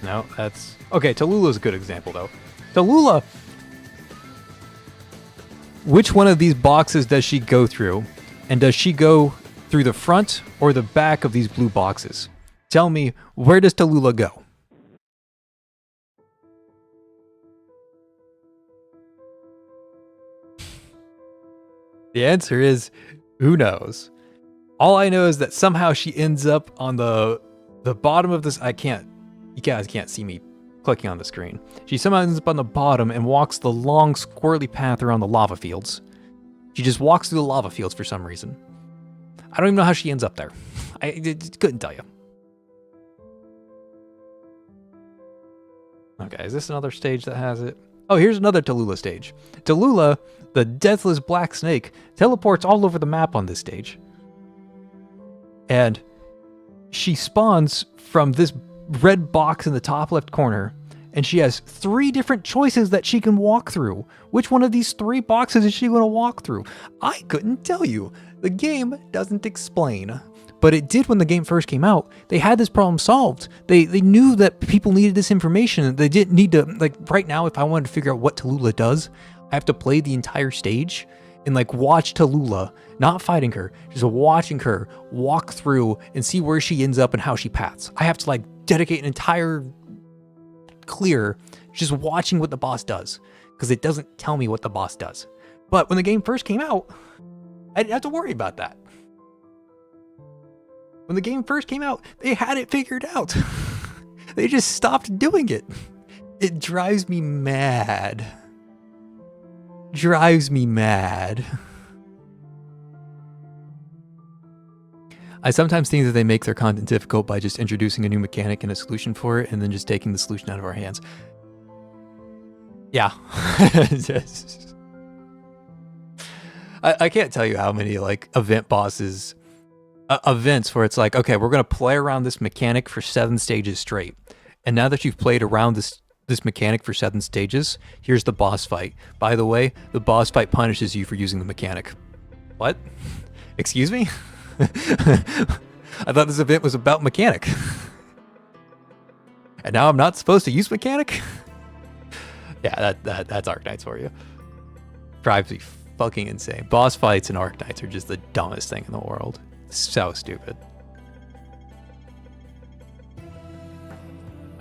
No, that's... Okay, Tallulah's a good example, though. Tallulah, which one of these boxes does she go through? And does she go through the front or the back of these blue boxes? Tell me, where does Tallulah go? The answer is, who knows? All I know is that somehow she ends up on the bottom of this. You guys can't see me clicking on the screen. She somehow ends up on the bottom and walks the long, squirrely path around the lava fields. She just walks through the lava fields for some reason. I don't even know how she ends up there. I couldn't tell you. Okay, is this another stage that has it? Oh, here's another Tallulah stage. Tallulah, the deathless black snake, teleports all over the map on this stage. And she spawns from this red box in the top left corner, and she has 3 different choices that she can walk through. Which one of these 3 boxes is she going to walk through? I couldn't tell you. The game doesn't explain. But it did when the game first came out. They had this problem solved. They knew that people needed this information. They didn't need to, like, right now, if I wanted to figure out what Tallulah does, I have to play the entire stage and, like, watch Tallulah, not fighting her, just watching her walk through and see where she ends up and how she paths. I have to, like, dedicate an entire clear just watching what the boss does, because it doesn't tell me what the boss does. But when the game first came out, I didn't have to worry about that. When the game first came out, they had it figured out. They just stopped doing it. It drives me mad. Drives me mad. I sometimes think that they make their content difficult by just introducing a new mechanic and a solution for it, and then just taking the solution out of our hands. Yeah. I can't tell you how many, like, event bosses... events where it's like, okay, we're going to play around this mechanic for 7 stages straight. And now that you've played around this mechanic for 7 stages, here's the boss fight. By the way, the boss fight punishes you for using the mechanic. What? Excuse me? I thought this event was about mechanic. And now I'm not supposed to use mechanic? Yeah, that's Arknights for you. Drives me fucking insane. Boss fights in Arknights are just the dumbest thing in the world. So stupid.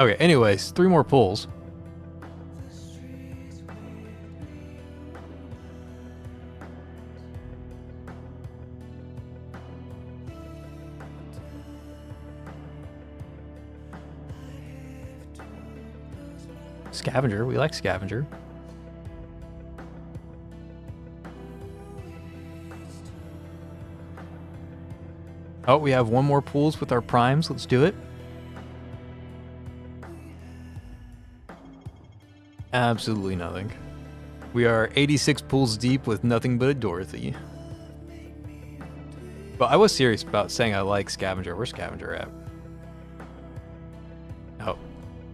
Okay, anyways, 3 more pulls. Scavenger, we like Scavenger. Oh, we have 1 more pools with our primes. Let's do it. Absolutely nothing. We are 86 pools deep with nothing but a Dorothy. But I was serious about saying I like Scavenger. Where's Scavenger at? Oh,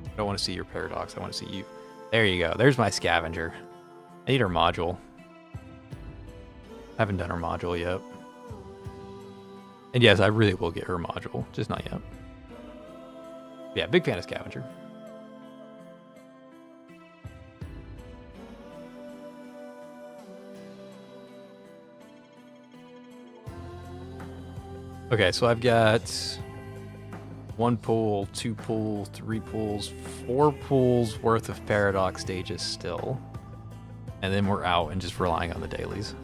I don't want to see your paradox. I want to see you. There you go. There's my Scavenger. I need her module. I haven't done her module yet. And yes, I really will get her module, just not yet. Yeah, big fan of Scavenger. Okay, so I've got 1 pool, 2 pools, 3 pools, 4 pools worth of paradox stages still. And then we're out and just relying on the dailies.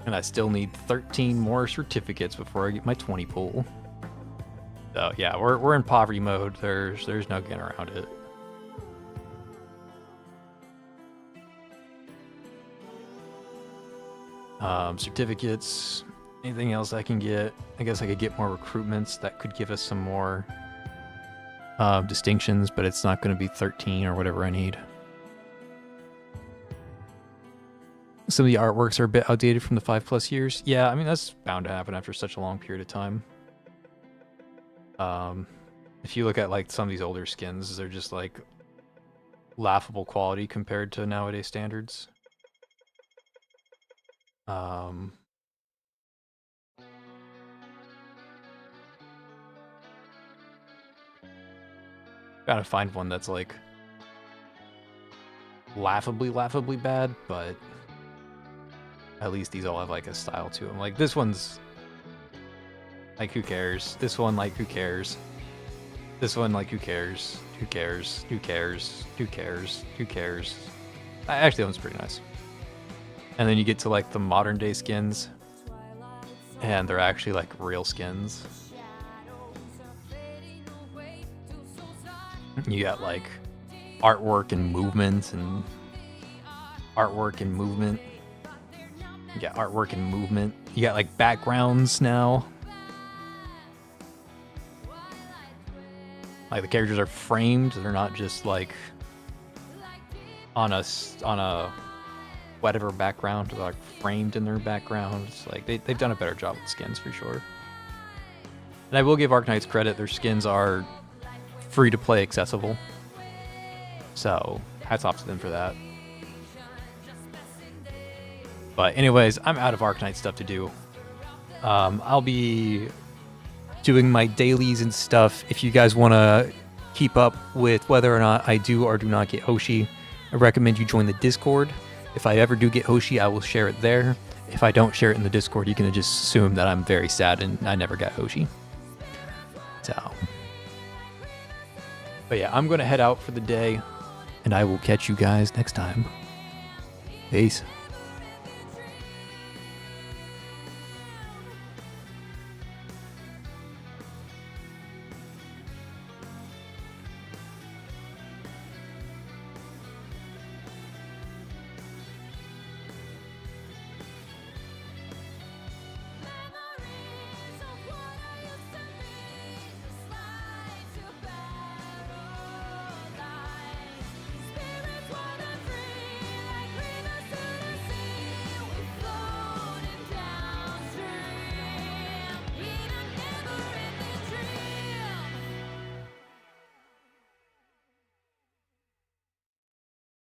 And I still need 13 more certificates before I get my 20 pool. So yeah, we're in poverty mode. There's no getting around it. Certificates. Anything else I can get? I guess I could get more recruitments. That could give us some more distinctions, but it's not going to be 13 or whatever I need. Some of the artworks are a bit outdated from the 5+ years. Yeah, I mean, that's bound to happen after such a long period of time. If you look at, like, some of these older skins, they're just, like, laughable quality compared to nowadays standards. Gotta find one that's like laughably bad, but at least these all have like a style to them. Like this one's like, who cares? This one, like, who cares? This one, like, who cares? Who cares? Who cares? Who cares? Who cares? Actually, that one's pretty nice. And then you get to like the modern day skins, and they're actually like real skins. You got like artwork and movement and artwork and movement. You got artwork and movement. You got like backgrounds now. Like the characters are framed. They're not just like on a whatever background. They're like framed in their backgrounds. Like they've done a better job with skins for sure. And I will give Arknights credit. Their skins are free to play accessible. So hats off to them for that. But anyways, I'm out of Arknight stuff to do. I'll be doing my dailies and stuff. If you guys want to keep up with whether or not I do or do not get Hoshi, I recommend you join the Discord. If I ever do get Hoshi, I will share it there. If I don't share it in the Discord, you can just assume that I'm very sad and I never got Hoshi. So, but yeah, I'm going to head out for the day, and I will catch you guys next time. Peace.